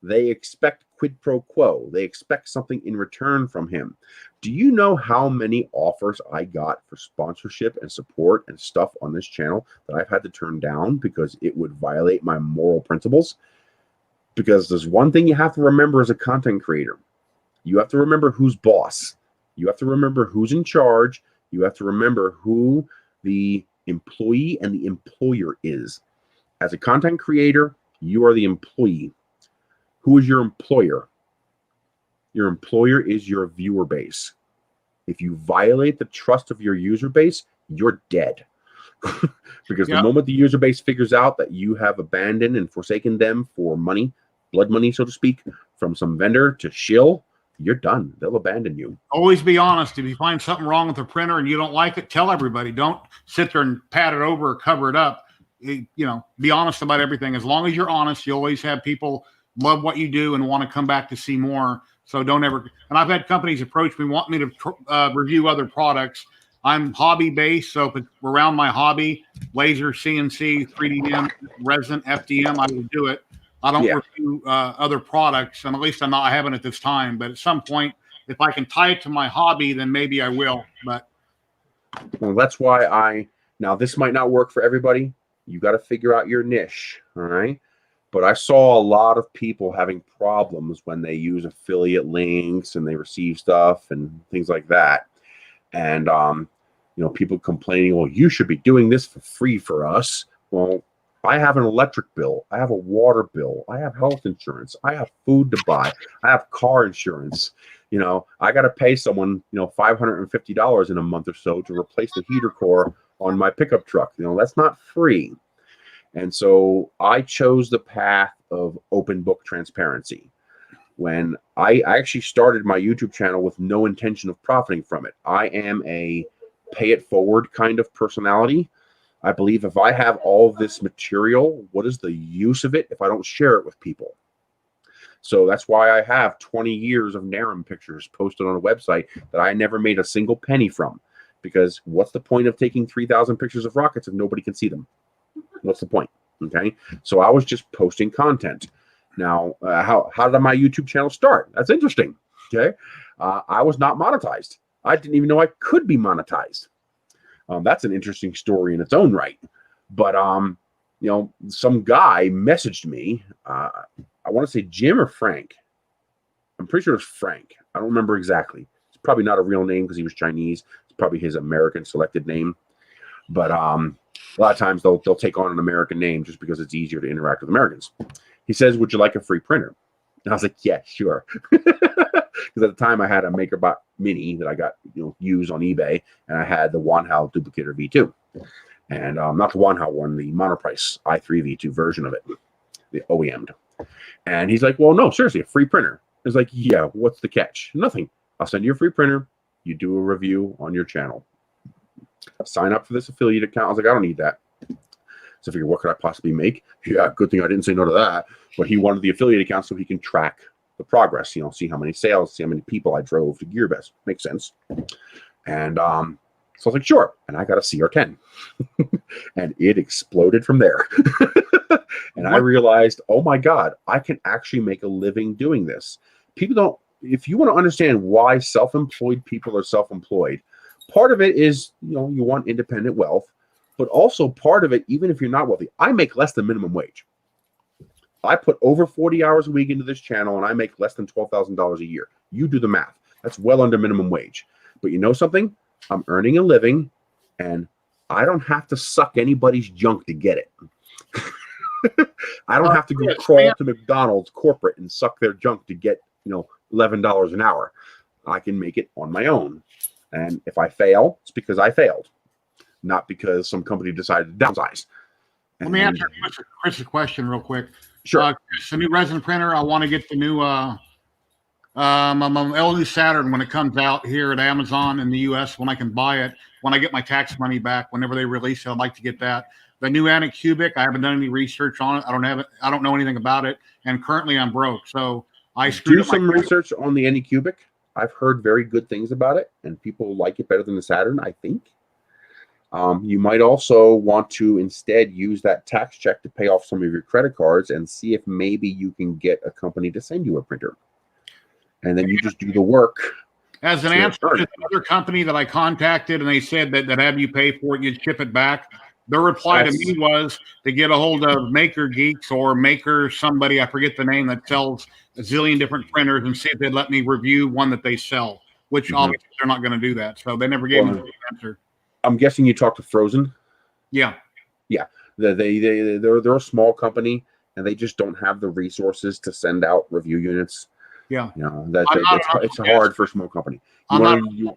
They expect quid pro quo. They expect something in return from him. Do you know how many offers I got for sponsorship and support and stuff on this channel that I've had to turn down because it would violate my moral principles? Because there's one thing you have to remember as a content creator. You have to remember who's boss. You have to remember who's in charge. You have to remember who the employee and the employer is. As a content creator, you are the employee. Who is your employer? Your employer is your viewer base. If you violate the trust of your user base, you're dead. Because the moment the user base figures out that you have abandoned and forsaken them for money, blood money, so to speak, from some vendor to shill, you're done. They'll abandon you. Always be honest. If you find something wrong with the printer and you don't like it, tell everybody. Don't sit there and pat it over or cover it up. Be honest about everything. As long as you're honest, you always have people love what you do and want to come back to see more. So don't ever. And I've had companies approach me, want me to review other products. I'm hobby based, so if it's around my hobby, laser, CNC, 3DM, resin, FDM, I will do it. I don't review other products, and at least I haven't at this time. But at some point, if I can tie it to my hobby, then maybe I will. But well, that's why now this might not work for everybody. You got to figure out your niche, all right? But I saw a lot of people having problems when they use affiliate links and they receive stuff and things like that. And people complaining, well, you should be doing this for free for us. Well, I have an electric bill. I have a water bill. I have health insurance. I have food to buy. I have car insurance. You know, I got to pay someone, you know, $550 in a month or so to replace the heater core on my pickup truck. You know, that's not free. And so I chose the path of open book transparency. When I actually started my YouTube channel with no intention of profiting from it. I am a pay it forward kind of personality. I believe if I have all of this material, what is the use of it if I don't share it with people? So that's why I have 20 years of Nerys pictures posted on a website that I never made a single penny from. Because what's the point of taking 3,000 pictures of rockets if nobody can see them? What's the point? Okay. So I was just posting content. Now, how did my YouTube channel start? That's interesting. Okay. I was not monetized. I didn't even know I could be monetized. That's an interesting story in its own right. But, you know, some guy messaged me. I want to say Jim or Frank. I'm pretty sure it's Frank. I don't remember exactly. It's probably not a real name because he was Chinese. It's probably his American selected name. But a lot of times they'll take on an American name just because it's easier to interact with Americans. He says, "Would you like a free printer?" And I was like, "Yeah, sure." Because at the time I had a MakerBot Mini that I got used on eBay, and I had the Wanhao Duplicator V2, and not the Wanhao one, the Monoprice i3 V2 version of it, the OEM'd. And he's like, "Well, no, seriously, a free printer." I was like, "Yeah, what's the catch?" "Nothing. I'll send you a free printer. You do a review on your channel. Sign up for this affiliate account." I was like, "I don't need that." So I figured, what could I possibly make? Yeah, good thing I didn't say no to that. But he wanted the affiliate account so he can track the progress, see how many sales, see how many people I drove to GearBest. Makes sense. And so I was like, sure. And I got a CR10. And it exploded from there. And I realized, oh my God, I can actually make a living doing this. People don't, if you want to understand why self-employed people are self-employed, part of it is, you want independent wealth. But also part of it, even if you're not wealthy, I make less than minimum wage. I put over 40 hours a week into this channel, and I make less than $12,000 a year. You do the math. That's well under minimum wage. But you know something? I'm earning a living, and I don't have to suck anybody's junk to get it. I don't have to go crawl to McDonald's corporate and suck their junk to get, $11 an hour. I can make it on my own. And if I fail, it's because I failed. Not because some company decided to downsize. Let me answer Chris's question real quick. Sure. Chris, the new resin printer, I want to get the new LU Saturn when it comes out here at Amazon in the U.S. when I can buy it. When I get my tax money back, whenever they release it, I'd like to get that. The new Anycubic, I haven't done any research on it. I don't have it. I don't know anything about it. And currently I'm broke. So I screwed do up some research on the Anycubic. I've heard very good things about it, and people like it better than the Saturn, I think. You might also want to instead use that tax check to pay off some of your credit cards and see if maybe you can get a company to send you a printer. And then you just do the work. As an answer to another company that I contacted, and they said that have you pay for it, you'd ship it back. Their reply to me was to get a hold of Maker Geeks or Maker somebody, I forget the name, that sells a zillion different printers and see if they'd let me review one that they sell, which obviously they're not going to do that. So they never gave me the answer. I'm guessing you talked to Frozen. Yeah. Yeah. They're a small company, and they just don't have the resources to send out review units. Yeah. It's hard for a small company. I'm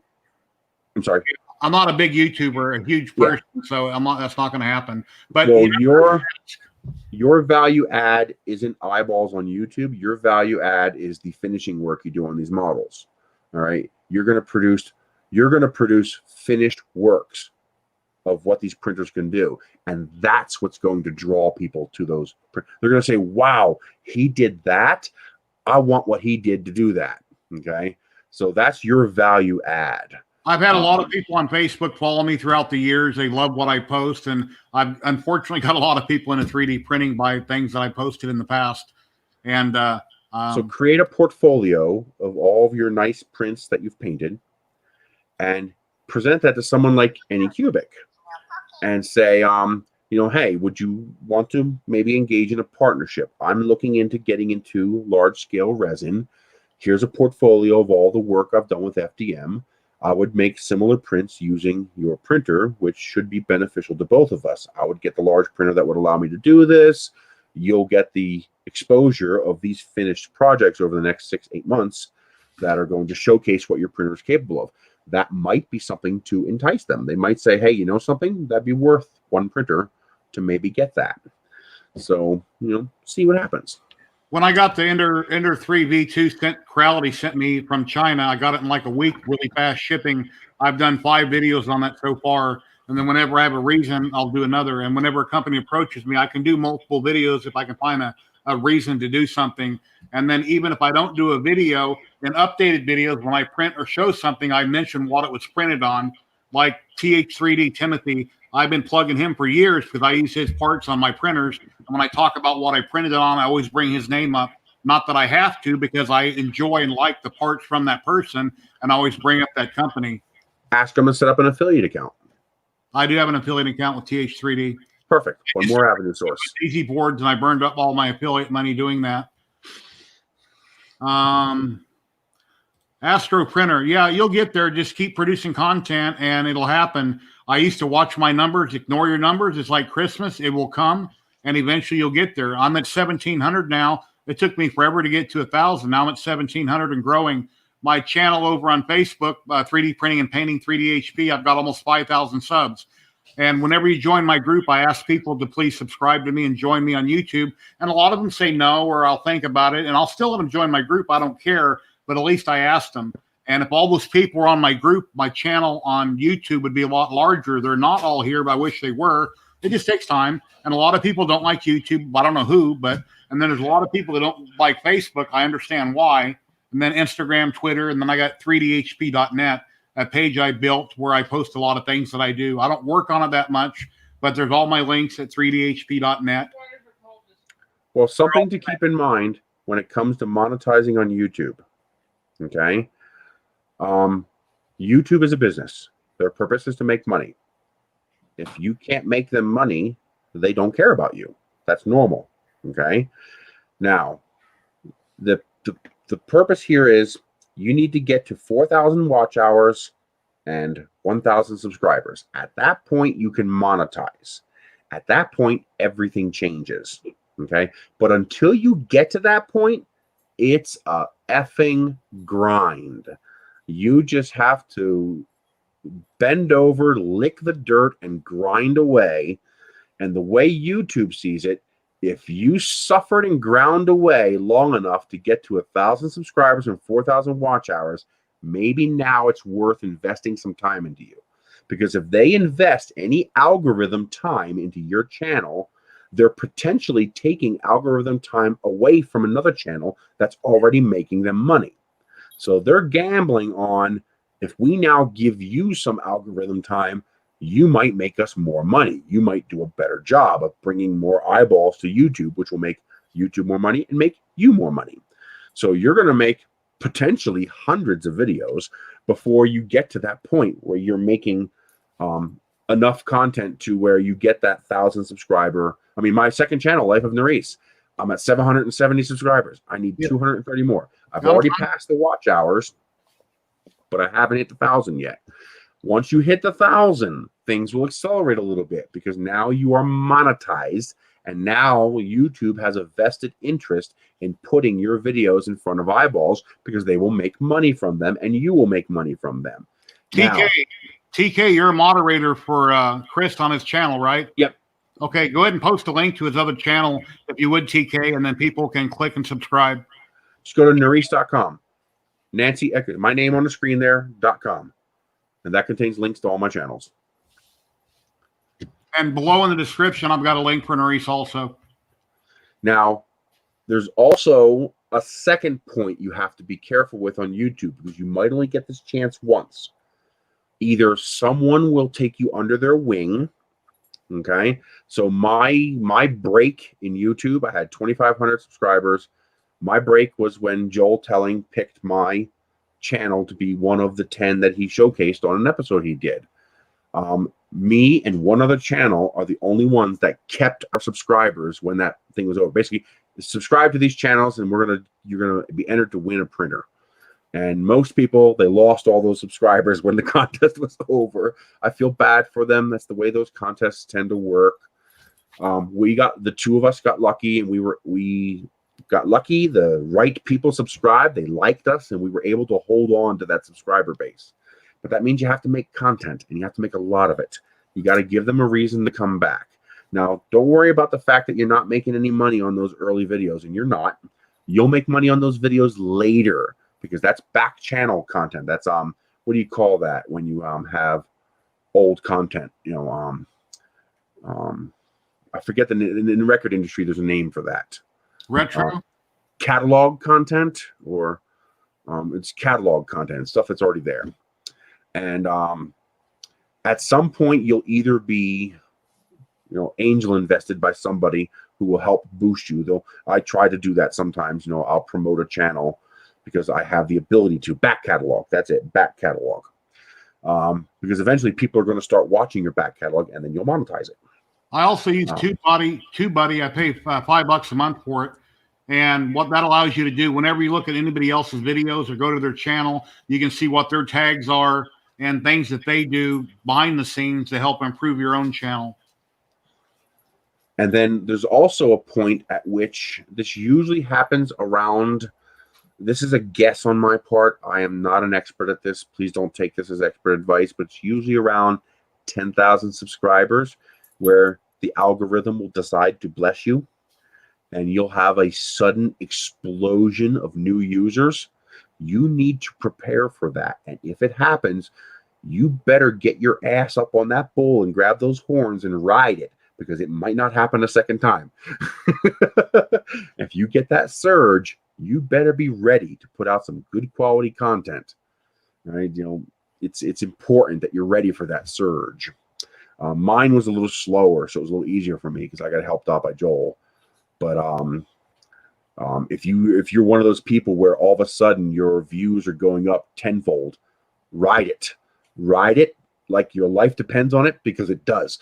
sorry. I'm not a big YouTuber, a huge person, so that's not going to happen. But your value add isn't eyeballs on YouTube. Your value add is the finishing work you do on these models. All right. You're going to produce finished works of what these printers can do. And that's what's going to draw people to those. They're going to say, wow, he did that. I want what he did to do that. Okay. So that's your value add. I've had a lot of people on Facebook follow me throughout the years. They love what I post. And I've unfortunately got a lot of people into 3D printing by things that I posted in the past. And so create a portfolio of all of your nice prints that you've painted and present that to someone like Anycubic and say, hey, would you want to maybe engage in a partnership? I'm looking into getting into large scale resin. Here's a portfolio of all the work I've done with FDM. I would make similar prints using your printer, which should be beneficial to both of us. I would get the large printer that would allow me to do this. You'll get the exposure of these finished projects over the next 6-8 months that are going to showcase what your printer is capable of. That might be something to entice them. They might say, hey, you know something? That'd be worth one printer to maybe get that. So, see what happens. When I got the Ender 3 V2 Crowley sent me from China, I got it in like a week, really fast shipping. I've done 5 videos on that so far. And then whenever I have a reason, I'll do another. And whenever a company approaches me, I can do multiple videos if I can find a reason to do something. And then even if I don't do a video, in updated videos, when I print or show something, I mention what it was printed on, like TH3D Timothy. I've been plugging him for years because I use his parts on my printers. And when I talk about what I printed it on, I always bring his name up. Not that I have to, because I enjoy and like the parts from that person, and I always bring up that company. Ask them to set up an affiliate account. I do have an affiliate account with TH3D. Perfect. One more avenue source. Easy boards, and I burned up all my affiliate money doing that. Astro Printer. Yeah, you'll get there. Just keep producing content, and it'll happen. I used to watch my numbers. Ignore your numbers. It's like Christmas. It will come, and eventually you'll get there. I'm at 1,700 now. It took me forever to get to 1,000. Now I'm at 1,700 and growing. My channel over on Facebook, 3D Printing and Painting 3D HP, I've got almost 5,000 subs. And whenever you join my group, I ask people to please subscribe to me and join me on YouTube. And a lot of them say no, or I'll think about it, and I'll still let them join my group. I don't care, but at least I asked them. And if all those people were on my group, my channel on YouTube would be a lot larger. They're not all here, but I wish they were. It just takes time. And a lot of people don't like YouTube. I don't know who, and then there's a lot of people that don't like Facebook. I understand why. And then Instagram, Twitter, and then I got 3dhp.net, a page I built where I post a lot of things that I do. I don't work on it that much, but there's all my links at 3dhp.net. Well, something to keep in mind when it comes to monetizing on YouTube. Okay. YouTube is a business. Their purpose is to make money. If you can't make them money, they don't care about you. That's normal. Okay. Now, the purpose here is you need to get to 4,000 watch hours and 1,000 subscribers. At that point, you can monetize. At that point, everything changes. Okay. But until you get to that point, it's a effing grind. You just have to bend over, lick the dirt, and grind away. And the way YouTube sees it, if you suffered and ground away long enough to get to 1,000 subscribers and 4,000 watch hours, maybe now it's worth investing some time into you. Because if they invest any algorithm time into your channel, they're potentially taking algorithm time away from another channel that's already making them money. So they're gambling on, if we now give you some algorithm time, you might make us more money. You might do a better job of bringing more eyeballs to YouTube, which will make YouTube more money and make you more money. So you're going to make potentially hundreds of videos before you get to that point where you're making enough content to where you get that 1,000 subscriber. I mean, my second channel, Life of Nerys, I'm at 770 subscribers. I need 230 more. I've already passed the watch hours, but I haven't hit the 1,000 yet. Once you hit the 1,000, things will accelerate a little bit because now you are monetized, and now YouTube has a vested interest in putting your videos in front of eyeballs because they will make money from them, and you will make money from them. TK, you're a moderator for Chris on his channel, right? Yep. Okay, go ahead and post a link to his other channel if you would, TK, and then people can click and subscribe. Just go to Nerys.com. Nancy Eckert, my name on the screen there, .com. And that contains links to all my channels. And below in the description, I've got a link for Nerys also. Now, there's also a second point you have to be careful with on YouTube because you might only get this chance once. Either someone will take you under their wing. Okay. So my break in YouTube, I had 2,500 subscribers. My break was when Joel Telling picked my channel to be one of the 10 that he showcased on an episode he did. Me and one other channel are the only ones that kept our subscribers when that thing was over. Basically, subscribe to these channels and you're gonna be entered to win a printer. And most people, they lost all those subscribers when the contest was over. I feel bad for them. That's the way those contests tend to work. The two of us got lucky, and we got lucky. The right people subscribed. They liked us, and we were able to hold on to that subscriber base. But that means you have to make content, and you have to make a lot of it. You got to give them a reason to come back. Now, don't worry about the fact that you're not making any money on those early videos, and you're not. You'll make money on those videos later, because that's back channel content. That's what do you call that when you have old content? I forget in the record industry, there's a name for that. Retro? Catalog content, or it's catalog content, stuff that's already there. And at some point, you'll either be, angel invested by somebody who will help boost you. I try to do that sometimes. I'll promote a channel because I have the ability to. Back catalog. That's it. Back catalog. Because eventually people are going to start watching your back catalog, and then you'll monetize it. I also use TubeBuddy. I pay $5 a month for it. And what that allows you to do, whenever you look at anybody else's videos or go to their channel, you can see what their tags are and things that they do behind the scenes to help improve your own channel. And then there's also a point at which this usually happens around, this is a guess on my part. I am not an expert at this. Please don't take this as expert advice, but it's usually around 10,000 subscribers where the algorithm will decide to bless you, and you'll have a sudden explosion of new users. You need to prepare for that. And if it happens, you better get your ass up on that bull and grab those horns and ride it, because it might not happen a second time. If you get that surge, you better be ready to put out some good quality content. Right? It's important that you're ready for that surge. Mine was a little slower, so it was a little easier for me because I got helped out by Joel. But if you're one of those people where all of a sudden your views are going up tenfold, ride it like your life depends on it, because it does.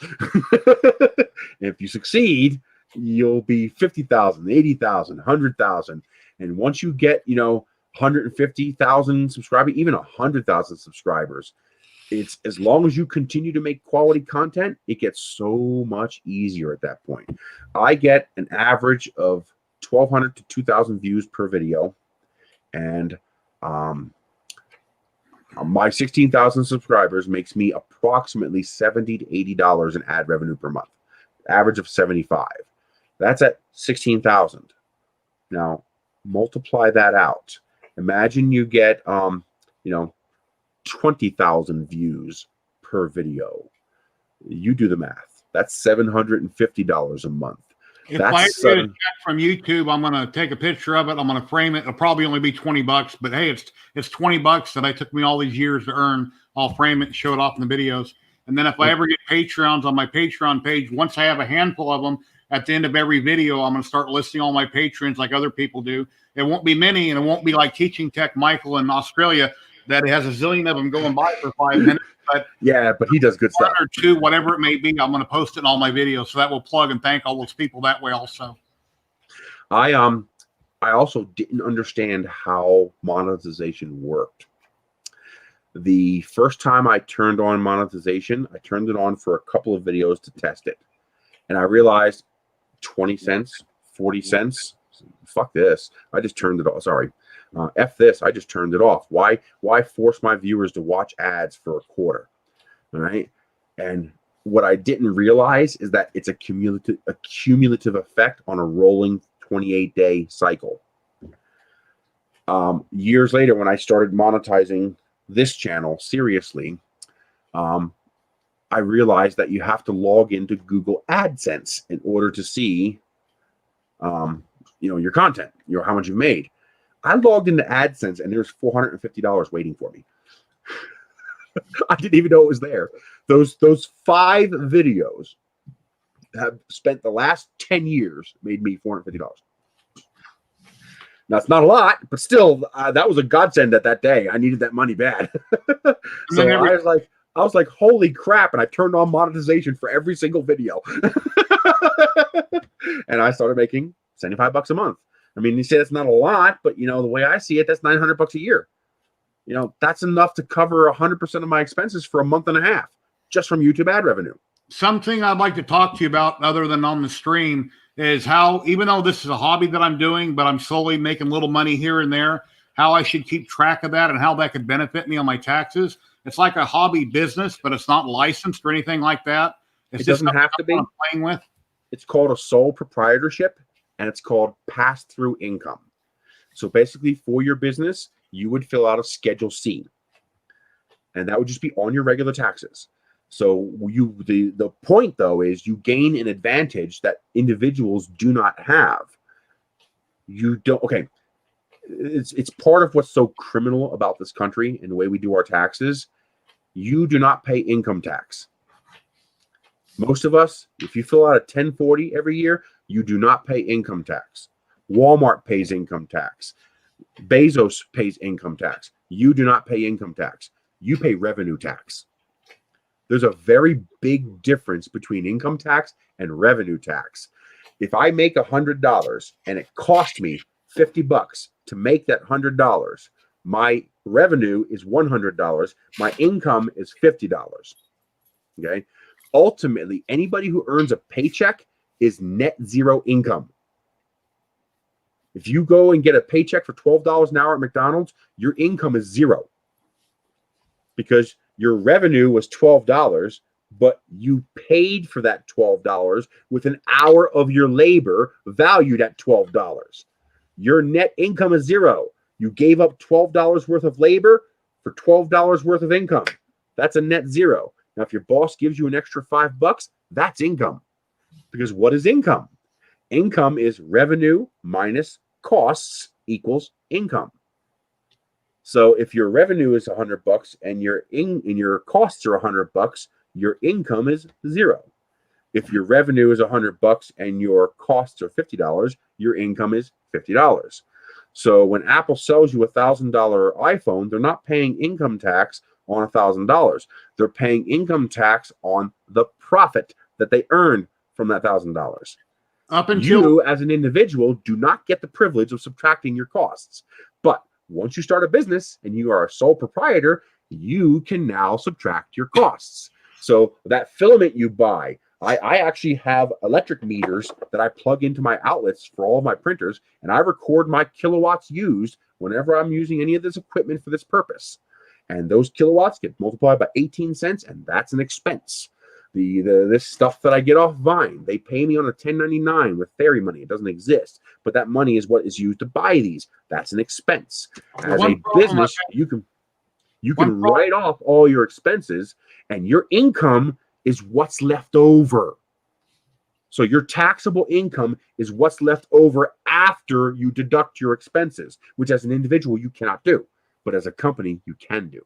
If you succeed, you'll be 50,000, 80,000, 100,000, and once you get 150,000 subscribers, even 100,000 subscribers, it's, as long as you continue to make quality content, it gets so much easier at that point. I get an average of 1,200 to 2,000 views per video, and my 16,000 subscribers makes me approximately $70 to $80 in ad revenue per month, average of 75. That's at 16,000. Now multiply that out. Imagine you get 20,000 views per video. You do the math. That's $750 a month. If I get a check from YouTube, I'm going to take a picture of it. I'm going to frame it. It'll probably only be $20, but hey, it's $20 that I took me all these years to earn. I'll frame it and show it off in the videos. And then if I ever get Patreons on my Patreon page, once I have a handful of them, at the end of every video, I'm going to start listing all my patrons like other people do. It won't be many, and it won't be like Teaching Tech Michael in Australia that has a zillion of them going by for 5 minutes. But yeah, but he does good stuff. 1 or 2, whatever it may be, I'm going to post it in all my videos, so that will plug and thank all those people that way also. I also didn't understand how monetization worked. The first time I turned on monetization, I turned it on for a couple of videos to test it, and I realized 20 cents, 40 cents, fuck this. I just turned it off. Sorry. F this, I just turned it off. Why force my viewers to watch ads for a quarter? All right. And what I didn't realize is that it's a cumulative effect on a rolling 28-day cycle. Years later, when I started monetizing this channel seriously, I realized that you have to log into Google AdSense in order to see your content, how much you've made. I logged into AdSense and there's $450 waiting for me. I didn't even know it was there. Those 5 videos have spent the last 10 years made me $450. Now it's not a lot, but still, that was a godsend at that day. I needed that money bad. So I was like, holy crap! And I turned on monetization for every single video, and I started making $75 a month. I mean, you say that's not a lot, but the way I see it, that's $900 a year. You know, that's enough to cover 100% of my expenses for a month and a half just from YouTube ad revenue. Something I'd like to talk to you about other than on the stream is how, even though this is a hobby that I'm doing, but I'm slowly making little money here and there, how I should keep track of that and how that could benefit me on my taxes. It's like a hobby business, but it's not licensed or anything like that. It's It doesn't have to be. I'm playing with. It's called a sole proprietorship, and it's called pass-through income. So basically, for your business, you would fill out a Schedule C, and that would just be on your regular taxes. So the point though is you gain an advantage that individuals do not have. You don't. Okay, it's part of what's so criminal about this country and the way we do our taxes. You do not pay income tax. Most of us, if you fill out a 1040 every year, you do not pay income tax. Walmart pays income tax. Bezos pays income tax. You do not pay income tax. You pay revenue tax. There's a very big difference between income tax and revenue tax. If I make $100 and it cost me $50 to make that $100, my revenue is $100. My income is $50. Okay. Ultimately, anybody who earns a paycheck is net zero income. If you go and get a paycheck for $12 an hour at McDonald's, your income is zero because your revenue was $12, but you paid for that $12 with an hour of your labor valued at $12. Your net income is zero. You gave up $12 worth of labor for $12 worth of income. That's a net zero. Now, if your boss gives you an extra $5, that's income. Because what is income? Income is revenue minus costs equals income. So if your revenue is $100 and your costs are $100, your income is zero. If your revenue is $100 and your costs are $50, your income is $50. So when Apple sells you a $1,000 iPhone, they're not paying income tax on $1,000. They're paying income tax on the profit that they earned from that $1,000. Up until You, as an individual, do not get the privilege of subtracting your costs. But once you start a business and you are a sole proprietor, you can now subtract your costs. So that filament you buy, I actually have electric meters that I plug into my outlets for all of my printers, and I record my kilowatts used whenever I'm using any of this equipment for this purpose. And those kilowatts get multiplied by 18 cents, and that's an expense. This stuff that I get off Vine, they pay me on a 1099 with fairy money. It doesn't exist, but that money is what is used to buy these. That's an expense. As a business, you can write off all your expenses, and your income is what's left over. So your taxable income is what's left over after you deduct your expenses, which as an individual you cannot do, but as a company you can do.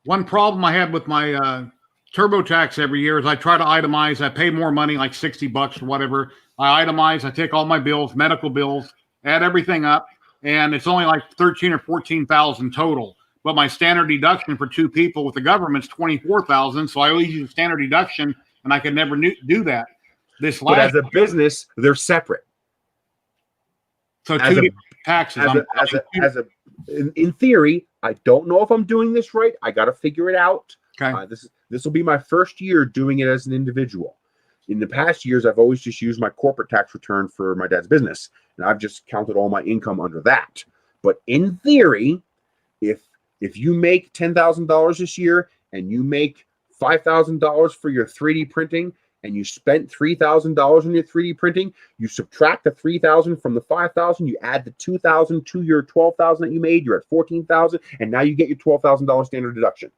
One problem I have with my TurboTax every year is I try to itemize. I pay more money, like $60 or whatever. I itemize. I take all my bills, medical bills, add everything up, and it's only like 13 or 14,000 total. But my standard deduction for two people with the government's 24,000. So I always use a standard deduction, and I could never do that. But as a business, they're separate. So two different taxes. In theory, I don't know if I'm doing this right. I got to figure it out. Okay. This will be my first year doing it as an individual. In the past years, I've always just used my corporate tax return for my dad's business, and I've just counted all my income under that. But in theory, if you make $10,000 this year and you make $5,000 for your 3D printing and you spent $3,000 on your 3D printing, you subtract the $3,000 from the $5,000, you add the $2,000 to your $12,000 that you made, you're at $14,000, and now you get your $12,000 standard deduction.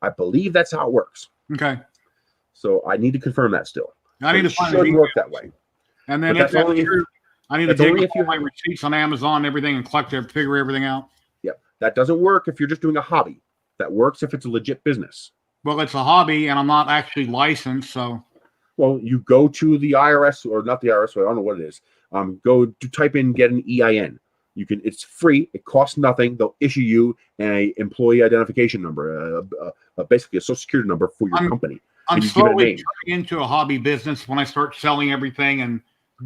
I believe that's how it works. Okay. So I need to confirm that still. I need to find it. Should work that way. And then if that's true, I need to dig up all my receipts on Amazon and everything and figure everything out. Yep. That doesn't work if you're just doing a hobby. That works if it's a legit business. Well, it's a hobby, and I'm not actually licensed, so. Well, you go to the IRS, or not the IRS, I don't know what it is. Go to type in, get an EIN. You can. It's free. It costs nothing. They'll issue you an employee identification number, basically a social security number for your company. I'm slowly turning into a hobby business when I start selling everything and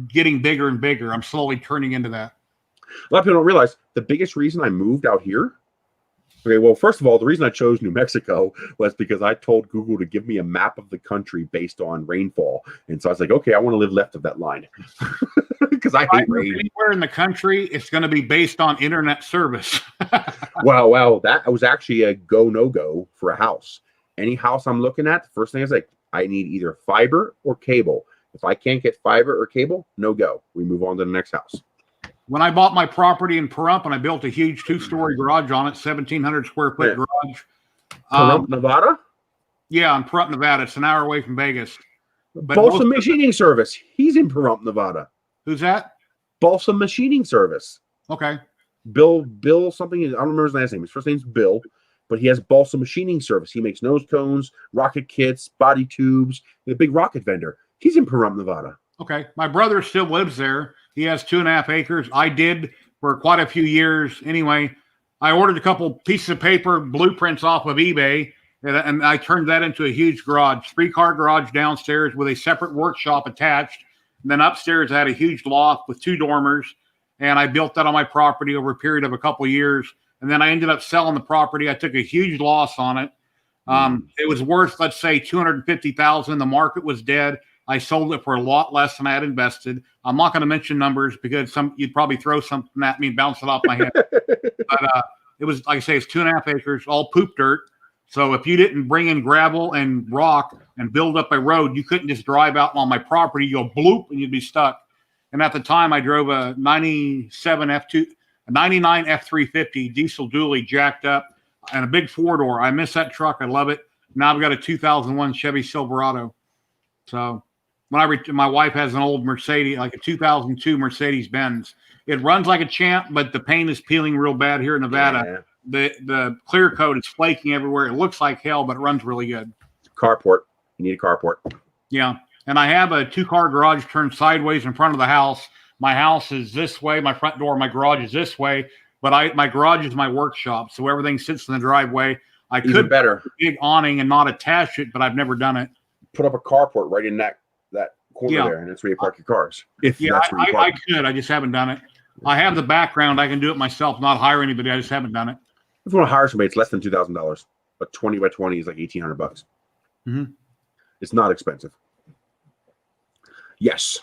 getting bigger and bigger. I'm slowly turning into that. A lot of people don't realize the biggest reason I moved out here Okay, well, first of all, the reason I chose New Mexico was because I told Google to give me a map of the country based on rainfall. And so I was like, okay, I want to live left of that line because I hate rain. Anywhere in the country, it's going to be based on internet service. Well, that was actually a go, no go for a house. Any house I'm looking at, the first thing is like, I need either fiber or cable. If I can't get fiber or cable, no go. We move on to the next house. When I bought my property in Pahrump and I built a huge 2-story garage on it, 1,700 square foot garage. Pahrump, Nevada? Yeah, in Pahrump, Nevada. It's an hour away from Vegas. But Balsa Machining Service. He's in Pahrump, Nevada. Who's that? Balsa Machining Service. Okay. Bill something. I don't remember his last name. His first name's Bill, but he has Balsa Machining Service. He makes nose cones, rocket kits, body tubes. He's a big rocket vendor. He's in Pahrump, Nevada. Okay. My brother still lives there. He has 2.5 acres. I did for quite a few years. Anyway, I ordered a couple pieces of paper, blueprints off of eBay, and I turned that into a huge garage, 3-car garage downstairs with a separate workshop attached. And then upstairs, I had a huge loft with 2 dormers, and I built that on my property over a period of a couple of years. And then I ended up selling the property. I took a huge loss on it. It was worth, let's say, $250,000. The market was dead. I sold it for a lot less than I had invested. I'm not going to mention numbers because you'd probably throw something at me and bounce it off my head. But it was, like I say, it's 2.5 acres, all poop dirt. So if you didn't bring in gravel and rock and build up a road, you couldn't just drive out on my property. You go bloop and you'd be stuck. And at the time, I drove a 99 F350 diesel dually jacked up and a big 4-door. I miss that truck. I love it. Now I've got a 2001 Chevy Silverado. So my wife has an old Mercedes, like a 2002 Mercedes Benz. It runs like a champ, but the paint is peeling real bad here in Nevada. Yeah. The clear coat is flaking everywhere. It looks like hell, but it runs really good. Carport. You need a carport. Yeah. And I have a 2-car garage turned sideways in front of the house. My house is this way. My front door, my garage is this way. But my garage is my workshop. So everything sits in the driveway. I could put a big awning and not attach it, but I've never done it. Put up a carport right in that corner there, and that's where you park your cars. That's where you park. I could. I just haven't done it. I have the background. I can do it myself, not hire anybody. I just haven't done it. If you want to hire somebody, it's less than $2,000. But 20 by 20 is like $1,800. Mm-hmm. It's not expensive. Yes.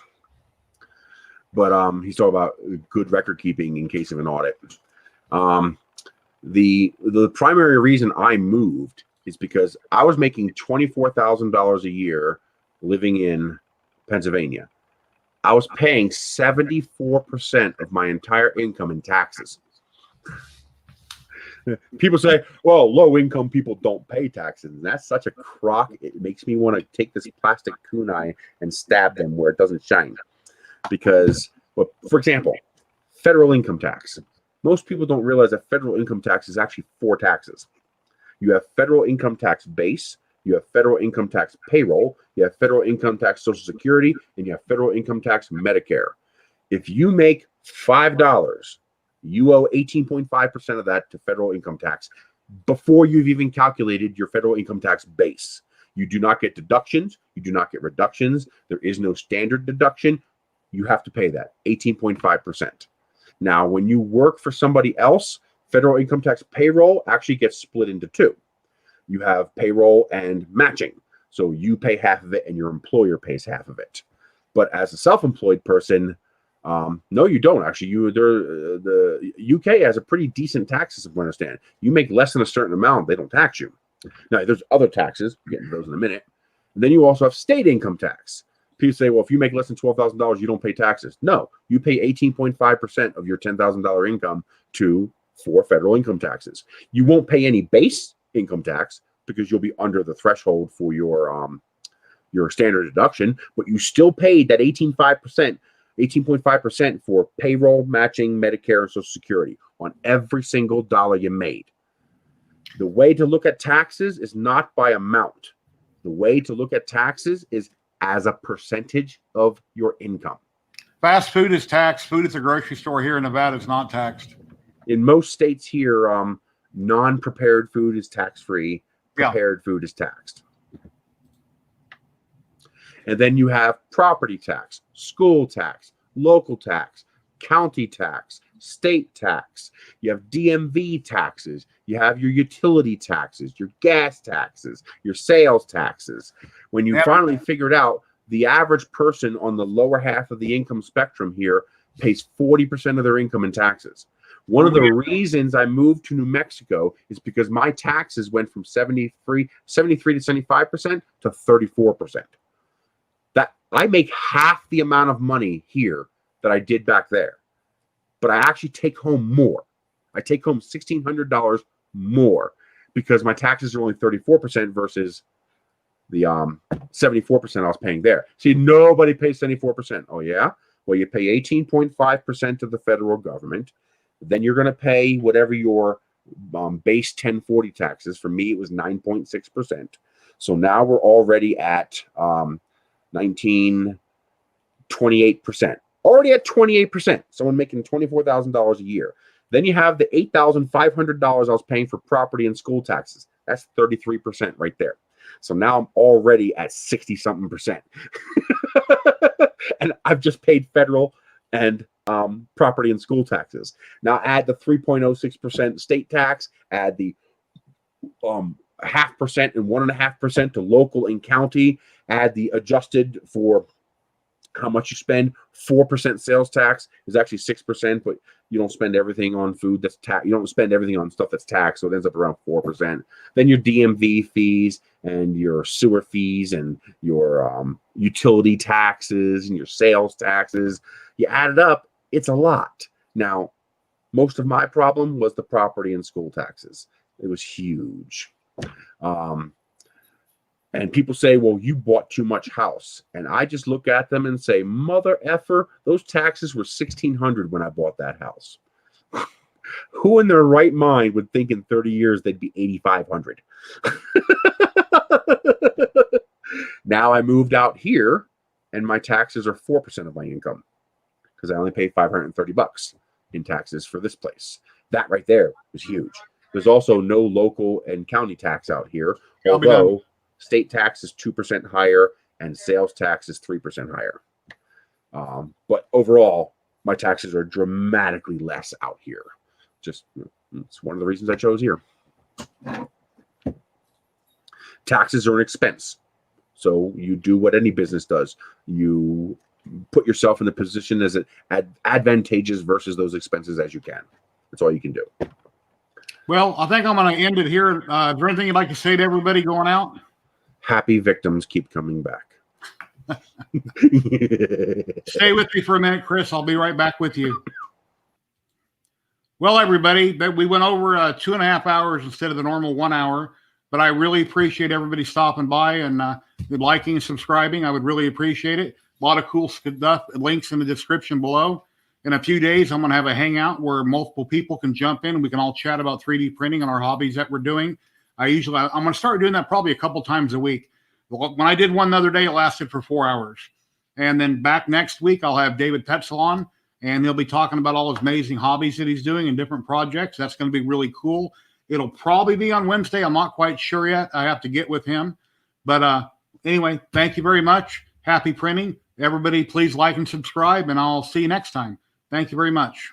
But he's talking about good record keeping in case of an audit. The primary reason I moved is because I was making $24,000 a year living in Pennsylvania. I was paying 74% of my entire income in taxes. People say, well, low income people don't pay taxes. And that's such a crock. It makes me want to take this plastic kunai and stab them where it doesn't shine. Because, well, for example, federal income tax. Most people don't realize that federal income tax is actually 4 taxes. You have federal income tax base, you have federal income tax payroll, you have federal income tax Social Security, and you have federal income tax Medicare. If you make $5, you owe 18.5% of that to federal income tax before you've even calculated your federal income tax base. You do not get deductions. You do not get reductions. There is no standard deduction. You have to pay that 18.5%. Now, when you work for somebody else, federal income tax payroll actually gets split into 2. You have payroll and matching. So you pay half of it and your employer pays half of it. But as a self-employed person, no, you don't actually. The UK has a pretty decent tax system, I understand. You make less than a certain amount, they don't tax you. Now, there's other taxes. We'll get into those in a minute. And then you also have state income tax. People say, well, if you make less than $12,000, you don't pay taxes. No, you pay 18.5% of your $10,000 income for federal income taxes. You won't pay any base income tax because you'll be under the threshold for your standard deduction, but you still paid that 18.5% for payroll, matching, Medicare, and Social Security on every single dollar you made. The way to look at taxes is not by amount. The way to look at taxes is as a percentage of your income. Fast food is taxed. Food at the grocery store here in Nevada is not taxed. In most states here, non-prepared food is tax-free. Prepared food is taxed. And then you have property tax, school tax, local tax, county tax, state tax, you have DMV taxes, you have your utility taxes, your gas taxes, your sales taxes. When you finally figured out the average person on the lower half of the income spectrum here pays 40% of their income in taxes. One of the reasons I moved to New Mexico is because my taxes went from 73 to 75% to 34%. That I make half the amount of money here that I did back there, but I actually take home more. I take home $1,600 more because my taxes are only 34% versus the 74% I was paying there. See, nobody pays 74%. Oh yeah? Well, you pay 18.5% to the federal government. Then you're going to pay whatever your base 1040 taxes. For me, it was 9.6%. So now we're already at 28%. Already at 28%. Someone making $24,000 a year. Then you have the $8,500 I was paying for property and school taxes. That's 33% right there. So now I'm already at 60-something%. And I've just paid federal and property and school taxes. Now add the 3.06% state tax, add the 0.5% and 1.5% to local and county, add the adjusted for how much you spend. 4% sales tax is actually 6%, but you don't spend everything on food that's tax. You don't spend everything on stuff that's taxed, so it ends up around 4%. Then your DMV fees and your sewer fees and your utility taxes and your sales taxes. You add it up, it's a lot. Now, most of my problem was the property and school taxes. It was huge. And people say, well, you bought too much house. And I just look at them and say, mother effer, those taxes were $1,600 when I bought that house. Who in their right mind would think in 30 years they'd be $8,500? Now I moved out here and my taxes are 4% of my income because I only pay $530 in taxes for this place. That right there was huge. There's also no local and county tax out here, although state tax is 2% higher and sales tax is 3% higher. But overall, my taxes are dramatically less out here. Just, it's one of the reasons I chose here. Taxes are an expense. So you do what any business does. You put yourself in the position as advantageous versus those expenses as you can. That's all you can do. Well, I think I'm going to end it here. Is there anything you'd like to say to everybody going out? Happy victims keep coming back. Stay with me for a minute, Chris. I'll be right back with you. Well, everybody, we went over 2.5 hours instead of the normal 1 hour, but I really appreciate everybody stopping by and liking and subscribing. I would really appreciate it. A lot of cool stuff, links in the description below. In a few days, I'm going to have a hangout where multiple people can jump in and we can all chat about 3D printing and our hobbies that we're doing. I'm going to start doing that probably a couple times a week. When I did one the other day, it lasted for 4 hours. And then back next week, I'll have David Petzel on, and he'll be talking about all his amazing hobbies that he's doing and different projects. That's going to be really cool. It'll probably be on Wednesday. I'm not quite sure yet. I have to get with him. But anyway, thank you very much. Happy printing. Everybody, please like and subscribe, and I'll see you next time. Thank you very much.